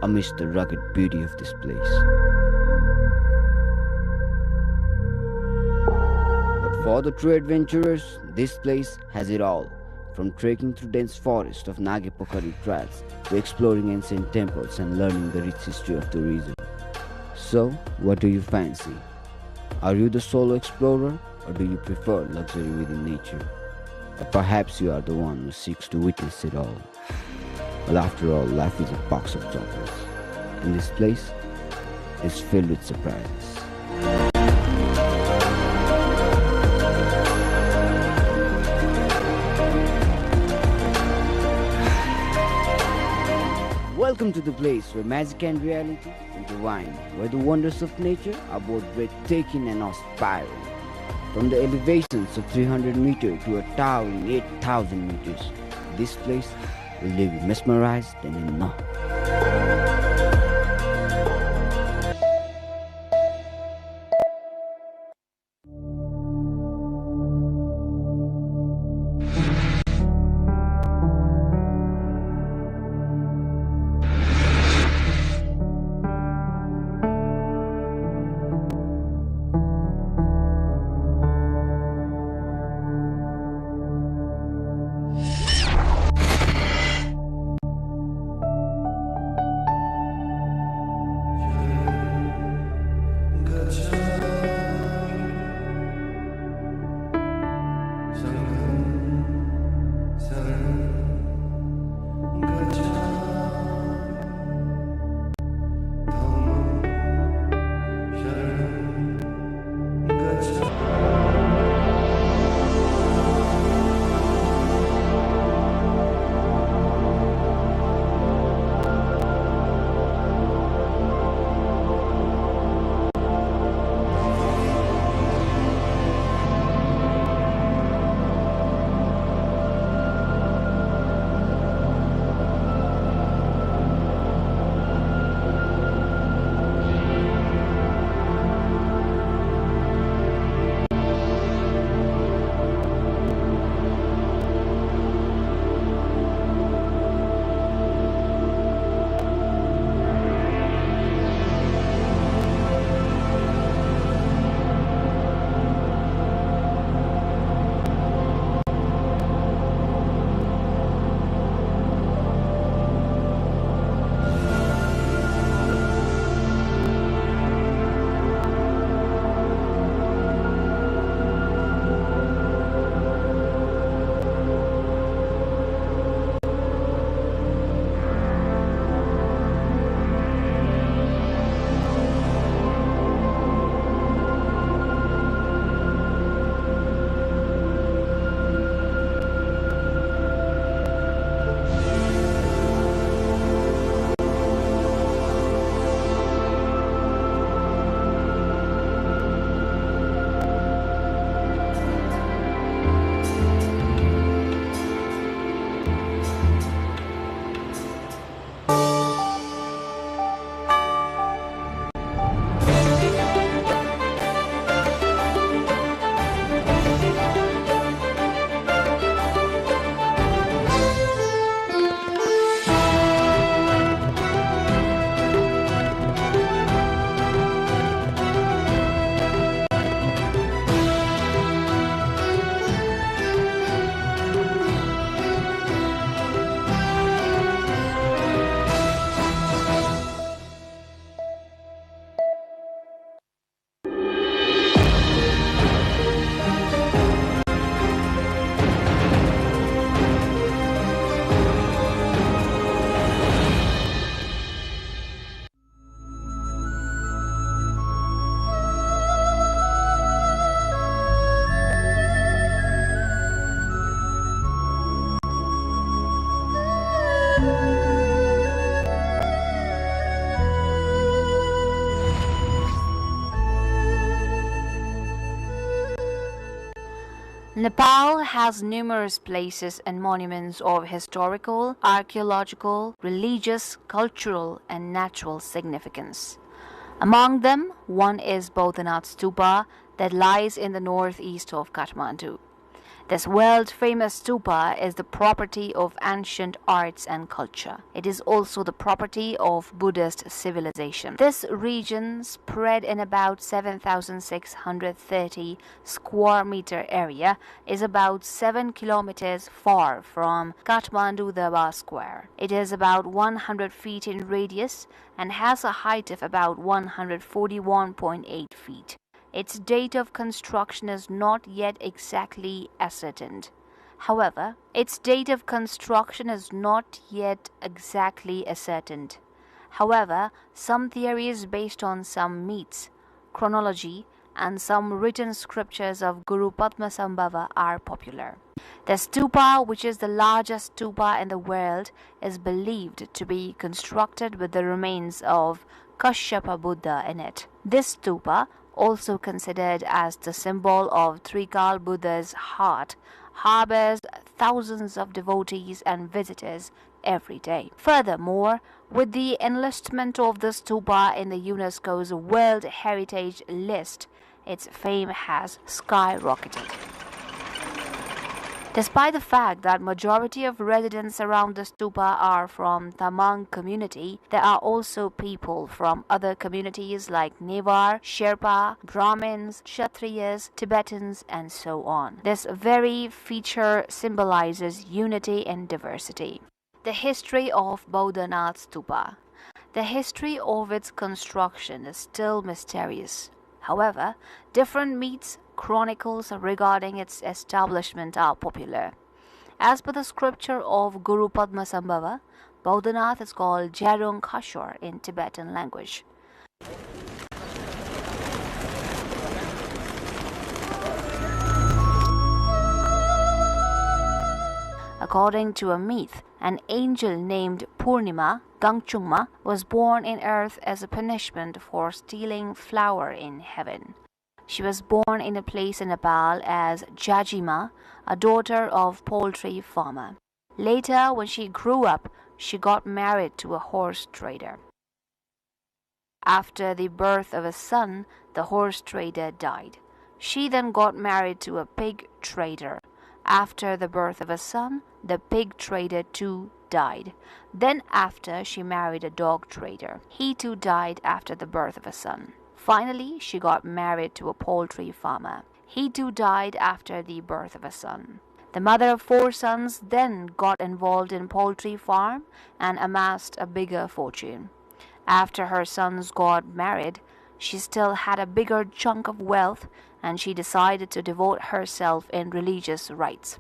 amidst the rugged beauty of this place. But for the true adventurers, this place has it all, from trekking through dense forest of Nagepokari trails to exploring ancient temples and learning the rich history of the region. So, what do you fancy? Are you the solo explorer, or do you prefer luxury within nature? Or perhaps you are the one who seeks to witness it all. Well, after all, life is a box of chocolates, and this place is filled with surprises. Welcome to the place where magic and reality intertwine, where the wonders of nature are both breathtaking and awe-inspiring. From the elevations of 300 meters to a towering 8,000 meters, this place will leave you mesmerized and in awe. Nepal has numerous places and monuments of historical, archaeological, religious, cultural, and natural significance. Among them, one is Bodhanath Stupa that lies in the northeast of Kathmandu. This world-famous stupa is the property of ancient arts and culture. It is also the property of Buddhist civilization. This region, spread in about 7,630 square meter area, is about 7 kilometers far from Kathmandu Darbar Square. It is about 100 feet in radius and has a height of about 141.8 feet. Its date of construction is not yet exactly ascertained. However, its date of construction is not yet exactly ascertained. However, some theories based on some myths, chronology, and some written scriptures of Guru Padmasambhava are popular. The stupa, which is the largest stupa in the world, is believed to be constructed with the remains of Kashyapa Buddha in it. This stupa, also considered as the symbol of Trikal Buddha's heart, harbors thousands of devotees and visitors every day. Furthermore, with the enlistment of the stupa in the UNESCO's World Heritage List, its fame has skyrocketed. Despite the fact that majority of residents around the stupa are from Tamang community, there are also people from other communities like Newar, Sherpa, Brahmins, Kshatriyas, Tibetans, and so on. This very feature symbolizes unity in diversity. The history of Bodhanath Stupa. The history of its construction is still mysterious. However, different myths, chronicles regarding its establishment are popular. As per the scripture of Guru Padmasambhava, Bodhanath is called Jarung Khashor in Tibetan language. According to a myth, an angel named Purnima Gangchungma was born in earth as a punishment for stealing flour in heaven. She was born in a place in Nepal as Jajima, a daughter of poultry farmer. Later, when she grew up, she got married to a horse trader. After the birth of a son, the horse trader died. She then got married to a pig trader. After the birth of a son, the pig trader too died. Then after, she married a dog trader. He too died after the birth of a son. Finally, she got married to a poultry farmer. He too died after the birth of a son. The mother of 4 sons then got involved in poultry farm and amassed a bigger fortune. After her sons got married, she still had a bigger chunk of wealth and she decided to devote herself in religious rites.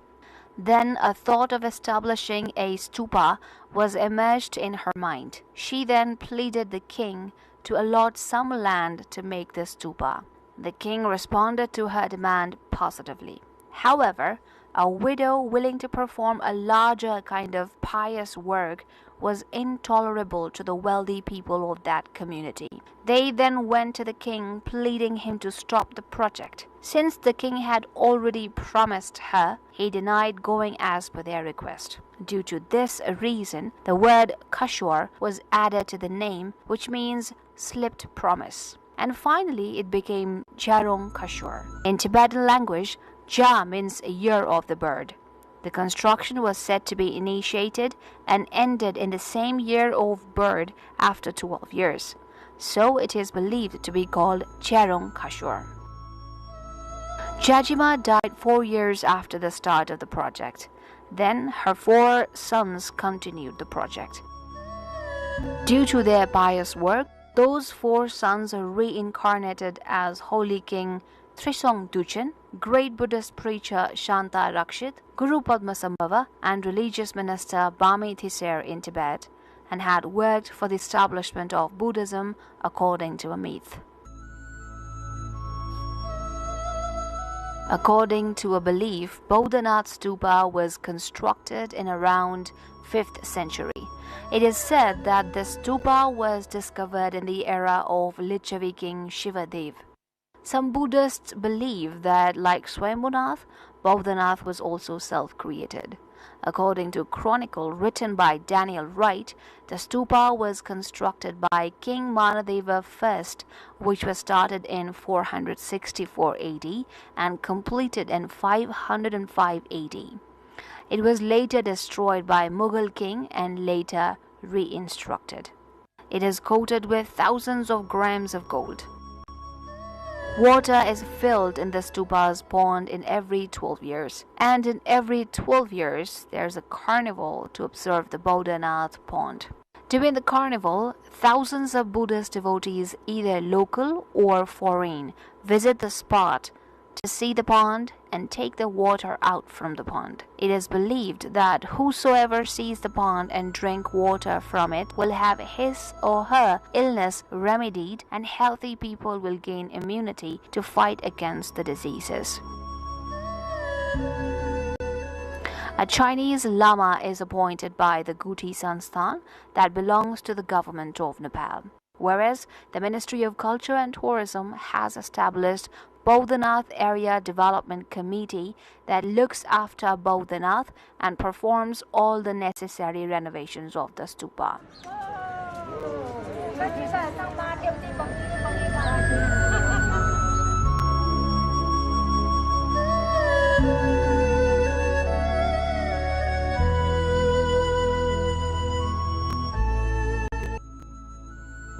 Then a thought of establishing a stupa was emerged in her mind. She then pleaded the king to allot some land to make the stupa. The king responded to her demand positively. However, a widow willing to perform a larger kind of pious work was intolerable to the wealthy people of that community. They then went to the king pleading him to stop the project. Since the king had already promised her, he denied going as per their request. Due to this reason, the word Kashwar was added to the name, which means slipped promise. And finally, it became Jarung Kashwar. In Tibetan language, Ja means a year of the bird. The construction was said to be initiated and ended in the same year of bird after 12 years. So it is believed to be called Jarung Kashwar. Jajima died 4 years after the start of the project. Then her 4 sons continued the project. Due to their pious work, those 4 sons are reincarnated as Holy King Trisong Duchen, great Buddhist preacher Shanta Rakshit, Guru Padmasambhava, and religious minister Bami Thiser in Tibet, and had worked for the establishment of Buddhism according to a myth. According to a belief, Bodhanath Stupa was constructed in around 5th century. It is said that the stupa was discovered in the era of Lichavi king Shivadev. Some Buddhists believe that, like Swayambhunath, Bodhanath was also self-created. According to a chronicle written by Daniel Wright, the stupa was constructed by King Manadeva I, which was started in 464 AD and completed in 505 AD. It was later destroyed by Mughal king and later reconstructed. It is coated with thousands of grams of gold. Water is filled in the stupa's pond in every 12 years. And in every 12 years, there's a carnival to observe the Bodhanath pond. During the carnival, thousands of Buddhist devotees, either local or foreign, visit the spot to see the pond and take the water out from the pond. It is believed that whosoever sees the pond and drink water from it will have his or her illness remedied, and healthy people will gain immunity to fight against the diseases. A Chinese lama is appointed by the Guti Sansthan that belongs to the government of Nepal, whereas the Ministry of Culture and Tourism has established Bodhanath Area Development Committee that looks after Bodhanath and performs all the necessary renovations of the stupa.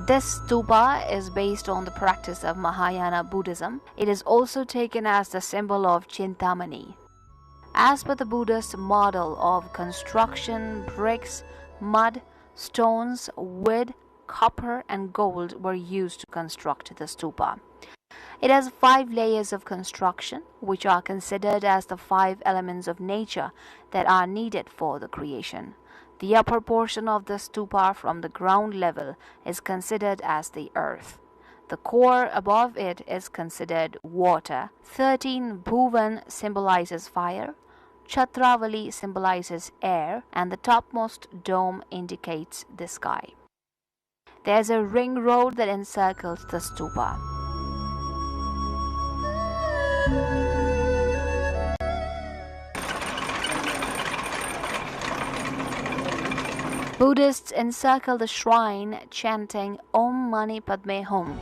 This stupa is based on the practice of Mahayana Buddhism. It is also taken as the symbol of Chintamani. As per the Buddhist model of construction, bricks, mud, stones, wood, copper and gold were used to construct the stupa. It has 5 layers of construction, which are considered as the 5 elements of nature that are needed for the creation. The upper portion of the stupa from the ground level is considered as the earth. The core above it is considered water. 13 Bhuvan symbolizes fire, Chatravali symbolizes air, and the topmost dome indicates the sky. There is a ring road that encircles the stupa. Buddhists encircle the shrine chanting Om Mani Padme Hum.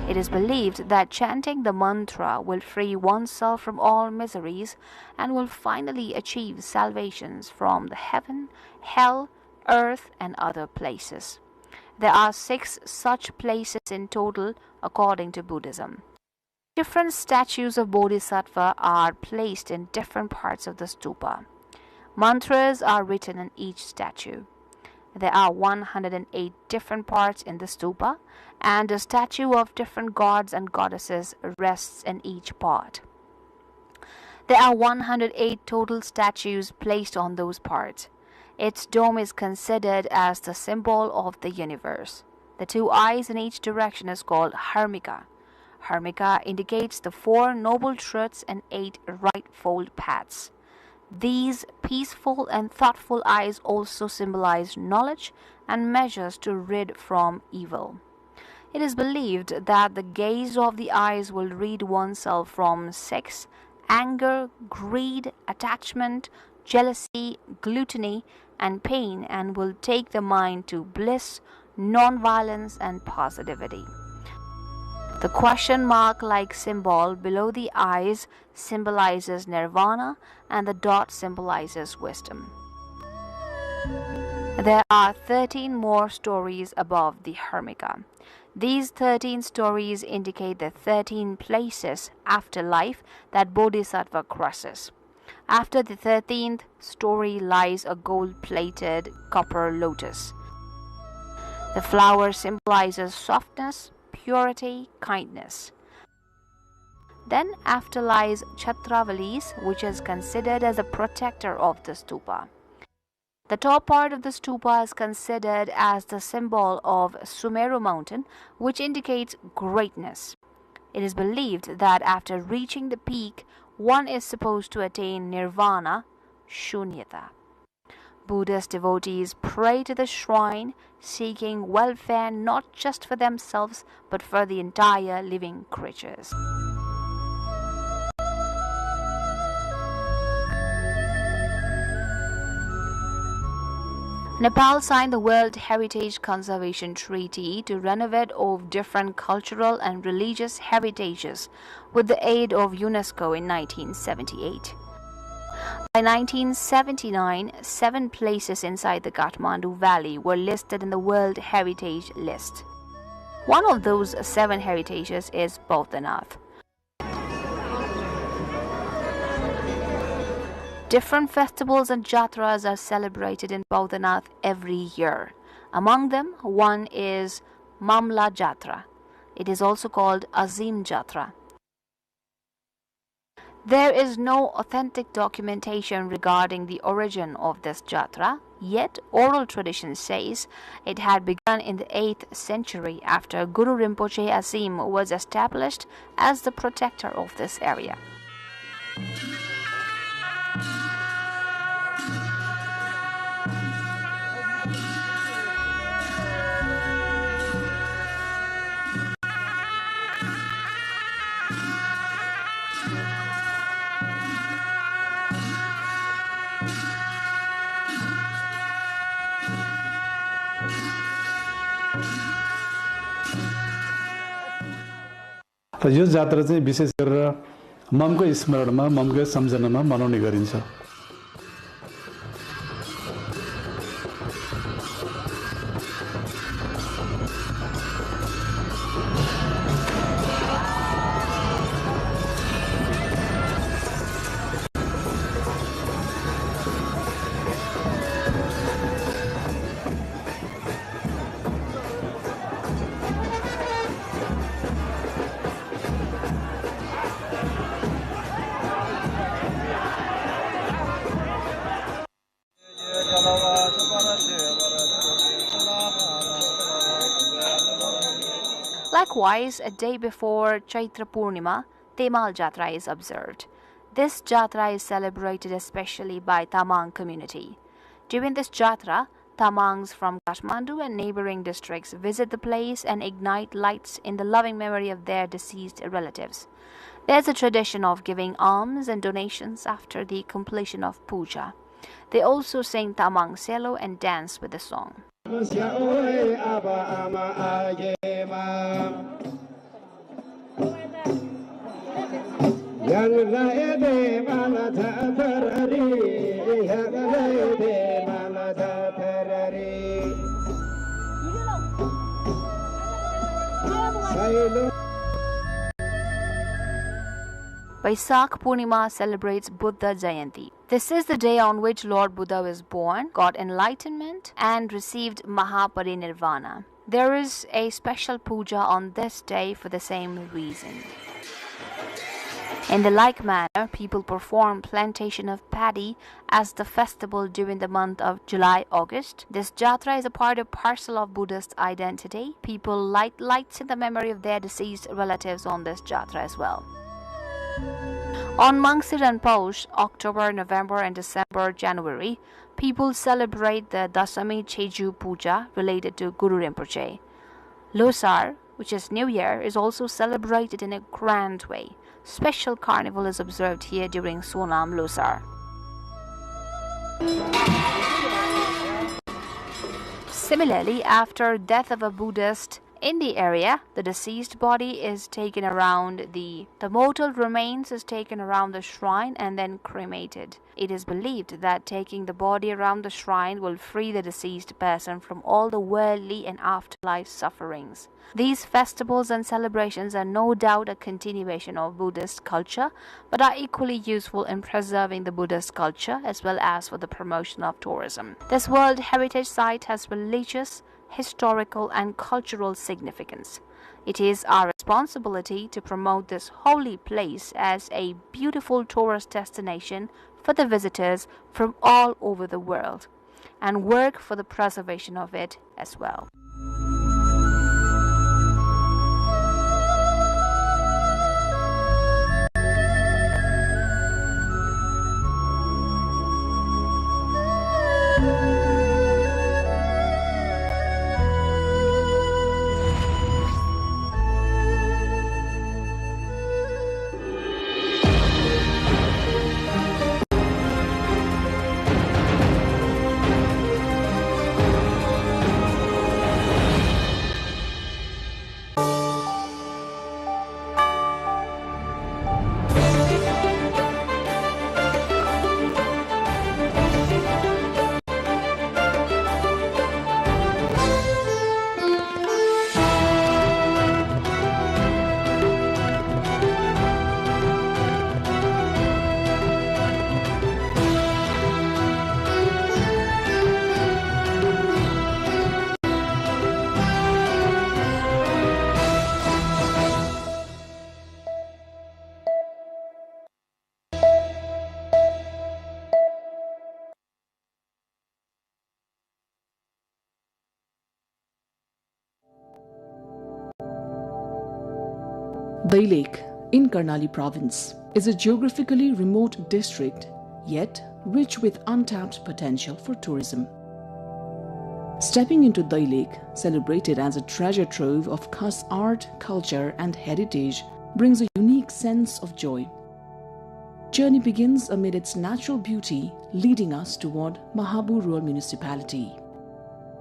It is believed that chanting the mantra will free oneself from all miseries and will finally achieve salvations from the heaven, hell, earth, and other places. There are 6 such places in total according to Buddhism. Different statues of Bodhisattva are placed in different parts of the stupa. Mantras are written in each statue. There are 108 different parts in the stupa, and a statue of different gods and goddesses rests in each part. There are 108 total statues placed on those parts. Its dome is considered as the symbol of the universe. The 2 eyes in each direction is called Harmika. Harmika indicates the 4 noble truths and 8 rightfold paths. These peaceful and thoughtful eyes also symbolize knowledge and measures to rid from evil. It is believed that the gaze of the eyes will rid oneself from sex, anger, greed, attachment, jealousy, gluttony, and pain, and will take the mind to bliss, non-violence, and positivity. The question mark-like symbol below the eyes symbolizes nirvana, and the dot symbolizes wisdom. There are 13 more stories above the Harmika. These 13 stories indicate the 13 places after life that Bodhisattva crosses. After the 13th story lies a gold-plated copper lotus. The flower symbolizes softness, purity, kindness. Then after lies Chatravali's, which is considered as a protector of the stupa. The top part of the stupa is considered as the symbol of Sumeru mountain, which indicates greatness. It is believed that after reaching the peak, one is supposed to attain nirvana, shunyata. Buddhist devotees pray to the shrine, seeking welfare not just for themselves but for the entire living creatures. Nepal signed the World Heritage Conservation Treaty to renovate of different cultural and religious heritages with the aid of UNESCO in 1978. By 1979, 7 places inside the Kathmandu Valley were listed in the World Heritage List. One of those 7 heritages is Bodhanath. Different festivals and jatras are celebrated in Bodhanath every year. Among them, one is Mamla Jatra. It is also called Azim Jatra. There is no authentic documentation regarding the origin of this jatra, yet oral tradition says it had begun in the 8th century after Guru Rinpoche Azim was established as the protector of this area. यो जात्रा चाहिँ विशेष गरेर ममको स्मरणमा ममको सम्झनामा मनाउने गरिन्छ। Likewise, a day before Chaitra Purnima, Temal Jatra is observed. This Jatra is celebrated especially by Tamang community. During this Jatra, Tamangs from Kathmandu and neighboring districts visit the place and ignite lights in the loving memory of their deceased relatives. There's a tradition of giving alms and donations after the completion of puja. They also sing Tamang Selo and dance with the song. Vaisakh Purnima celebrates Buddha Jayanti. This is the day on which Lord Buddha was born, got enlightenment, and received Mahaparinirvana. There is a special puja on this day for the same reason. In the like manner, people perform plantation of paddy as the festival during the month of July-August. This jatra is a part and parcel of Buddhist identity. People light lights in the memory of their deceased relatives on this jatra as well. On Mangsir and Paush, October, November and December, January, people celebrate the Dasami Cheju Puja related to Guru Rinpoche. Losar, which is New Year, is also celebrated in a grand way. Special carnival is observed here during Sonam Losar. Similarly, after death of a Buddhist in the area, the deceased body is taken around the mortal remains is taken around the shrine and then cremated. It is believed that taking the body around the shrine will free the deceased person from all the worldly and afterlife sufferings. These festivals and celebrations are no doubt a continuation of Buddhist culture, but are equally useful in preserving the Buddhist culture as well as for the promotion of tourism. This World Heritage Site has religious, historical and cultural significance. It is our responsibility to promote this holy place as a beautiful tourist destination for the visitors from all over the world and work for the preservation of it as well. Dai Lake in Karnali province is a geographically remote district, yet rich with untapped potential for tourism. Stepping into Dai Lake, celebrated as a treasure trove of Khas art, culture and heritage, brings a unique sense of joy. Journey begins amid its natural beauty, leading us toward Mahabur Rural Municipality.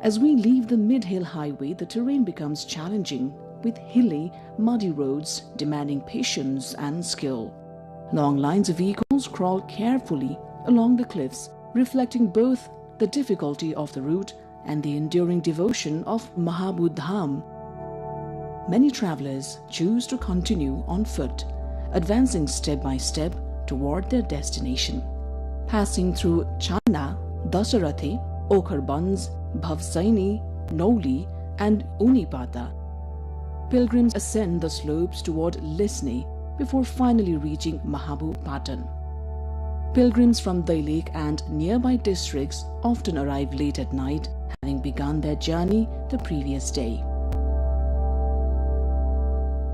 As we leave the mid-hill highway, the terrain becomes challenging, with hilly, muddy roads demanding patience and skill. Long lines of vehicles crawl carefully along the cliffs, reflecting both the difficulty of the route and the enduring devotion of Mahabur Dham. Many travelers choose to continue on foot, advancing step by step toward their destination. Passing through Chana, Dasarathi, Okharbanz, Bhavsaini, Noli and Unipata, pilgrims ascend the slopes toward Lisne before finally reaching Mahabur Patan. Pilgrims from Dai Lake and nearby districts often arrive late at night, having begun their journey the previous day.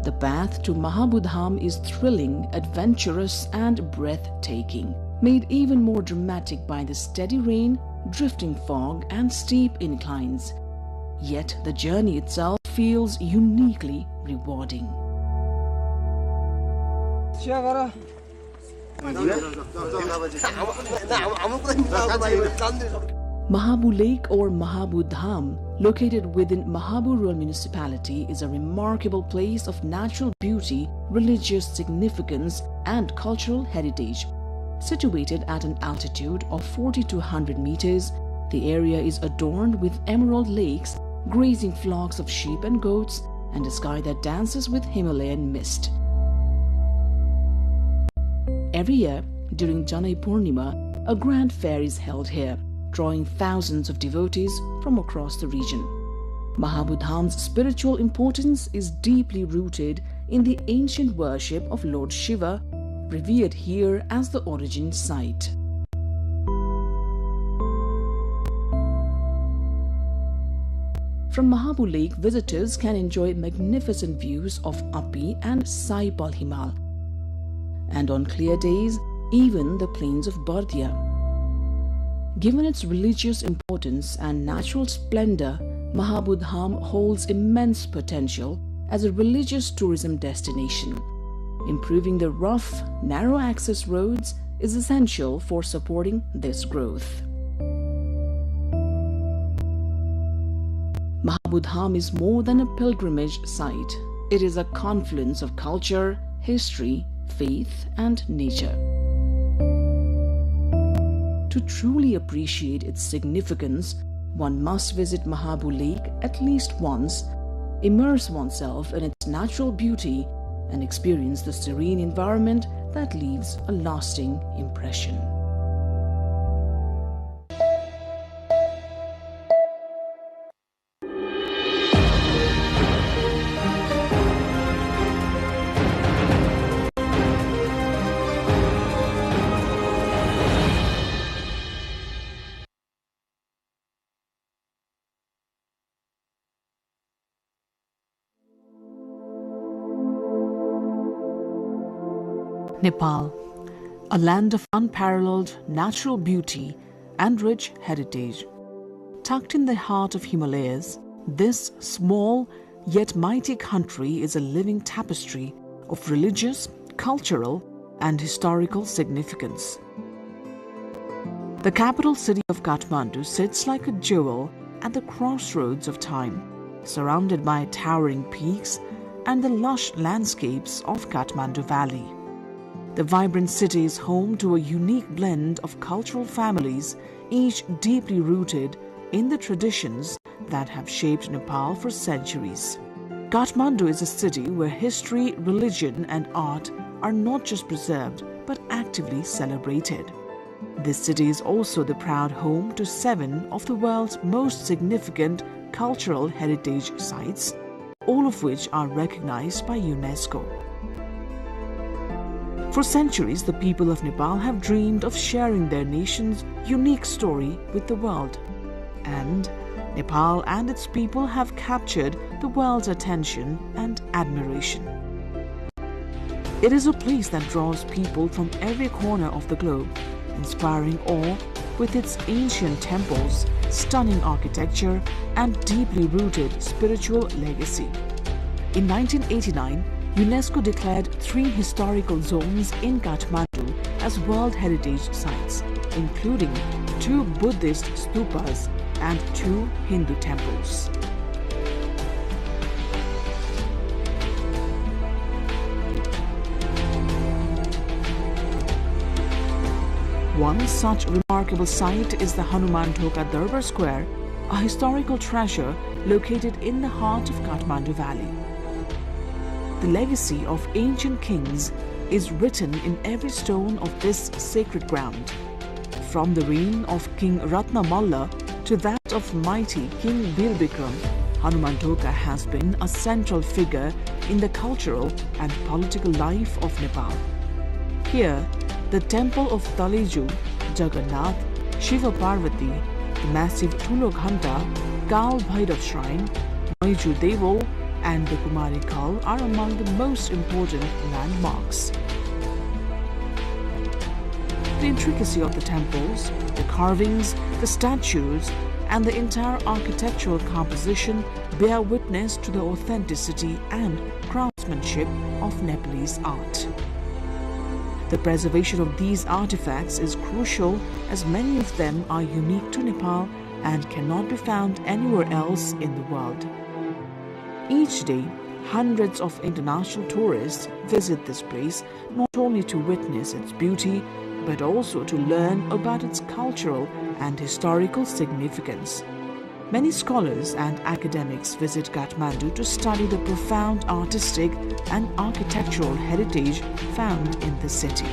The path to Mahabur Dham is thrilling, adventurous and breathtaking, made even more dramatic by the steady rain, drifting fog and steep inclines. Yet the journey itself feels uniquely rewarding. Mahabur Lake or Mahabur Dham, located within Mahabur Rural Municipality, is a remarkable place of natural beauty, religious significance and cultural heritage. Situated at an altitude of 4,200 meters, the area is adorned with emerald lakes, grazing flocks of sheep and goats, and a sky that dances with Himalayan mist. Every year, during Janai Purnima, a grand fair is held here, drawing thousands of devotees from across the region. Mahabur Dham's spiritual importance is deeply rooted in the ancient worship of Lord Shiva, revered here as the origin site. From Mahabur Lake, visitors can enjoy magnificent views of Api and Saipal Himal, and on clear days, even the plains of Bardia. Given its religious importance and natural splendor, Mahabur Dham holds immense potential as a religious tourism destination. Improving the rough, narrow access roads is essential for supporting this growth. Mahabur Dham is more than a pilgrimage site. It is a confluence of culture, history, faith, and nature. To truly appreciate its significance, one must visit Mahabur Lake at least once, immerse oneself in its natural beauty, and experience the serene environment that leaves a lasting impression. Nepal, a land of unparalleled natural beauty and rich heritage. Tucked in the heart of Himalayas, this small yet mighty country is a living tapestry of religious, cultural, and historical significance. The capital city of Kathmandu sits like a jewel at the crossroads of time, surrounded by towering peaks and the lush landscapes of Kathmandu Valley. The vibrant city is home to a unique blend of cultural families, each deeply rooted in the traditions that have shaped Nepal for centuries. Kathmandu is a city where history, religion, and art are not just preserved but actively celebrated. This city is also the proud home to 7 of the world's most significant cultural heritage sites, all of which are recognized by UNESCO. For centuries, the people of Nepal have dreamed of sharing their nation's unique story with the world. And Nepal and its people have captured the world's attention and admiration. It is a place that draws people from every corner of the globe, inspiring awe with its ancient temples, stunning architecture, and deeply rooted spiritual legacy. In 1989, UNESCO declared 3 historical zones in Kathmandu as World Heritage Sites, including 2 Buddhist stupas and 2 Hindu temples. One such remarkable site is the Hanuman Thoka Darbar Square, a historical treasure located in the heart of Kathmandu Valley. The legacy of ancient kings is written in every stone of this sacred ground. From the reign of King Ratna Malla to that of mighty King Birbikram, Hanuman Thoka has been a central figure in the cultural and political life of Nepal. Here, the temple of Taleju, Jagannath, Shiva Parvati, the massive Thulo Ghanta, Kal Bhairav Shrine, Maiju Devo, and the Kumari Kal are among the most important landmarks. The intricacy of the temples, the carvings, the statues, and the entire architectural composition bear witness to the authenticity and craftsmanship of Nepalese art. The preservation of these artifacts is crucial as many of them are unique to Nepal and cannot be found anywhere else in the world. Each day, hundreds of international tourists visit this place not only to witness its beauty, but also to learn about its cultural and historical significance. Many scholars and academics visit Kathmandu to study the profound artistic and architectural heritage found in the city.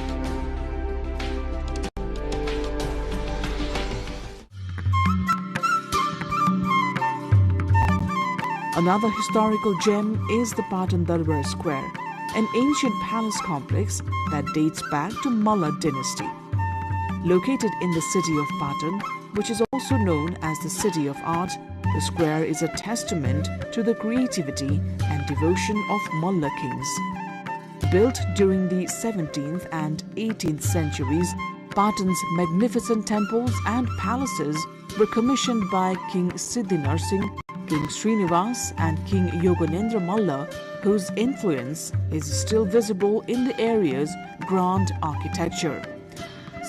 Another historical gem is the Patan Darbar Square, an ancient palace complex that dates back to Malla dynasty. Located in the city of Patan, which is also known as the City of Art, the square is a testament to the creativity and devotion of Malla kings. Built during the 17th and 18th centuries, Patan's magnificent temples and palaces were commissioned by King Siddhi Narsingh, King Srinivas, and King Yoganendra Malla, whose influence is still visible in the area's grand architecture.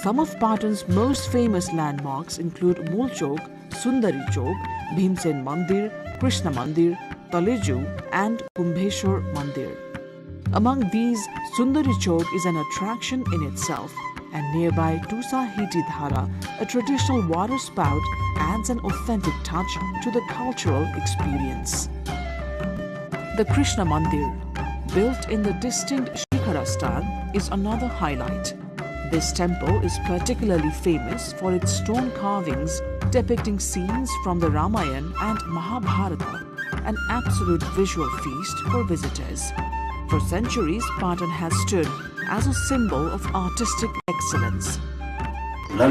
Some of Patan's most famous landmarks include Mool Chowk, Sundari Chowk, Bhimsen Mandir, Krishna Mandir, Taleju, and Kumbheshwar Mandir. Among these, Sundari Chowk is an attraction in itself, and nearby Tusa Hiti Dhara, a traditional water spout, adds an authentic touch to the cultural experience. The Krishna Mandir, built in the distinct Shikhara style, is another highlight. This temple is particularly famous for its stone carvings depicting scenes from the Ramayana and Mahabharata, an absolute visual feast for visitors. For centuries, Patan has stood as a symbol of artistic excellence. The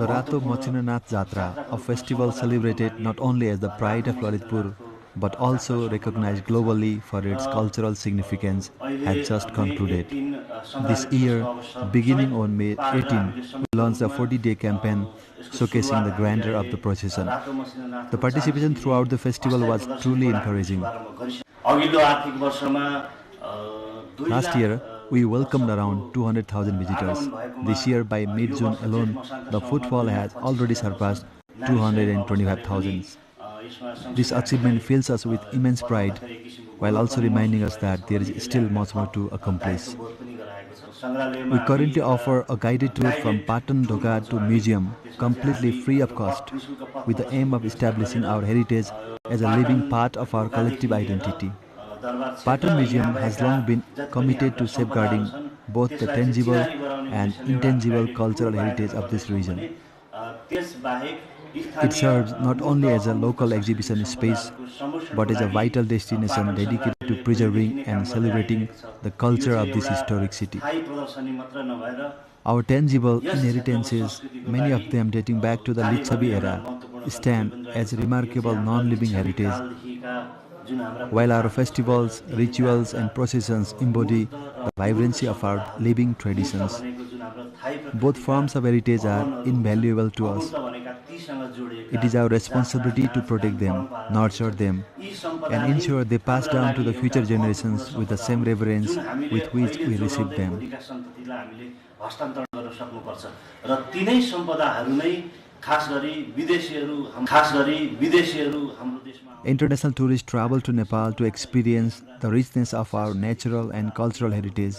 Rato Machinanath Jatra, a festival celebrated not only as the pride of Lalitpur but also recognized globally for its cultural significance, has just concluded. This year, beginning on May 18, we launched a 40-day campaign showcasing the grandeur of the procession. The participation throughout the festival was truly encouraging. Last year, we welcomed around 200,000 visitors. This year, by mid-June alone, the footfall has already surpassed 225,000. This achievement fills us with immense pride, while also reminding us that there is still much more to accomplish. We currently offer a guided tour from Patan Thoka to museum, completely free of cost, with the aim of establishing our heritage as a living part of our collective identity. Patan Museum has long been committed to safeguarding both the tangible and intangible cultural heritage of this region. It serves not only as a local exhibition space, but as a vital destination dedicated to preserving and celebrating the culture of this historic city. Our tangible inheritances, many of them dating back to the Lichavi era, stand as remarkable non-living heritage while our festivals, rituals and processions embody the vibrancy of our living traditions. Both forms of heritage are invaluable to us. It is our responsibility to protect them, nurture them, and ensure they pass down to the future generations with the same reverence with which we receive them. International tourists travel to Nepal to experience the richness of our natural and cultural heritage.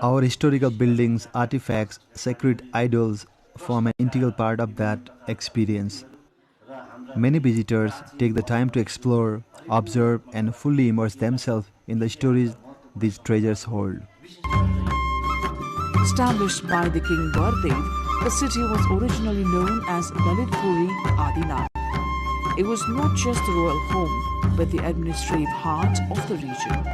Our historical buildings, artifacts, sacred idols form an integral part of that experience. Many visitors take the time to explore, observe, and fully immerse themselves in the stories these treasures hold. Established by the King Bardev, the city was originally known as Lalitpuri Adinat. It was not just the royal home, but the administrative heart of the region.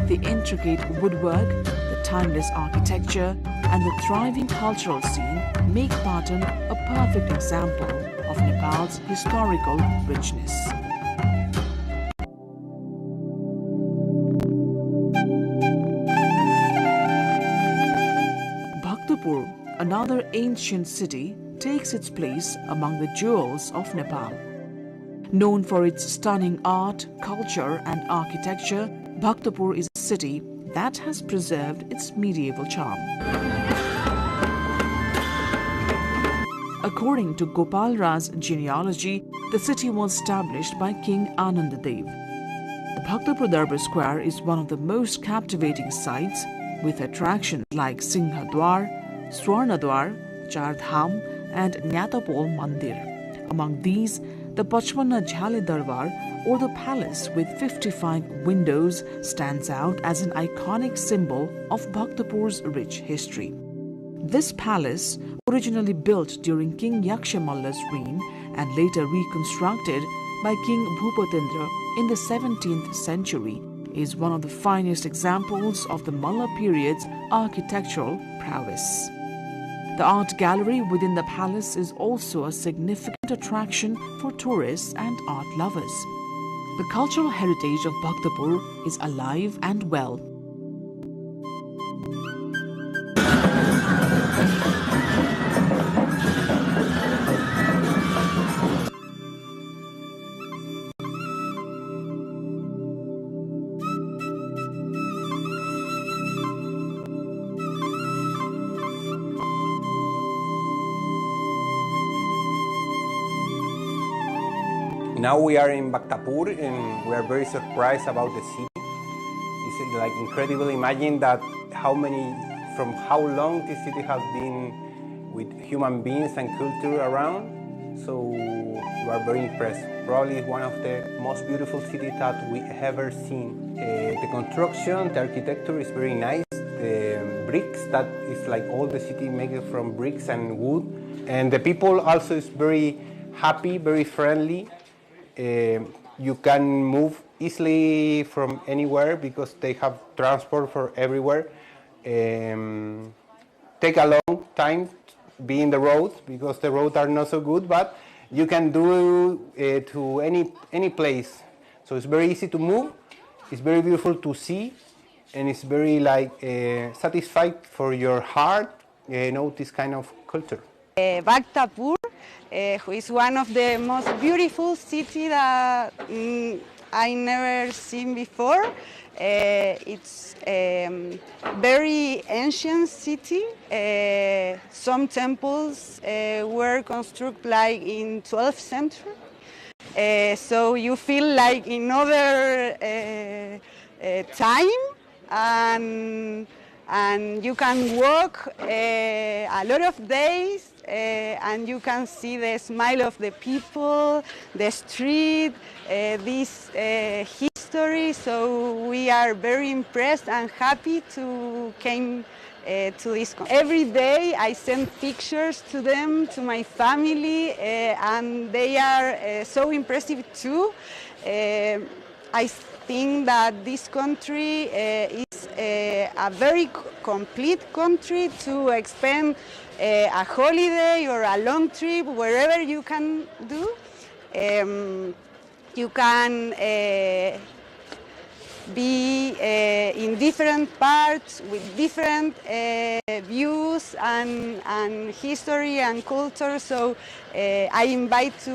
The intricate woodwork, the timeless architecture, and the thriving cultural scene make Patan a perfect example of Nepal's historical richness. Bhaktapur, another ancient city, takes its place among the jewels of Nepal. Known for its stunning art, culture, and architecture, Bhaktapur is a city that has preserved its medieval charm. According to Gopal Raj's genealogy, the city was established by King Anandadev. The Bhaktapur Darbar Square is one of the most captivating sites, with attractions like Singhadwar, Swarnadwar, Chardham, and Nyatapol Mandir. Among these, the Pachwana Jhale Darbar, or the palace with 55 windows, stands out as an iconic symbol of Bhaktapur's rich history. This palace, originally built during King Yakshamalla's reign and later reconstructed by King Bhupatendra in the 17th century, is one of the finest examples of the Malla period's architectural prowess. The art gallery within the palace is also a significant attraction for tourists and art lovers. The cultural heritage of Bhaktapur is alive and well. Now we are in Bhaktapur and we are very surprised about the city. It's like incredible. Imagine that from how long this city has been with human beings and culture around. So we are very impressed. Probably one of the most beautiful cities that we ever seen. The construction, the architecture is very nice. The bricks, that is like all the city made from bricks and wood. And the people also is very happy, very friendly. You can move easily from anywhere because they have transport for everywhere. Take a long time be in the roads because the roads are not so good, but you can do to any place. So it's very easy to move. It's very beautiful to see, and it's very satisfied for your heart. This kind of culture. Bhaktapur, who is one of the most beautiful cities that I never seen before. It's a very ancient city. Some temples were constructed like in 12th century. So you feel like in other time, and you can walk a lot of days. And you can see the smile of the people, the street, this history. So we are very impressed and happy to came to this country. Every day I send pictures to them, to my family, and they are so impressive too. I think that this country is a very complete country to expand a holiday or a long trip, wherever you can do. You can be in different parts with different views and history and culture. So I invite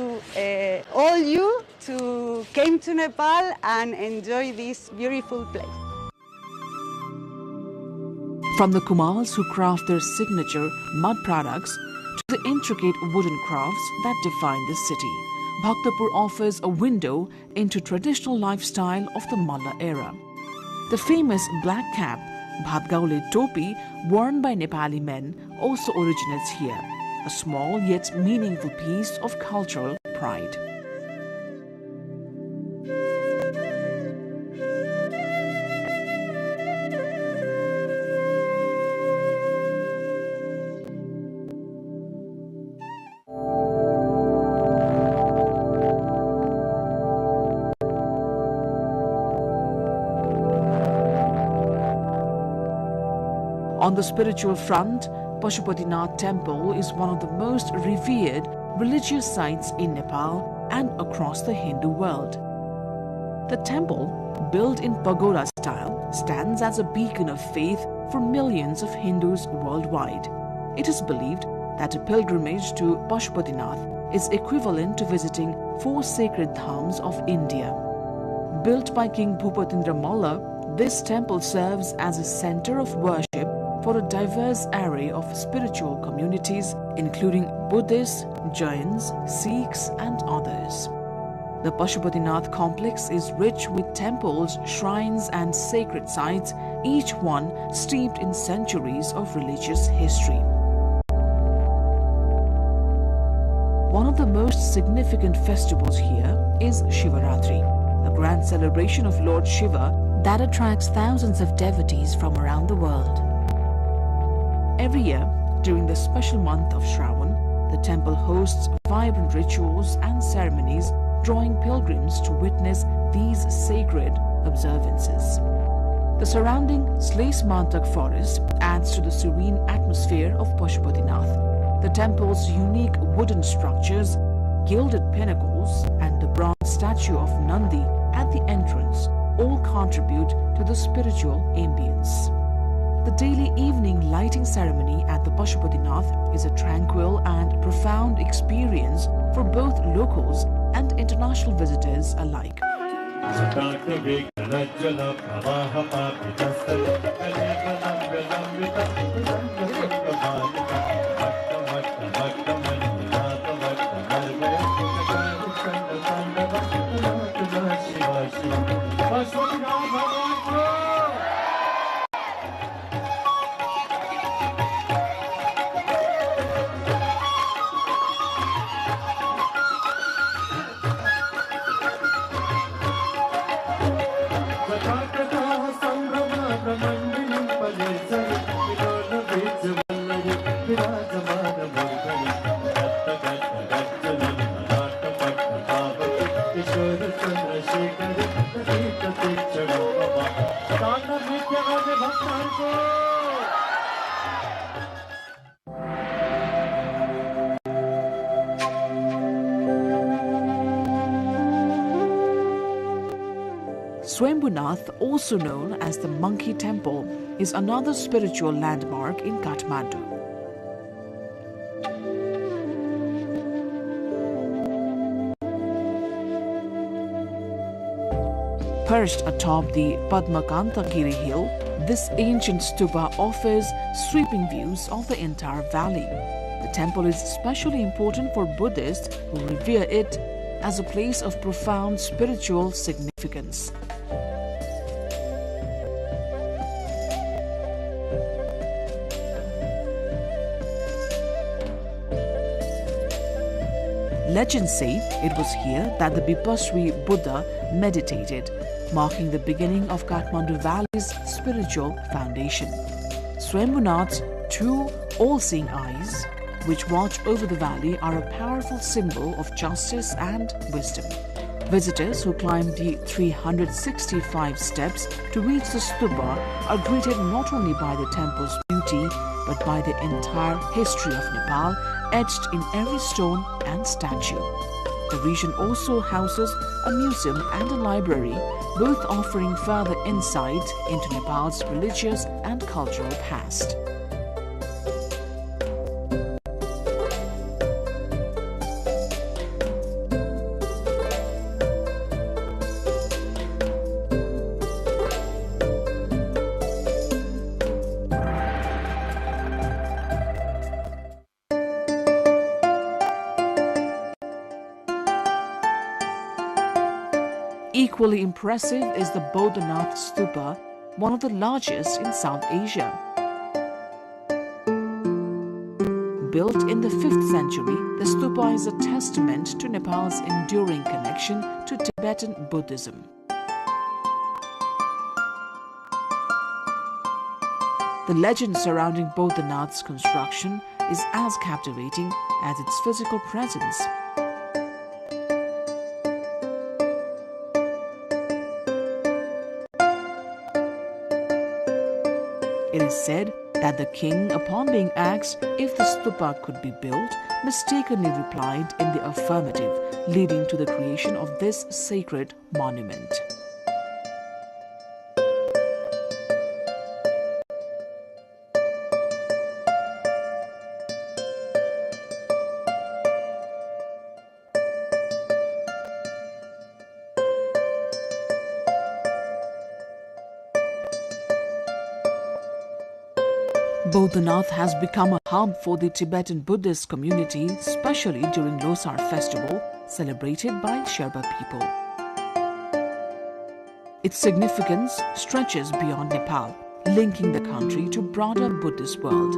all you to come to Nepal and enjoy this beautiful place. From the Kumals who craft their signature mud products to the intricate wooden crafts that define the city, Bhaktapur offers a window into traditional lifestyle of the Malla era. The famous black cap, Bhatgaule topi, worn by Nepali men, also originates here, a small yet meaningful piece of cultural pride. On the spiritual front, Pashupatinath Temple is one of the most revered religious sites in Nepal and across the Hindu world. The temple, built in pagoda style, stands as a beacon of faith for millions of Hindus worldwide. It is believed that a pilgrimage to Pashupatinath is equivalent to visiting 4 sacred dhams of India. Built by King Bhupatindra Malla, this temple serves as a center of worship for a diverse array of spiritual communities, including Buddhists, Jains, Sikhs, and others. The Pashupatinath complex is rich with temples, shrines, and sacred sites, each one steeped in centuries of religious history. One of the most significant festivals here is Shivaratri, a grand celebration of Lord Shiva that attracts thousands of devotees from around the world. Every year, during the special month of Shravan, the temple hosts vibrant rituals and ceremonies, drawing pilgrims to witness these sacred observances. The surrounding Slaes-Mantak forest adds to the serene atmosphere of Pashupatinath. The temple's unique wooden structures, gilded pinnacles, and the bronze statue of Nandi at the entrance all contribute to the spiritual ambience. The daily evening lighting ceremony at the Pashupatinath is a tranquil and profound experience for both locals and international visitors alike. Swambhunath, also known as the Monkey Temple, is another spiritual landmark in Kathmandu. Perched atop the Padmakantagiri hill, this ancient stupa offers sweeping views of the entire valley. The temple is especially important for Buddhists who revere it as a place of profound spiritual significance. Legends say it was here that the Bipaswi Buddha meditated, marking the beginning of Kathmandu Valley's spiritual foundation. Swambhunath's 2 all-seeing eyes, which watch over the valley, are a powerful symbol of justice and wisdom. Visitors who climb the 365 steps to reach the stupa are greeted not only by the temple's beauty, but by the entire history of Nepal, etched in every stone and statue. The region also houses a museum and a library, both offering further insight into Nepal's religious and cultural past. Equally impressive is the Bodhanath Stupa, one of the largest in South Asia. Built in the 5th century, the stupa is a testament to Nepal's enduring connection to Tibetan Buddhism. The legend surrounding Bodhanath's construction is as captivating as its physical presence. It is said that the king, upon being asked if the stupa could be built, mistakenly replied in the affirmative, leading to the creation of this sacred monument. Bodhanath has become a hub for the Tibetan Buddhist community, especially during Losar festival, celebrated by Sherpa people. Its significance stretches beyond Nepal, linking the country to broader Buddhist world.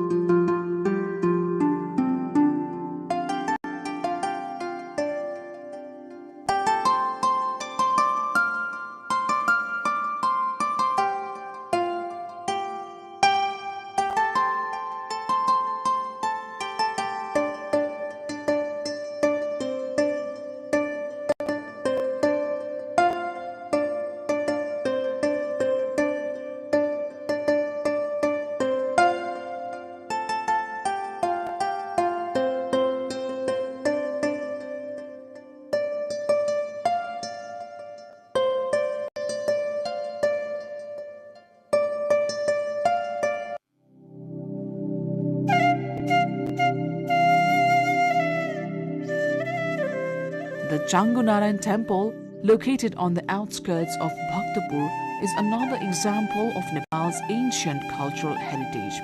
The Changunarayan temple, located on the outskirts of Bhaktapur, is another example of Nepal's ancient cultural heritage.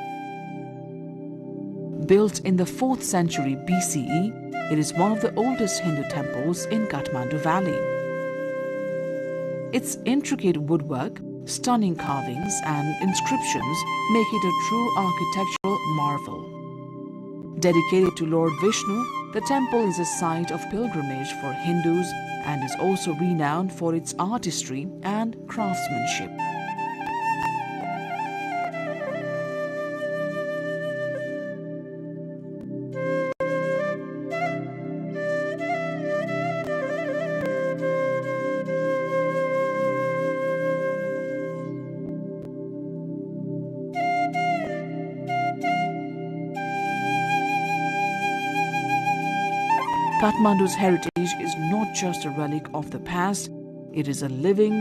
Built in the 4th century BCE, it is one of the oldest Hindu temples in Kathmandu Valley. Its intricate woodwork, stunning carvings and inscriptions make it a true architectural marvel. Dedicated to Lord Vishnu, the temple is a site of pilgrimage for Hindus and is also renowned for its artistry and craftsmanship. Kathmandu's heritage is not just a relic of the past, it is a living,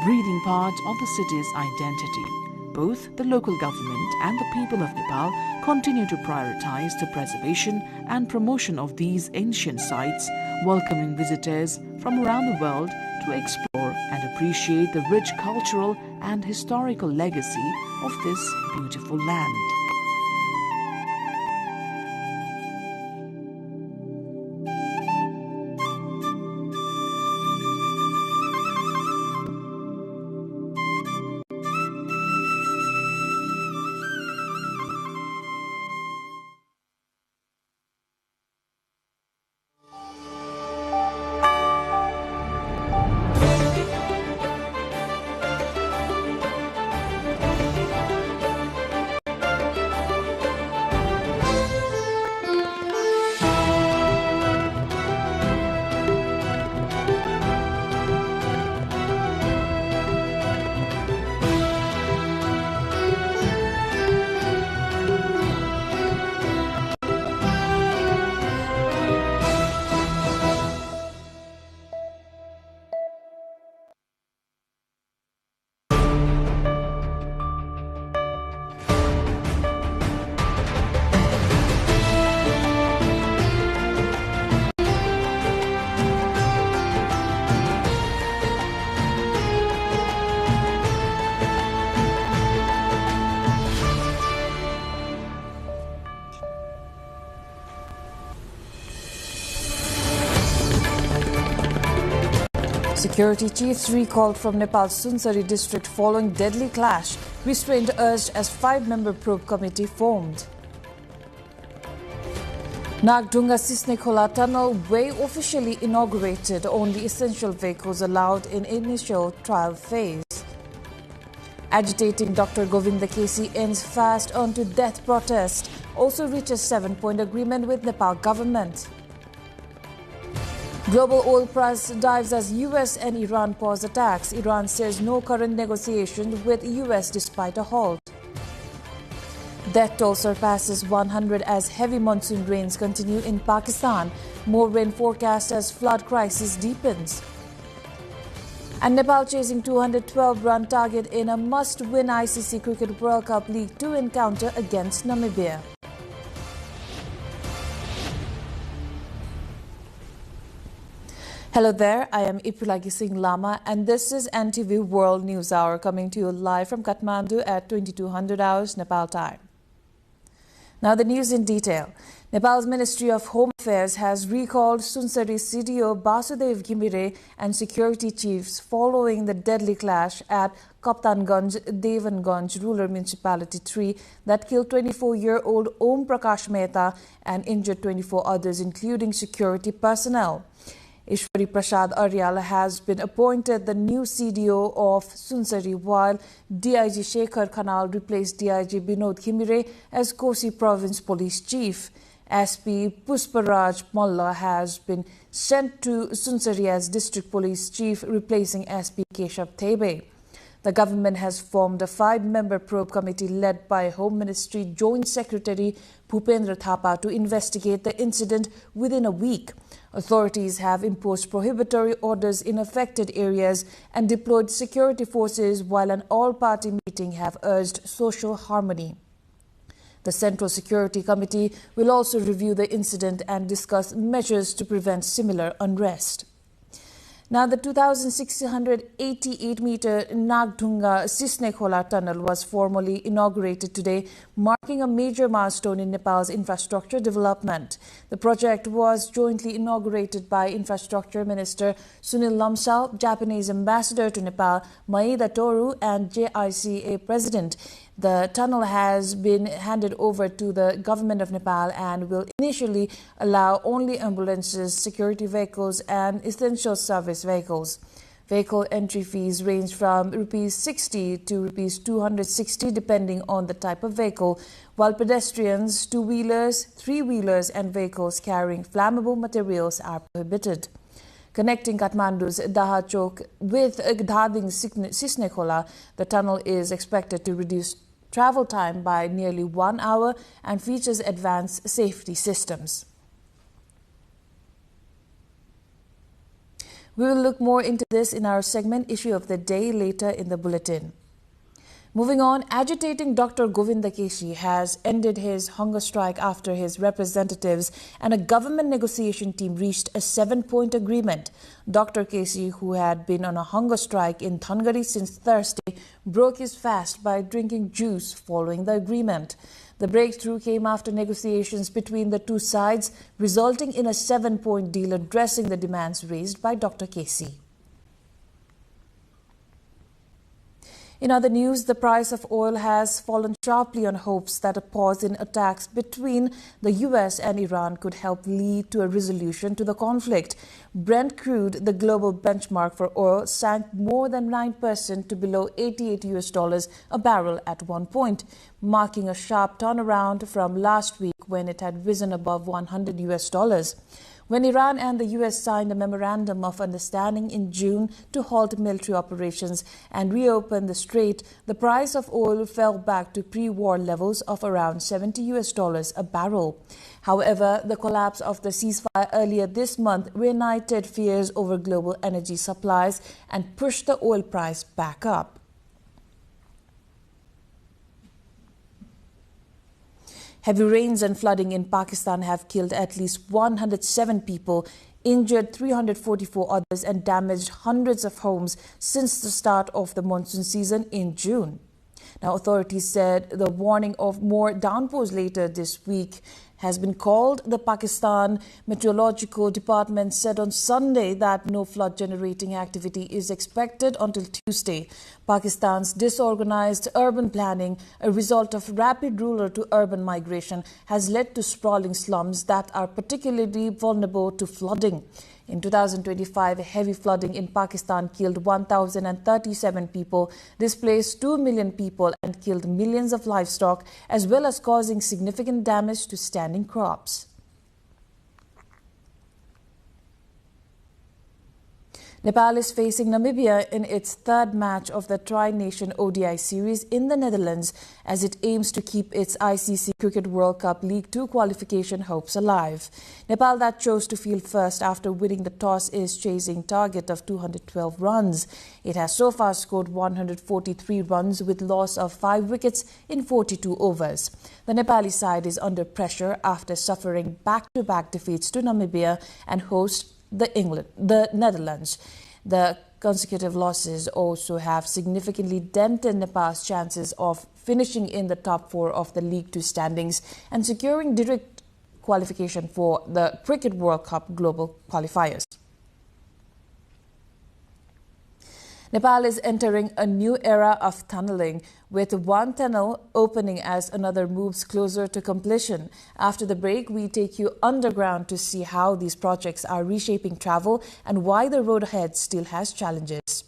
breathing part of the city's identity. Both the local government and the people of Nepal continue to prioritize the preservation and promotion of these ancient sites, welcoming visitors from around the world to explore and appreciate the rich cultural and historical legacy of this beautiful land. Security chiefs recalled from Nepal's Sunsari district following deadly clash. Restraint urged as 5-member probe committee formed. Nagdunga Sisnekhola Tunnel way officially inaugurated. Only essential vehicles allowed in initial trial phase. Agitating Dr. Govinda Kesi ends fast on to death protest. Also reaches 7-point agreement with Nepal government. Global oil price dives as US and Iran pause attacks. Iran says no current negotiations with US despite a halt. Death toll surpasses 100 as heavy monsoon rains continue in Pakistan. More rain forecast as flood crisis deepens. And Nepal chasing 212-run target in a must-win ICC Cricket World Cup League 2 encounter against Namibia. Hello there, I am Ipulagi Singh Lama and this is NTV World News Hour coming to you live from Kathmandu at 2200 hours Nepal time. Now the news in detail. Nepal's Ministry of Home Affairs has recalled Sunsari CDO Basudev Ghimire and security chiefs following the deadly clash at Kaptanganj, Devanganj Rural Municipality 3 that killed 24-year-old Om Prakash Mehta and injured 24 others including security personnel. Ishwari Prasad Aryal has been appointed the new CDO of Sunsari while DIG Shekhar Khanal replaced DIG Binod Ghimire as Kosi Province Police Chief. SP Pusparaj Malla has been sent to Sunsari as District Police Chief replacing SP Keshav Thebe. The government has formed a 5-member probe committee led by Home Ministry Joint Secretary Bhupendra Thapa to investigate the incident within a week. Authorities have imposed prohibitory orders in affected areas and deployed security forces while an all-party meeting have urged social harmony. The Central Security Committee will also review the incident and discuss measures to prevent similar unrest. Now, the 2,688-meter Nagdunga Sisnekhola Tunnel was formally inaugurated today, marking a major milestone in Nepal's infrastructure development. The project was jointly inaugurated by Infrastructure Minister Sunil Lamsal, Japanese Ambassador to Nepal Maeda Toru, and JICA President. The tunnel has been handed over to the government of Nepal and will initially allow only ambulances, security vehicles and essential service vehicles. Vehicle entry fees range from Rs 60 to Rs 260 depending on the type of vehicle, while pedestrians, two-wheelers, three-wheelers and vehicles carrying flammable materials are prohibited. Connecting Kathmandu's Daha Chowk with Dhading Sisnekhola, the tunnel is expected to reduce travel time by nearly 1 hour and features advanced safety systems. We will look more into this in our segment Issue of the Day later in the bulletin. Moving on, agitating Dr. Govinda Kesi has ended his hunger strike after his representatives and a government negotiation team reached a 7-point agreement. Dr. Kesi, who had been on a hunger strike in Thangari since Thursday, broke his fast by drinking juice following the agreement. The breakthrough came after negotiations between the two sides, resulting in a 7-point deal addressing the demands raised by Dr. Kesi. In other news, the price of oil has fallen sharply on hopes that a pause in attacks between the US and Iran could help lead to a resolution to the conflict. Brent crude, the global benchmark for oil, sank more than 9% to below $88 a barrel at one point, marking a sharp turnaround from last week when it had risen above $100. When Iran and the US signed a memorandum of understanding in June to halt military operations and reopen the strait, the price of oil fell back to pre-war levels of around $70 a barrel. However, the collapse of the ceasefire earlier this month reignited fears over global energy supplies and pushed the oil price back up. Heavy rains and flooding in Pakistan have killed at least 107 people, injured 344 others and damaged hundreds of homes since the start of the monsoon season in June. Now, authorities said the warning of more downpours later this week has been called. The Pakistan Meteorological Department said on Sunday that no flood-generating activity is expected until Tuesday. Pakistan's disorganized urban planning, a result of rapid rural to urban migration, has led to sprawling slums that are particularly vulnerable to flooding. In 2025, heavy flooding in Pakistan killed 1,037 people, displaced 2 million people and killed millions of livestock, as well as causing significant damage to standing crops. Nepal is facing Namibia in its third match of the Tri-Nation ODI series in the Netherlands as it aims to keep its ICC Cricket World Cup League 2 qualification hopes alive. Nepal, that chose to field first after winning the toss, is chasing target of 212 runs. It has so far scored 143 runs with loss of 5 wickets in 42 overs. The Nepali side is under pressure after suffering back-to-back defeats to Namibia and host the Netherlands. The consecutive losses also have significantly dented Nepal's chances of finishing in the top 4 of the League 2 standings and securing direct qualification for the Cricket World Cup global qualifiers. Nepal is entering a new era of tunneling, with one tunnel opening as another moves closer to completion. After the break, we take you underground to see how these projects are reshaping travel and why the road ahead still has challenges.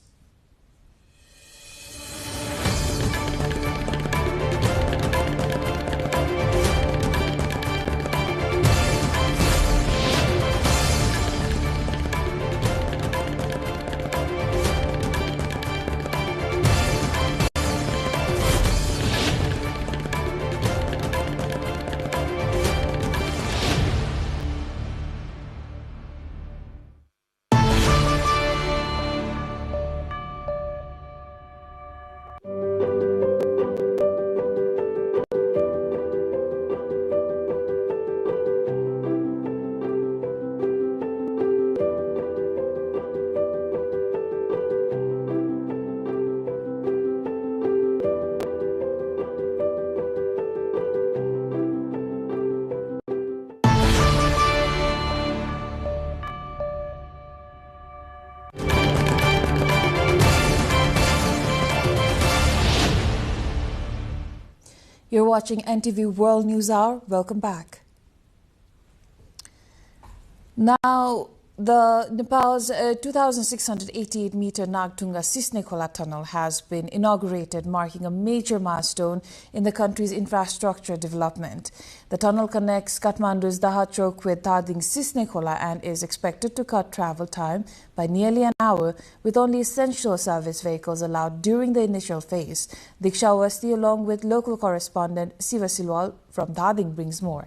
You're watching NTV World News Hour. Welcome back. Now, the Nepal's 2,688-meter Nagtunga Sisne-Khola tunnel has been inaugurated, marking a major milestone in the country's infrastructure development. The tunnel connects Kathmandu's Dahachok with Tading's Sisne-Khola and is expected to cut travel time by nearly an hour, with only essential service vehicles allowed during the initial phase. Diksha Awasthi, along with local correspondent Siva Silwal from Tading, brings more.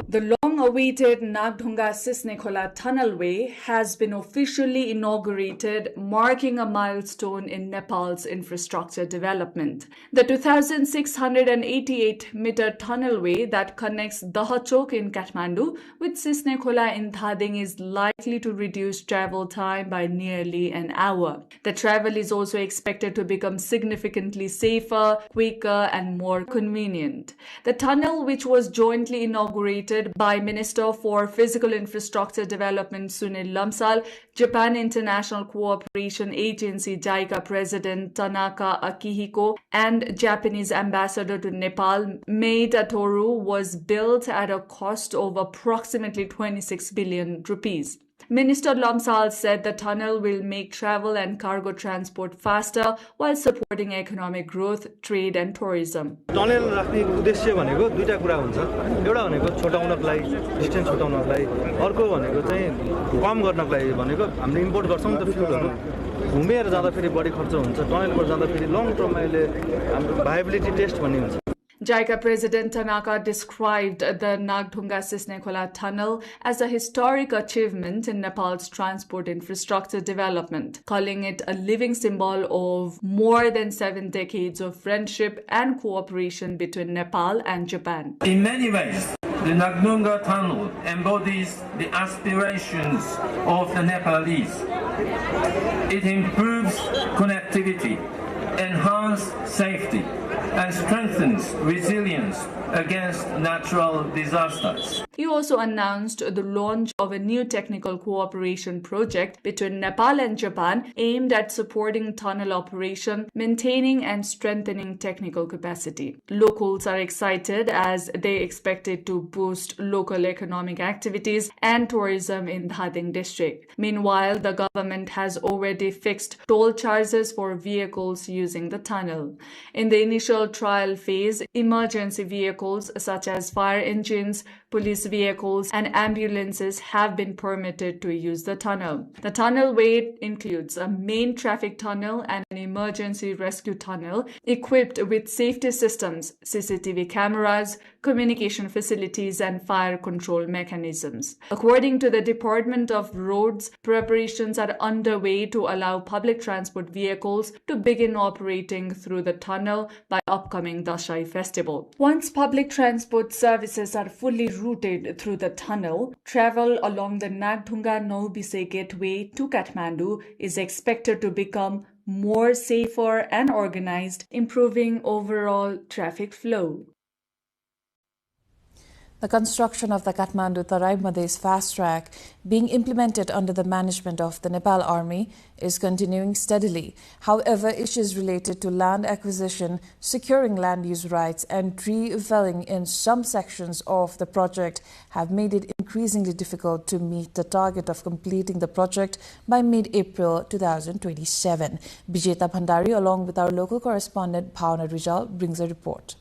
The long-awaited Nagdhunga Sisne-Khola tunnelway has been officially inaugurated, marking a milestone in Nepal's infrastructure development. The 2,688-meter tunnelway that connects Dahachok in Kathmandu with Sisne-Khola in Thading is likely to reduce travel time by nearly an hour. The travel is also expected to become significantly safer, quicker, and more convenient. The tunnel, which was jointly inaugurated by Minister for Physical Infrastructure Development Sunil Lamsal, Japan International Cooperation Agency JICA President Tanaka Akihiko, and Japanese Ambassador to Nepal Maid Toru, was built at a cost of approximately 26 billion rupees. Minister Lamsal said the tunnel will make travel and cargo transport faster while supporting economic growth, trade and tourism. Tunnel राख्ने उद्देश्य भनेको दुईटा कुरा हुन्छ एउटा भनेको छोटाउनको लागि distance छोटाउनको लागि अर्को भनेको चाहिँ कम गर्नको लागि भनेको हामीले इम्पोर्ट गर्छौं त फ्युलहरु घुमेर जाँदा फेरि बढी खर्च हुन्छ टनलबाट जाँदा फेरि लङ टर्ममा अहिले हाम्रो भायबिलिटी टेस्ट भन्ने हुन्छ JICA President Tanaka described the Nagdhunga Sisne-Khola tunnel as a historic achievement in Nepal's transport infrastructure development, calling it a living symbol of more than 7 decades of friendship and cooperation between Nepal and Japan. In many ways, the Nagdhunga tunnel embodies the aspirations of the Nepalese It improves connectivity, enhances safety, and strengthens resilience against natural disasters. He also announced the launch of a new technical cooperation project between Nepal and Japan aimed at supporting tunnel operation, maintaining and strengthening technical capacity. Locals are excited as they expect it to boost local economic activities and tourism in Dhading district. Meanwhile, the government has already fixed toll charges for vehicles using the tunnel. In the initial trial phase, emergency vehicles such as fire engines, police vehicles and ambulances have been permitted to use the tunnel. The tunnelway includes a main traffic tunnel and an emergency rescue tunnel equipped with safety systems, CCTV cameras, communication facilities and fire control mechanisms. According to the Department of Roads, preparations are underway to allow public transport vehicles to begin operating through the tunnel by upcoming Dashai festival. Once public transport services are fully routed through the tunnel, travel along the Nagdhunga Naubise gateway to Kathmandu is expected to become more safer and organized, improving overall traffic flow. The construction of the Kathmandu-Tarai Madhesh fast track being implemented under the management of the Nepal Army is continuing steadily. However, issues related to land acquisition, securing land use rights and tree felling in some sections of the project have made it increasingly difficult to meet the target of completing the project by mid-April 2027. Bijeta Bhandari, along with our local correspondent Bhavna Rijal, brings a report.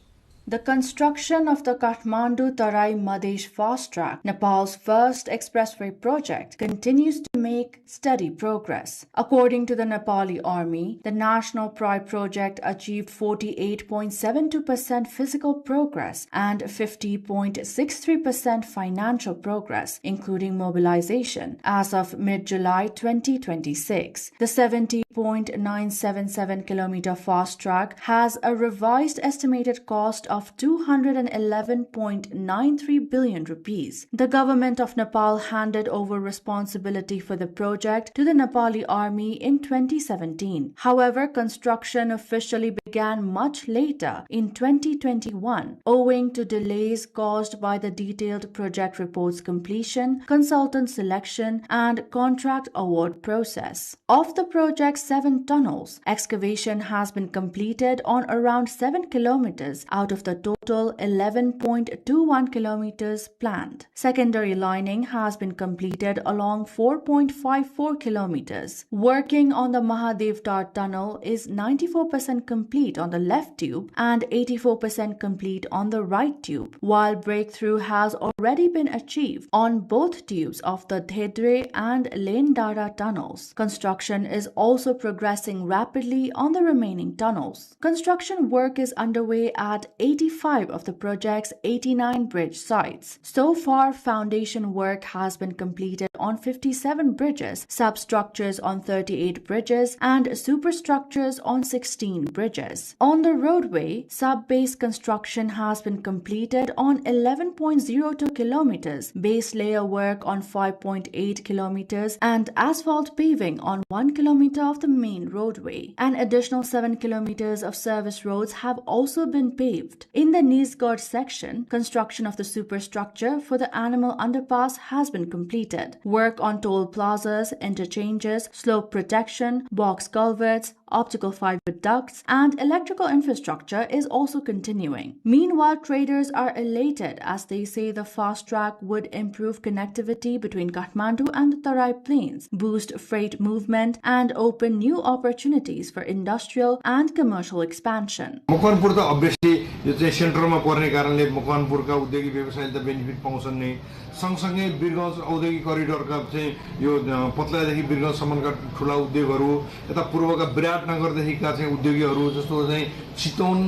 The construction of the Kathmandu-Tarai Madhesh fast track, Nepal's first expressway project, continues to make steady progress. According to the Nepali Army, the National Pride project achieved 48.72% physical progress and 50.63% financial progress, including mobilization, as of mid-July 2026. The 70.977 kilometer fast track has a revised estimated cost of 211.93 billion rupees. The government of Nepal handed over responsibility for the project to the Nepali Army in 2017. However, construction officially began much later in 2021, owing to delays caused by the detailed project report's completion, consultant selection, and contract award process. Of the project's 7 tunnels, excavation has been completed on around 7 kilometers out of the total 11.21 kilometers planned. Secondary lining has been completed along 4.54 kilometers. Working on the Mahadev Tar tunnel is 94% complete on the left tube and 84% complete on the right tube, while breakthrough has already been achieved on both tubes of the Dhedre and Lendara tunnels. Construction is also progressing rapidly on the remaining tunnels. Construction work is underway at 85 of the project's 89 bridge sites. So far, foundation work has been completed on 57 bridges, substructures on 38 bridges, and superstructures on 16 bridges. On the roadway, sub-base construction has been completed on 11.02 kilometers, base layer work on 5.8 kilometers, and asphalt paving on 1 kilometer of the main roadway. An additional 7 kilometers of service roads have also been paved. In the Nisgad section, construction of the superstructure for the animal underpass has been completed. Work on toll plazas, interchanges, slope protection, box culverts, optical fiber ducts, and electrical infrastructure is also continuing. Meanwhile, traders are elated as they say the fast track would improve connectivity between Kathmandu and the Tarai Plains, boost freight movement, and open new opportunities for industrial and commercial expansion. Makwanpur त obviously यो चाहिँ सेन्टरमा पर्ने कारणले मकवानपुरका उद्योगी व्यवसायीले त benefit पाउँछन् नै सँगसँगै बिरगञ्ज औद्योगिक करिडोरका चाहिँ यो पत्लादेखि बिरगञ्जसम्मका ठुला उद्योगहरू यता पूर्वका विराट स्टार्ट नगर्दैका चाहिँ उद्योगीहरू जस्तो चाहिँ चितवन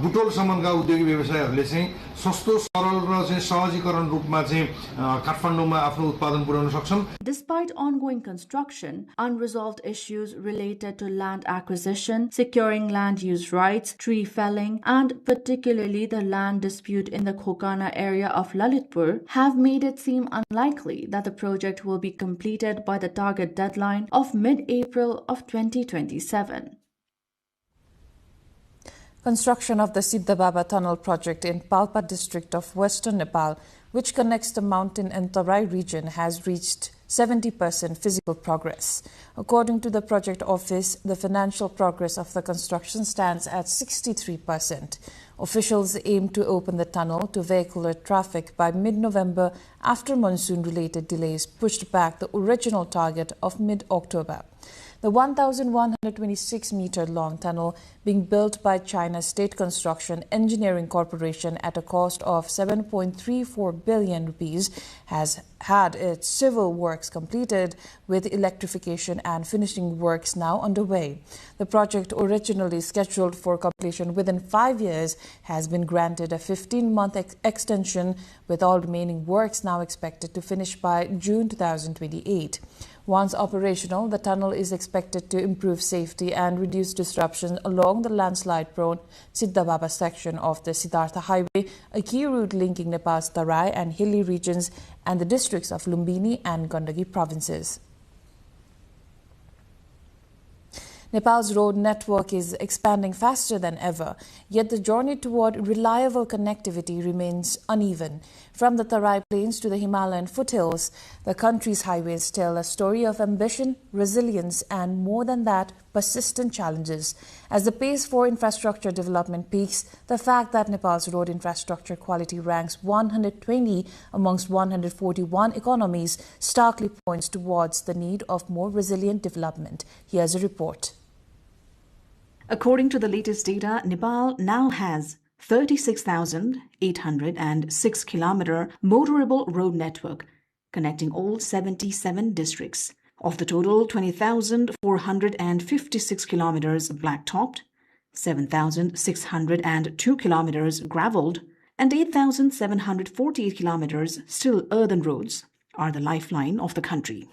बुटोलसम्मका उद्योगी व्यवसायहरूले चाहिँ सस्तो सरल र चाहिँ सहजीकरण रूपमा चाहिँ काठमाडौँमा आफ्नो उत्पादन पुर्याउन सक्छन्. Despite ongoing construction, unresolved issues related to land acquisition, securing land use rights, tree felling, and particularly the land dispute in the Khokana area of Lalitpur have made it seem unlikely that the project will be completed by the target deadline of mid-April of 2027. Construction of the Siddhababa Tunnel project in Palpa district of western Nepal, which connects the mountain and Tarai region, has reached 70% physical progress. According to the project office, the financial progress of the construction stands at 63%. Officials aim to open the tunnel to vehicular traffic by mid-November after monsoon-related delays pushed back the original target of mid-October. The 1,126-meter-long tunnel being built by China's State Construction Engineering Corporation at a cost of 7.34 billion rupees has had its civil works completed, with electrification and finishing works now underway. The project, originally scheduled for completion within 5 years, has been granted a 15-month extension, with all remaining works now expected to finish by June 2028. Once operational, the tunnel is expected to improve safety and reduce disruption along the landslide-prone Siddhababa section of the Siddhartha Highway, a key route linking Nepal's Tarai and hilly regions and the districts of Lumbini and Gandaki provinces. Nepal's road network is expanding faster than ever, yet the journey toward reliable connectivity remains uneven. From the Tarai Plains to the Himalayan foothills, the country's highways tell a story of ambition, resilience, and more than that, persistent challenges. As the pace for infrastructure development peaks, the fact that Nepal's road infrastructure quality ranks 120 amongst 141 economies starkly points towards the need of more resilient development. Here's a report. According to the latest data, Nepal now has 36,806 kilometer motorable road network connecting all 77 districts. Of the total, 20,456 kilometers black-topped, 7,602 kilometers graveled, and 8,748 kilometers still earthen roads are the lifeline of the country.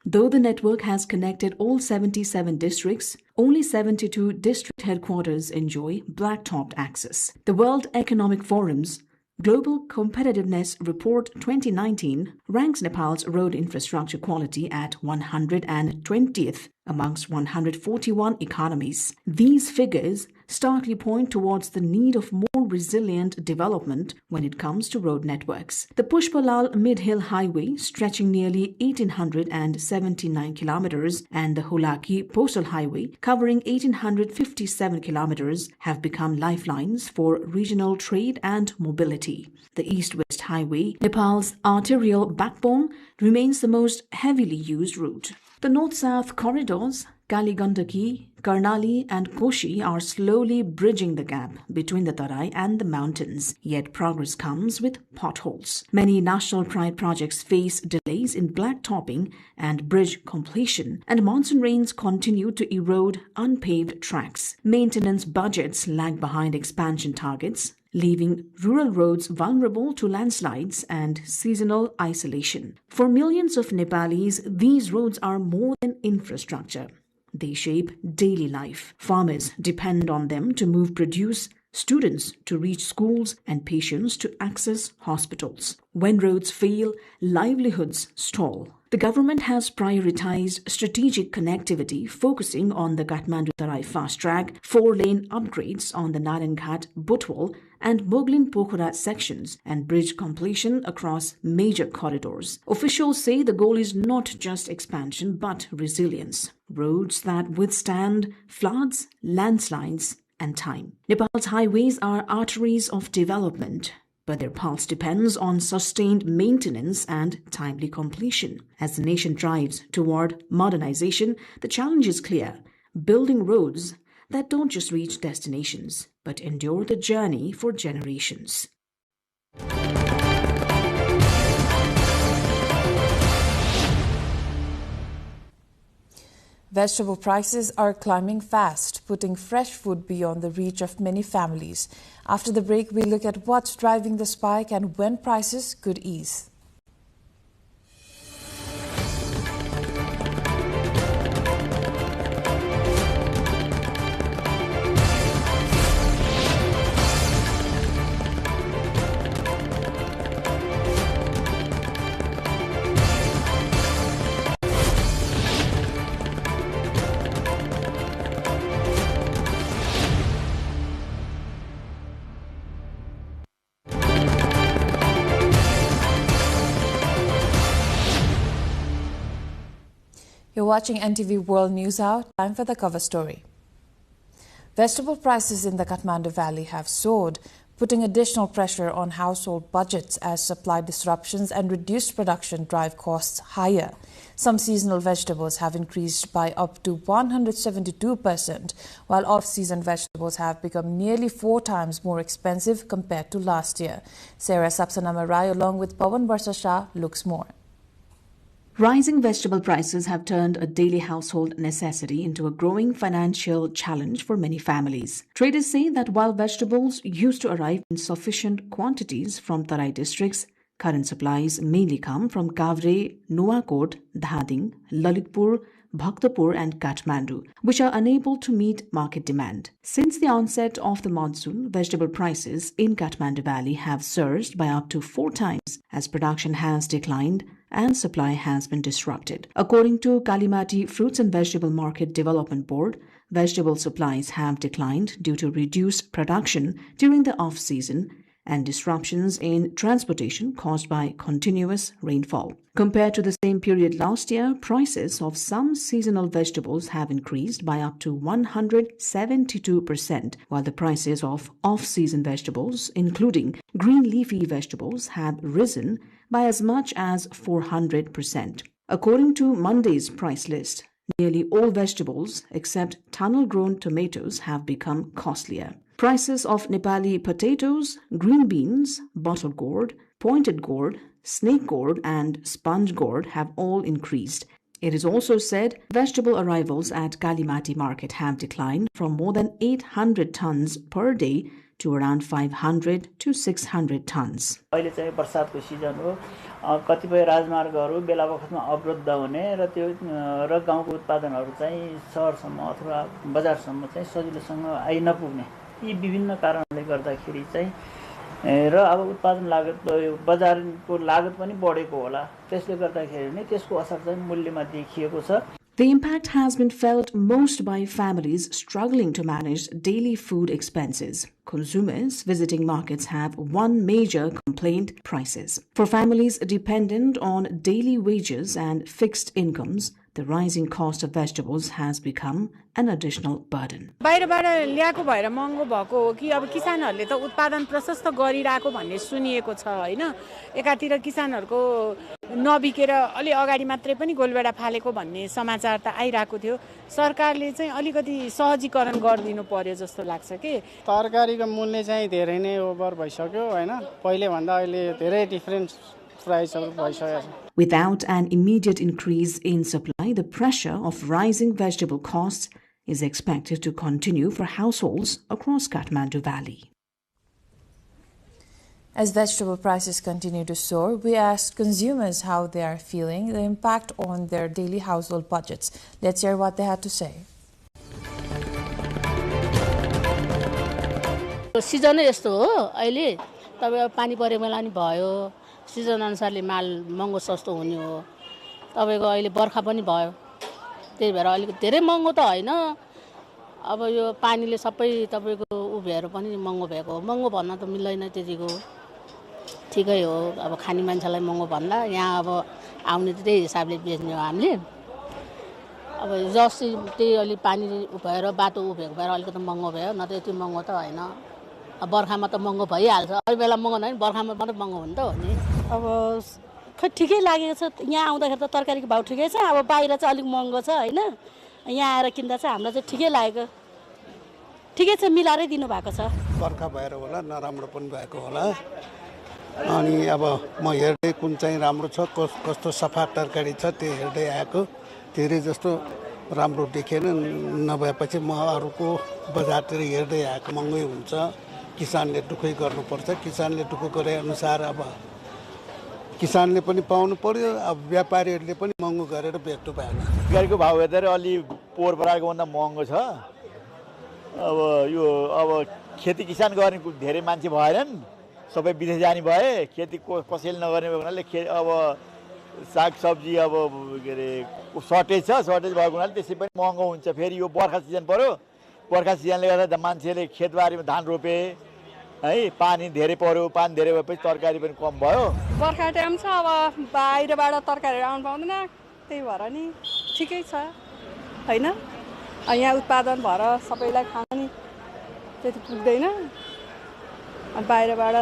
Though the network has connected all 77 districts, only 72 district headquarters enjoy black-topped access. The World Economic Forum's Global Competitiveness Report 2019 ranks Nepal's road infrastructure quality at 120th amongst 141 economies. These figures starkly point towards the need of more resilient development when it comes to road networks. The Pushpalal Mid-Hill Highway, stretching nearly 1,879 kilometers, and the Hulaki Postal Highway, covering 1,857 kilometers, have become lifelines for regional trade and mobility. The East-West Highway, Nepal's arterial backbone, remains the most heavily used route. The north-south corridors, Kali-Gandaki, Karnali and Koshi, are slowly bridging the gap between the Tarai and the mountains, yet progress comes with potholes. Many national pride projects face delays in black-topping and bridge completion, and monsoon rains continue to erode unpaved tracks. Maintenance budgets lag behind expansion targets, leaving rural roads vulnerable to landslides and seasonal isolation. For millions of Nepalis, these roads are more than infrastructure. They shape daily life. Farmers depend on them to move produce, students to reach schools, and patients to access hospitals. When roads fail, livelihoods stall. The government has prioritized strategic connectivity, focusing on the Kathmandu-Tarai fast track, 4-lane upgrades on the Naranghat-Butwal and Moglin-Pokhara sections, and bridge completion across major corridors. Officials say the goal is not just expansion but resilience. Roads that withstand floods, landslides, and time. Nepal's highways are arteries of development, but their pulse depends on sustained maintenance and timely completion. As the nation drives toward modernization, the challenge is clear: building roads that don't just reach destinations, but endure the journey for generations. Vegetable prices are climbing fast, putting fresh food beyond the reach of many families. After the break, we look at what's driving the spike and when prices could ease. You're watching NTV World News Hour. Time for the cover story. Vegetable prices in the Kathmandu Valley have soared, putting additional pressure on household budgets as supply disruptions and reduced production drive costs higher. Some seasonal vegetables have increased by up to 172%, while off-season vegetables have become nearly 4 times more expensive compared to last year. Sarah Sapsanama Rai along with Pawan Barsha Shah looks more. Rising vegetable prices have turned a daily household necessity into a growing financial challenge for many families. Traders say that while vegetables used to arrive in sufficient quantities from Tarai districts, current supplies mainly come from Kavre, Nuwakot, Dhading, Lalitpur, Bhaktapur and Kathmandu, which are unable to meet market demand. Since the onset of the monsoon, vegetable prices in Kathmandu Valley have surged by up to 4 times as production has declined and supply has been disrupted. According to Kalimati Fruits and Vegetable Market Development Board, vegetable supplies have declined due to reduced production during the off-season and disruptions in transportation caused by continuous rainfall. Compared to the same period last year, prices of some seasonal vegetables have increased by up to 172%, while the prices of off-season vegetables, including green leafy vegetables, have risen by as much as 400%. According to Monday's price list, nearly all vegetables except tunnel-grown tomatoes have become costlier. Prices of Nepali potatoes, green beans, bottle gourd, pointed gourd, snake gourd and sponge gourd have all increased. It is also said vegetable arrivals at Kalimati market have declined from more than 800 tons per day to around 500 to 600 tons. अहिले चाहिँ बर्सातको season हो कतिपय राजमार्गहरू बेला बखतमा अवरुद्ध हुने र त्यो र गाउँको उत्पादनहरू चाहिँ शहरसम्म अथवा बजारसम्म चाहिँ सजिलोसँग आइ नपुग्ने यी विभिन्न कारणले गर्दाखेरि चाहिँ र अब उत्पादन लागत बजारको लागत पनि बढेको होला त्यसले गर्दाखेरि नै त्यसको असर चाहिँ मूल्यमा देखिएको छ. The impact has been felt most by families struggling to manage daily food expenses. Consumers visiting markets have one major complaint: prices. For families dependent on daily wages and fixed incomes, the rising cost of vegetables has become an additional burden. बाहिरबाट ल्याएको भएर महँगो भएको हो कि अब किसानहरूले त उत्पादन प्रशस्त गरिरहेको भन्ने सुनिएको छ हैन. एकातिर किसानहरूको नबिकेर अलि अगाडि मात्रै पनि गोलबेडा फालेको भन्ने समाचार त आइरहेको थियो. सरकारले चाहिँ अलिकति सहजीकरण गरिदिनु पर्यो जस्तो लाग्छ के. तरकारीको मूल्य चाहिँ धेरै नै ओभर भइसक्यो हैन. पहिले भन्दा अहिले धेरै डिफरेन्स प्राइसहरु भइसक्यो. Without an immediate increase in supply, the pressure of rising vegetable costs is expected to continue for households across Kathmandu Valley. As vegetable prices continue to soar, we asked consumers how they are feeling the impact on their daily household budgets. Let's hear what they had to say. Season यस्तो हो अहिले तपाईको पानी परे बेला नि भयो season अनुसारले माल महँगो सस्तो हुने हो तपाईको अहिले बर्खा पनि भयो त्यही भएर अलिक धेरै महँगो त हैन अब यो पानीले सबै तपाईको उभेर पनि महँगो भएको हो महँगो भन्न त मिल्दैन त्यतिको ठिकै हो अब खानी मान्छेलाई महँगो भन्दा यहाँ अब आउने त्यही हिसाबले बेच्ने हो हामीले अब जसै त्यही अलि पानी उभेर बाटो उभेको भएर अलिकति महँगो भयो न त यति महँगो त हैन अब बर्खामा त महँगो भइहाल्छ अहिले बेला महँगो नभए बर्खामा मात्रै महँगो हुन्छ हो नि अब खै ठिकै लागेको छ यहाँ आउँदाखेरि त तरकारीको भाउ ठिकै छ अब बाहिर चाहिँ अलिक महँगो छ हैन यहाँ आएर किन्दा चाहिँ हामीलाई चाहिँ ठिकै लागेको ठिकै छ मिलाएरै दिनु भएको छ बर्खा भएर होला नराम्रो पनि भएको होला अनि अब म हेर्दै कुन चाहिँ राम्रो छ कस्तो सफा तरकारी छ त्यो हेर्दै आएको धेरै जस्तो राम्रो देखेन नभएपछि म अरूको बजारतिर हेर्दै आएको महँगै हुन्छ किसानले दुःखै गर्नुपर्छ किसानले दुःख गरे अनुसार अब किसानले पनि पाउनु पर्यो अब व्यापारीहरूले पनि महँगो गरेर बेच्नु भएन गाडीको भाउ हेर्दा अलि पोहोर पराको भन्दा महँगो छ अब यो अब खेती किसान गर्ने धेरै मान्छे भएनन् सबै विदेश जाने भए खेती कसैले नगर्ने हुनाले अब सागसब्जी अब के अरे सर्टेज भएको हुनाले त्यसै पनि महँगो हुन्छ फेरि यो बर्खा सिजन पर्यो बर्खा सिजनले गर्दा मान्छेले खेतबारीमा धान रोपे है पानी धेरै पर्यो पानी धेरै भएपछि तरकारी पनि कम भयो बर्खा टाइम छ अब बाहिरबाट तरकारीहरू आउनु पाउँदैन त्यही भएर नि ठिकै छ हैन यहाँ उत्पादन भएर सबैलाई खान नि त्यति पुग्दैन अनि बाहिरबाट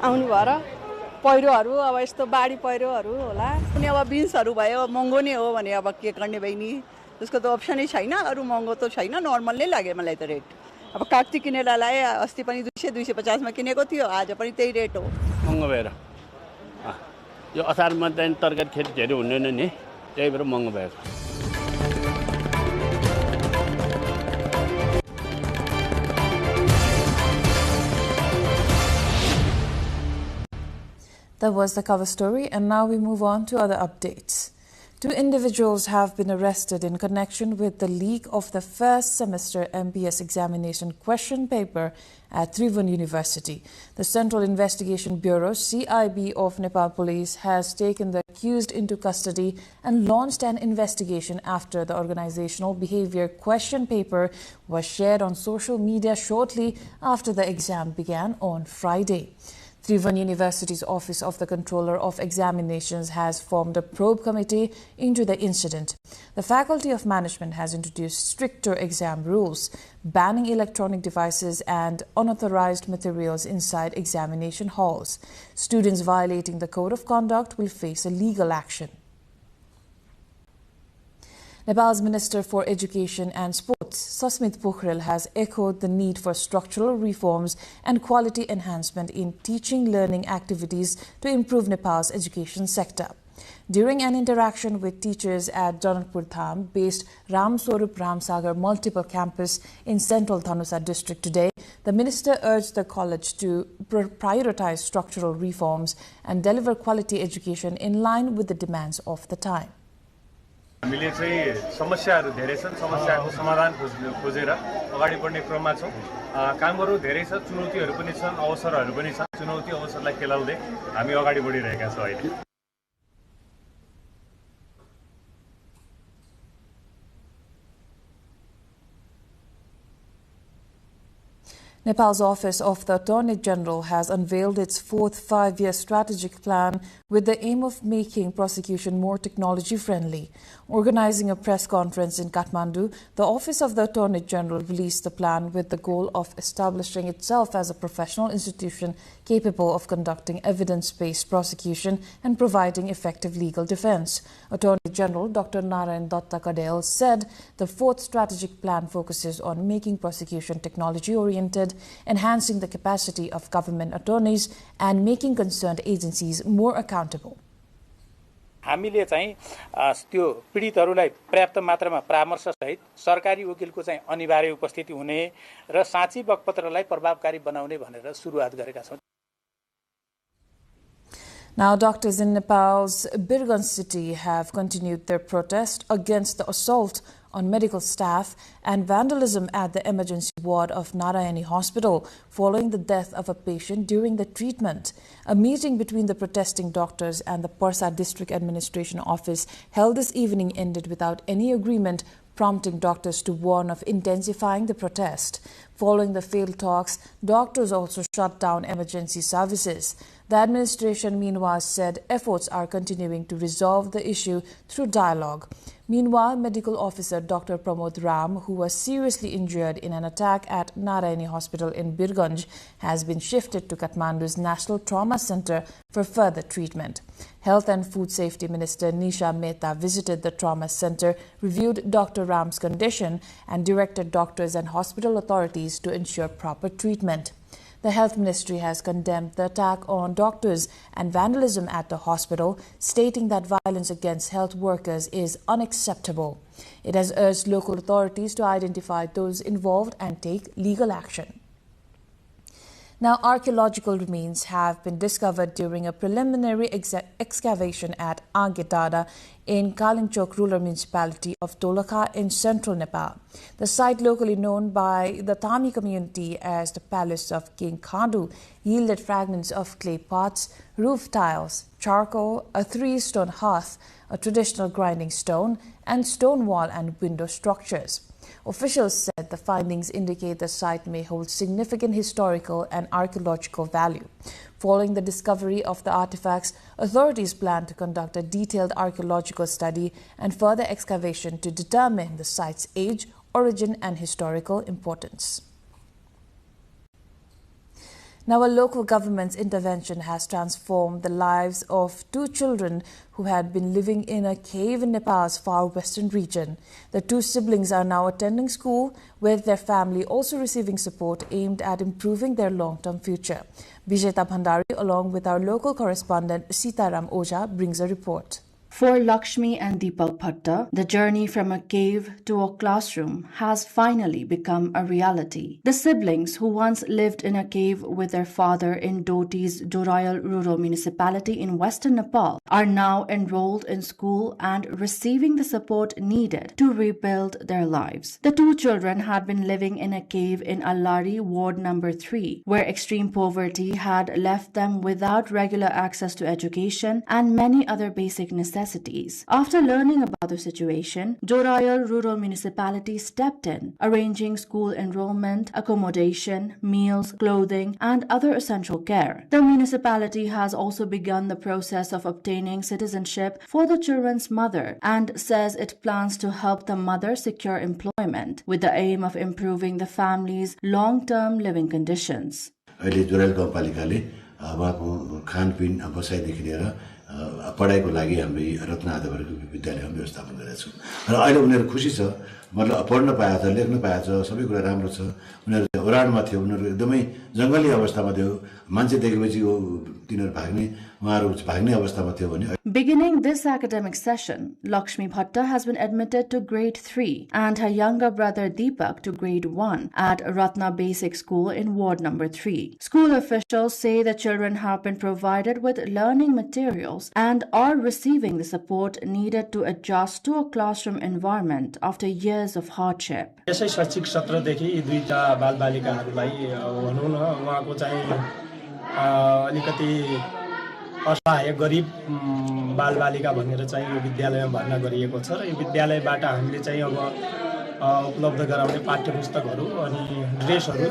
आउने भएर पहिरोहरू अब यस्तो बाढी पहिरोहरू होला अनि अब बिन्सहरू भयो महँगो नै हो भने अब के गर्ने बहिनी त्यसको त अप्सनै छैन अरू महँगो त छैन नर्मल नै लाग्यो मलाई त रेट अब काक्ती किनेर लाए अस्ति पनि 200-250 मा किनेको थियो आज पनि त्यही रेट हो महँगो भएर यो असारमा चाहिँ तरकारी खेती धेरै हुँदैन नि त्यही भएर महँगो भएको That was the cover story, and now we move on to other updates. 2 individuals have been arrested in connection with the leak of the first semester MBS examination question paper at Tribhuvan University. The Central Investigation Bureau, CIB of Nepal Police, has taken the accused into custody and launched an investigation after the organizational behavior question paper was shared on social media shortly after the exam began on Friday. Tribhuvan University's Office of the Controller of Examinations has formed a probe committee into the incident. The Faculty of Management has introduced stricter exam rules, banning electronic devices and unauthorized materials inside examination halls. Students violating the Code of Conduct will face a legal action. Nepal's Minister for Education and Sports, Sasmit Pokhrel, has echoed the need for structural reforms and quality enhancement in teaching learning activities to improve Nepal's education sector. During an interaction with teachers at Janakpur Dham-based Ram Swarup Ramsagar multiple campus in central Dhanusa district today, the minister urged the college to prioritize structural reforms and deliver quality education in line with the demands of the time. हामीले चाहिँ समस्याहरू धेरै छन् समस्याको समाधान खोजेर अगाडि बढ्ने क्रममा छौं कामहरू धेरै छ चुनौतीहरू पनि छन् अवसरहरू पनि छन् चुनौती अवसरलाई केलाउँदै हामी अगाडि बढिरहेका छौं अहिले Nepal's Office of the Attorney General has unveiled its fourth five-year strategic plan with the aim of making prosecution more technology-friendly. Organizing a press conference in Kathmandu, the Office of the Attorney General released the plan with the goal of establishing itself as a professional institution capable of conducting evidence-based prosecution and providing effective legal defense. Attorney General Dr. Narayan Datta Kadel said the fourth strategic plan focuses on making prosecution technology-oriented, enhancing the capacity of government attorneys, and making concerned agencies more accountable. हामीले चाहिँ त्यो पीडितहरूलाई पर्याप्त मात्रामा परामर्श सहित सरकारी वकिलको चाहिँ अनिवार्य उपस्थिति हुने र साँची बकपत्रलाई प्रभावकारी बनाउने भनेर सुरुवात गरेका छौं. Now, doctors in Nepal's Birganj city have continued their protest against the assault on medical staff and vandalism at the emergency ward of Narayani Hospital following the death of a patient during the treatment. A meeting between the protesting doctors and the Parsa District Administration Office held this evening ended without any agreement, prompting doctors to warn of intensifying the protest. Following the failed talks, doctors also shut down emergency services. The administration, meanwhile, said efforts are continuing to resolve the issue through dialogue. Meanwhile, medical officer Dr. Pramod Ram, who was seriously injured in an attack at Narayani Hospital in Birganj, has been shifted to Kathmandu's National Trauma Center for further treatment. Health and Food Safety Minister Nisha Mehta visited the trauma center, reviewed Dr. Ram's condition, and directed doctors and hospital authorities to ensure proper treatment. The Health Ministry has condemned the attack on doctors and vandalism at the hospital, stating that violence against health workers is unacceptable. It has urged local authorities to identify those involved and take legal action. Now, archaeological remains have been discovered during a preliminary excavation at Angedada in Kalinchok rural municipality of Dolakha in central Nepal. The site, locally known by the Tami community as the Palace of King Khandu, yielded fragments of clay pots, roof tiles, charcoal, a 3-stone hearth, a traditional grinding stone, and stone wall and window structures. Officials said the findings indicate the site may hold significant historical and archaeological value. Following the discovery of the artifacts, authorities plan to conduct a detailed archaeological study and further excavation to determine the site's age, origin, and historical importance. Now, a local government's intervention has transformed the lives of 2 children who had been living in a cave in Nepal's far western region. The 2 siblings are now attending school, with their family also receiving support aimed at improving their long-term future. Vijeta Bhandari, along with our local correspondent Sitaram Oja, brings a report. For Lakshmi and Deepak Bhatta, the journey from a cave to a classroom has finally become a reality. The siblings, who once lived in a cave with their father in Doti's Dorayal rural municipality in western Nepal, are now enrolled in school and receiving the support needed to rebuild their lives. The 2 children had been living in a cave in Allari, Ward number 3, where extreme poverty had left them without regular access to education and many other basic necessities. After learning about the situation, Dorayal rural municipality stepped in, arranging school enrollment, accommodation, meals, clothing, and other essential care. The municipality has also begun the process of obtaining citizenship for the children's mother and says it plans to help the mother secure employment with the aim of improving the family's long-term living conditions. पढाइको लागि हामी रत्न आधारको विद्यालयमा व्यवस्थापन गरेका छौँ र अहिले उनीहरू खुसी छ मतलब पढ्न पाएको छ लेख्न पाएको छ सबै कुरा राम्रो छ उनीहरू ओराडमा थियो उनीहरू एकदमै जंगली अवस्थामा थियो मान्छे देखेपछि तिनीहरू भाग्ने अवस्थामा थियो भने Beginning this academic session, Lakshmi Bhatta has been admitted to grade 3 and her younger brother Deepak to grade 1 at Ratna Basic School in Ward number 3. School officials say the children have been provided with learning materials and are receiving the support needed to adjust to a classroom environment after years of hardship. यसै शैक्षिक सत्रदेखि यी 2टा बालबालिकाहरूलाई भनौँ न उहाँको चाहिँ अलिकति असहाय गरिब बालबालिका भनेर चाहिँ यो विद्यालयमा भर्ना गरिएको छ र यो विद्यालयबाट हामीले चाहिँ अब उपलब्ध गराउने पाठ्यपुस्तकहरू अनि ड्रेसहरू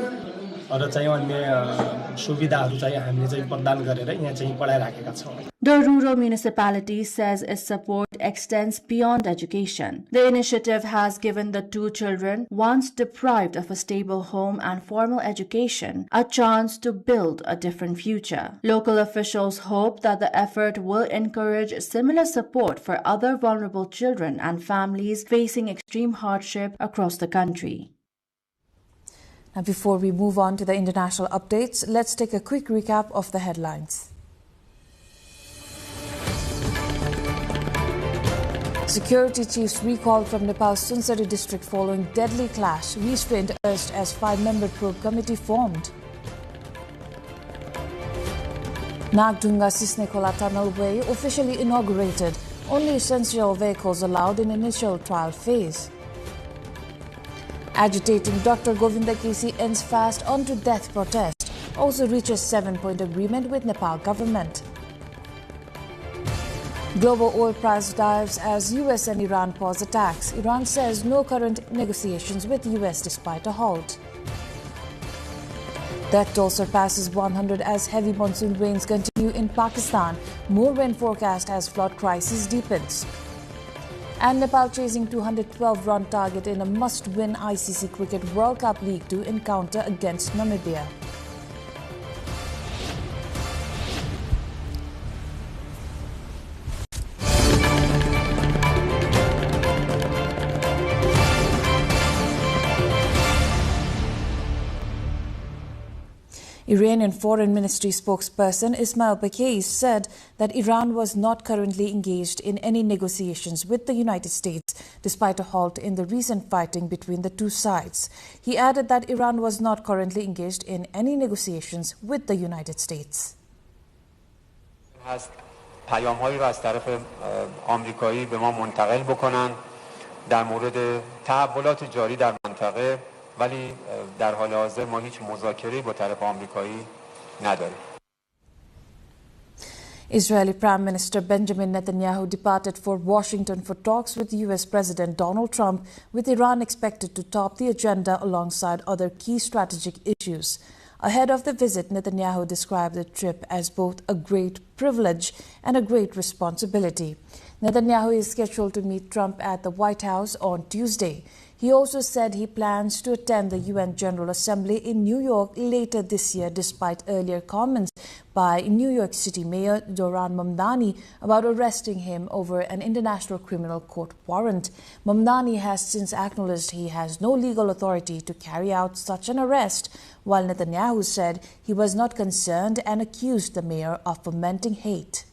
र चाहिँ अन्य सुविधाहरू चाहिँ हामीले चाहिँ प्रदान गरेर यहाँ चाहिँ पढाइराखेका छौँ. The rural municipality says its support extends beyond education. The initiative has given the 2 children, once deprived of a stable home and formal education, a chance to build a different future. Local officials hope that the effort will encourage similar support for other vulnerable children and families facing extreme hardship across the country. Now, before we move on to the international updates, let's take a quick recap of the headlines. Security chiefs recalled from Nepal's Sunsari district following deadly clash. Restraint urged as 5-member probe committee formed. Nagdunga Sisnekola Tunnel Way officially inaugurated. Only essential vehicles allowed in initial trial phase. Agitating Dr. Govinda Kesi ends fast onto death protest. Also reaches 7-point agreement with Nepal government. Global oil price dives as US and Iran pause attacks. Iran says no current negotiations with US despite a halt. Death toll surpasses 100 as heavy monsoon rains continue in Pakistan. More rain forecast as flood crisis deepens. And Nepal chasing 212-run target in a must-win ICC Cricket World Cup League 2 encounter against Namibia. Iranian Foreign Ministry spokesperson Ismail Baghei said that Iran was not currently engaged in any negotiations with the United States, despite a halt in the recent fighting between the two sides. He added that Iran was not currently engaged in any negotiations with the United States. پیام‌هایی را از طرف آمریکایی به ما منتقل بکنند در مورد تحولات جاری در منطقه ولی در حال حاضر ما هیچ مذاکره‌ای با طرف آمریکایی نداریم. Israeli Prime Minister Benjamin Netanyahu departed for Washington for talks with U.S. President Donald Trump, with Iran expected to top the agenda alongside other key strategic issues. Ahead of the visit, Netanyahu described the trip as both a great privilege and a great responsibility. Netanyahu is scheduled to meet Trump at the White House on Tuesday. He also said he plans to attend the UN General Assembly in New York later this year, despite earlier comments by New York City Mayor Zohran Mamdani about arresting him over an International Criminal Court warrant. Mamdani has since acknowledged he has no legal authority to carry out such an arrest, while Netanyahu said he was not concerned and accused the mayor of fomenting hate.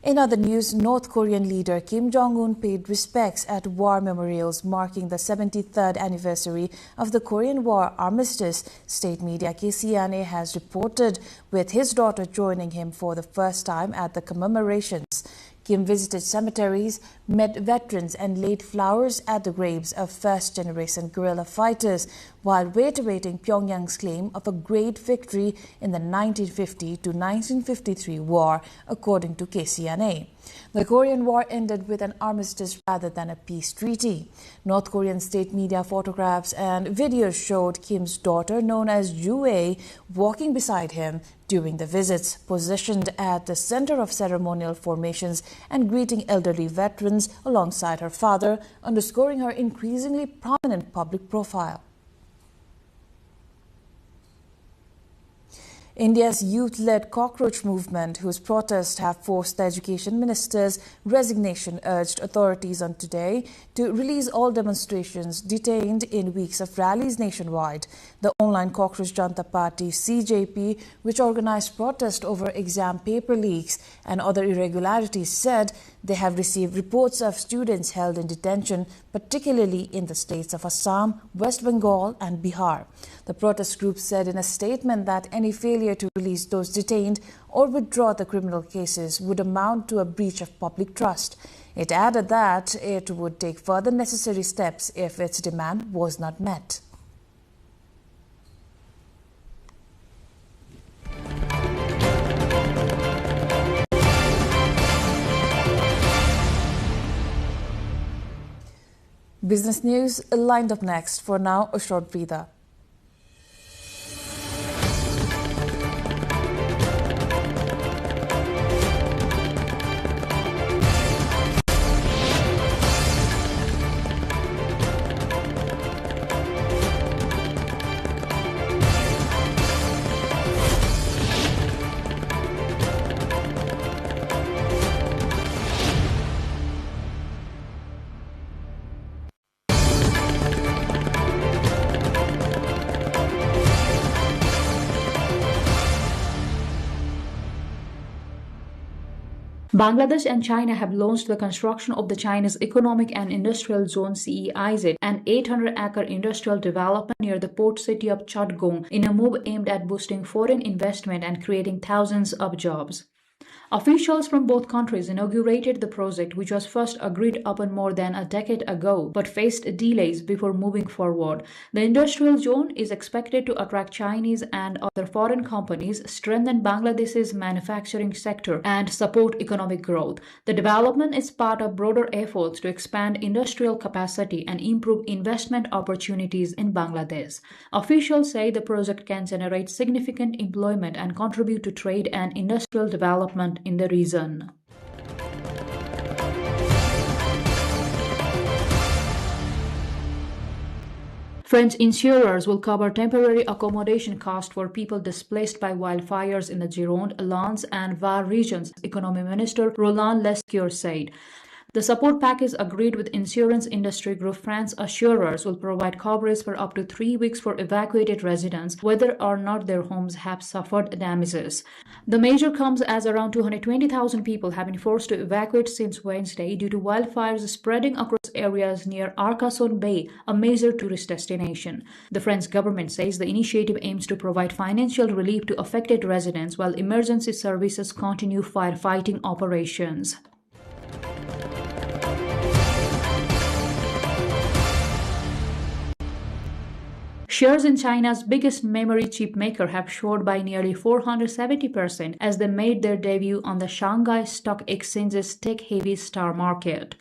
In other news, North Korean leader Kim Jong-un paid respects at war memorials marking the 73rd anniversary of the Korean War armistice. State media KCNA has reported, with his daughter joining him for the first time at the commemorations. Kim visited cemeteries, met veterans and laid flowers at the graves of first-generation guerrilla fighters, while reiterating Pyongyang's claim of a great victory in the 1950 to 1953 war, according to KCNA. The Korean War ended with an armistice rather than a peace treaty. North Korean state media photographs and videos showed Kim's daughter, known as Ju-ae, walking beside him during the visits, positioned at the center of ceremonial formations and greeting elderly veterans alongside her father, underscoring her increasingly prominent public profile. India's youth-led cockroach movement, whose protests have forced the education minister's resignation, urged authorities on today to release all demonstrations detained in weeks of rallies nationwide. The online Cockroach Janta Party (CJP), which organized protest over exam paper leaks and other irregularities, said they have received reports of students held in detention, particularly in the states of Assam, West Bengal and Bihar. The protest group said in a statement that any failure to release those detained or withdraw the criminal cases would amount to a breach of public trust. It added that it would take further necessary steps if its demand was not met. Business news lined up next. For now, a short breather. Bangladesh and China have launched the construction of the China's Economic and Industrial Zone (CEIZ), an 800-acre industrial development near the port city of Chatgong, in a move aimed at boosting foreign investment and creating thousands of jobs. Officials from both countries inaugurated the project, which was first agreed upon more than a decade ago, but faced delays before moving forward. The industrial zone is expected to attract Chinese and other foreign companies, strengthen Bangladesh's manufacturing sector, and support economic growth. The development is part of broader efforts to expand industrial capacity and improve investment opportunities in Bangladesh. Officials say the project can generate significant employment and contribute to trade and industrial development in the region. French insurers will cover temporary accommodation costs for people displaced by wildfires in the Gironde, Lens and Var regions, Economy Minister Roland Lescure said. The support package agreed with insurance industry group France Assurers will provide coverage for up to 3 weeks for evacuated residents, whether or not their homes have suffered damages. The measure comes as around 220,000 people have been forced to evacuate since Wednesday due to wildfires spreading across areas near Arcachon Bay, a major tourist destination. The French government says the initiative aims to provide financial relief to affected residents while emergency services continue firefighting operations. Shares in China's biggest memory chip maker have soared by nearly 470% as they made their debut on the Shanghai Stock Exchange's tech-heavy star market.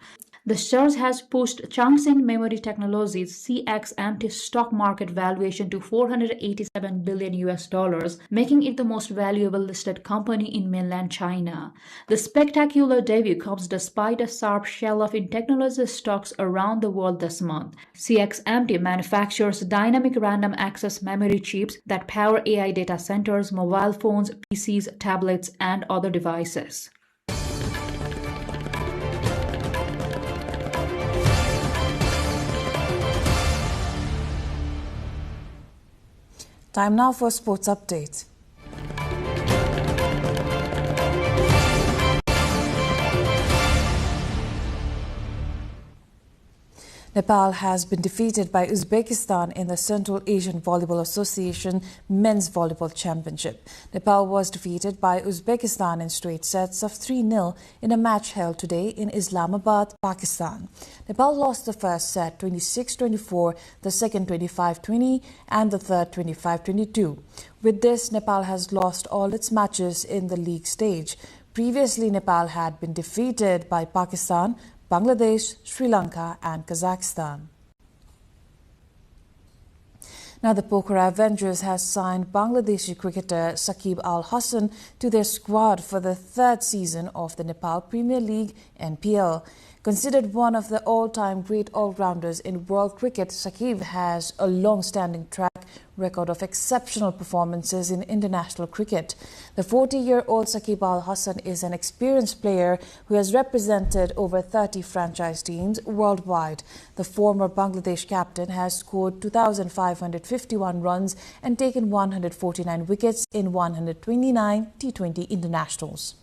The shares has pushed Changxin Memory Technologies CXMT stock market valuation to $487 billion, making it the most valuable listed company in mainland China. The spectacular debut comes despite a sharp sell-off in technology stocks around the world this month. CXMT manufactures dynamic random access memory chips that power AI data centers, mobile phones, PCs, tablets, and other devices. Time now for sports update. Nepal has been defeated by Uzbekistan in the Central Asian Volleyball Association Men's Volleyball Championship. Nepal was defeated by Uzbekistan in straight sets of 3-0 in a match held today in Islamabad, Pakistan. Nepal lost the first set 26-24, the second 25-20 and the third 25-22. With this, Nepal has lost all its matches in the league stage. Previously, Nepal had been defeated by Pakistan, Bangladesh, Sri Lanka and Kazakhstan. Now, the Pokhara Avengers has signed Bangladeshi cricketer Shakib Al Hasan to their squad for the third season of the Nepal Premier League (NPL). Considered one of the all-time great all-rounders in world cricket, Shakib has a long-standing track record of exceptional performances in international cricket. The 40-year-old Shakib Al Hasan is an experienced player who has represented over 30 franchise teams worldwide. The former Bangladesh captain has scored 2,551 runs and taken 149 wickets in 129 T20 internationals.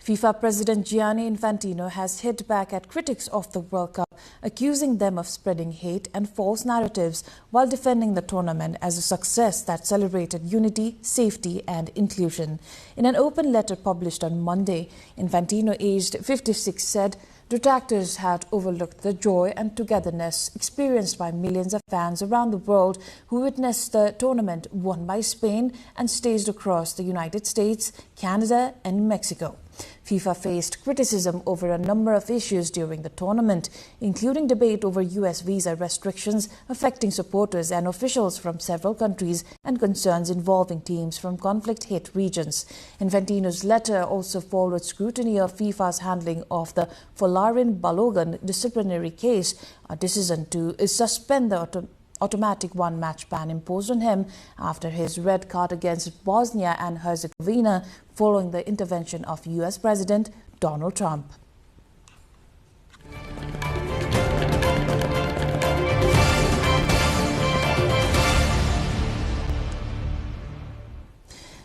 FIFA President Gianni Infantino has hit back at critics of the World Cup, accusing them of spreading hate and false narratives while defending the tournament as a success that celebrated unity, safety and inclusion. In an open letter published on Monday, Infantino, aged 56, said detractors had overlooked the joy and togetherness experienced by millions of fans around the world who witnessed the tournament won by Spain and staged across the United States, Canada and Mexico. FIFA faced criticism over a number of issues during the tournament, including debate over US visa restrictions affecting supporters and officials from several countries and concerns involving teams from conflict-hit regions. Infantino's letter also followed scrutiny of FIFA's handling of the Folarin Balogun disciplinary case, a decision to suspend the automatic one-match ban imposed on him after his red card against Bosnia and Herzegovina following the intervention of US President Donald Trump.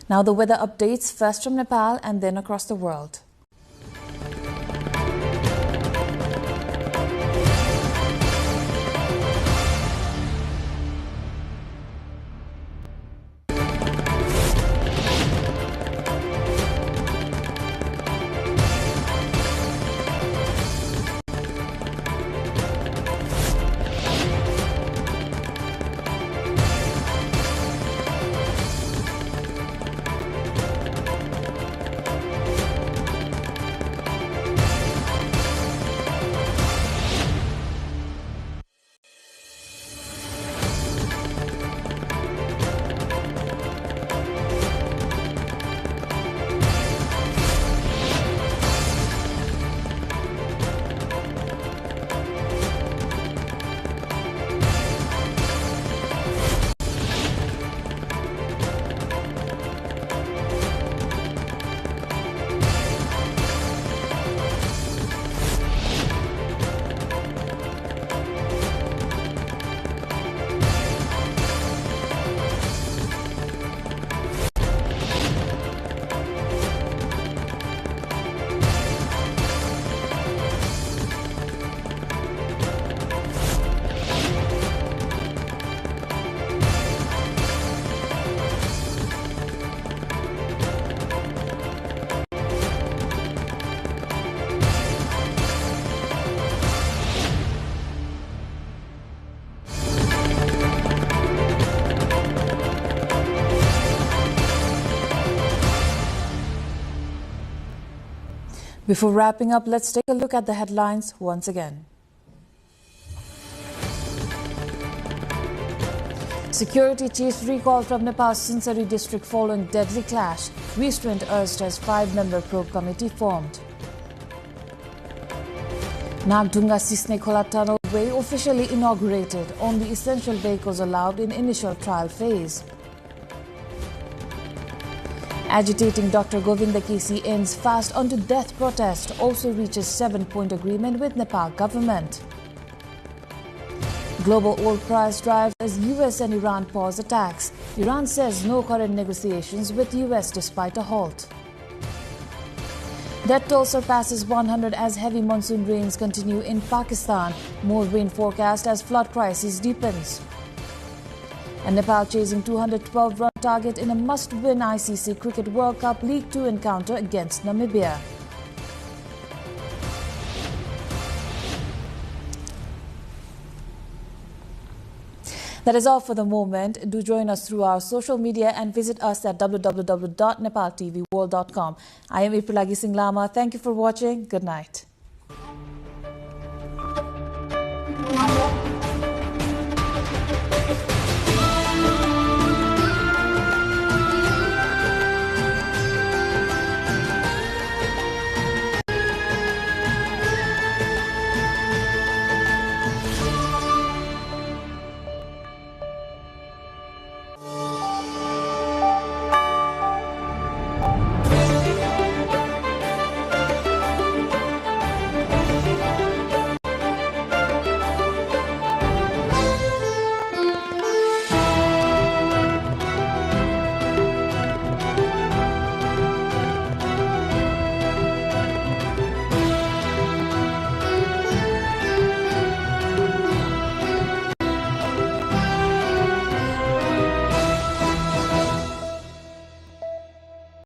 Now the weather updates, first from Nepal and then across the world. Before wrapping up, let's take a look at the headlines once again. Security chiefs recalled from Nepal's Sunsari district following deadly clash. Restraint urged as 5-member probe committee formed. Nagdunga Sisne Khola Tunnel Way officially inaugurated. Only essential vehicles allowed in initial trial phase. Agitating Dr. Govinda Kesi ends fast unto death protest. Also reaches 7-point agreement with Nepal government. Global oil price drives as US and Iran pause attacks. Iran says no current negotiations with US despite a halt. Death toll surpasses 100 as heavy monsoon rains continue in Pakistan. More rain forecast as flood crisis deepens. And Nepal chasing 212-run target in a must-win ICC Cricket World Cup League 2 encounter against Namibia. That is all for the moment. Do join us through our social media and visit us at www.nepaltelevision.com. I am Ipulagi Singh Lama. Thank you for watching. Good night.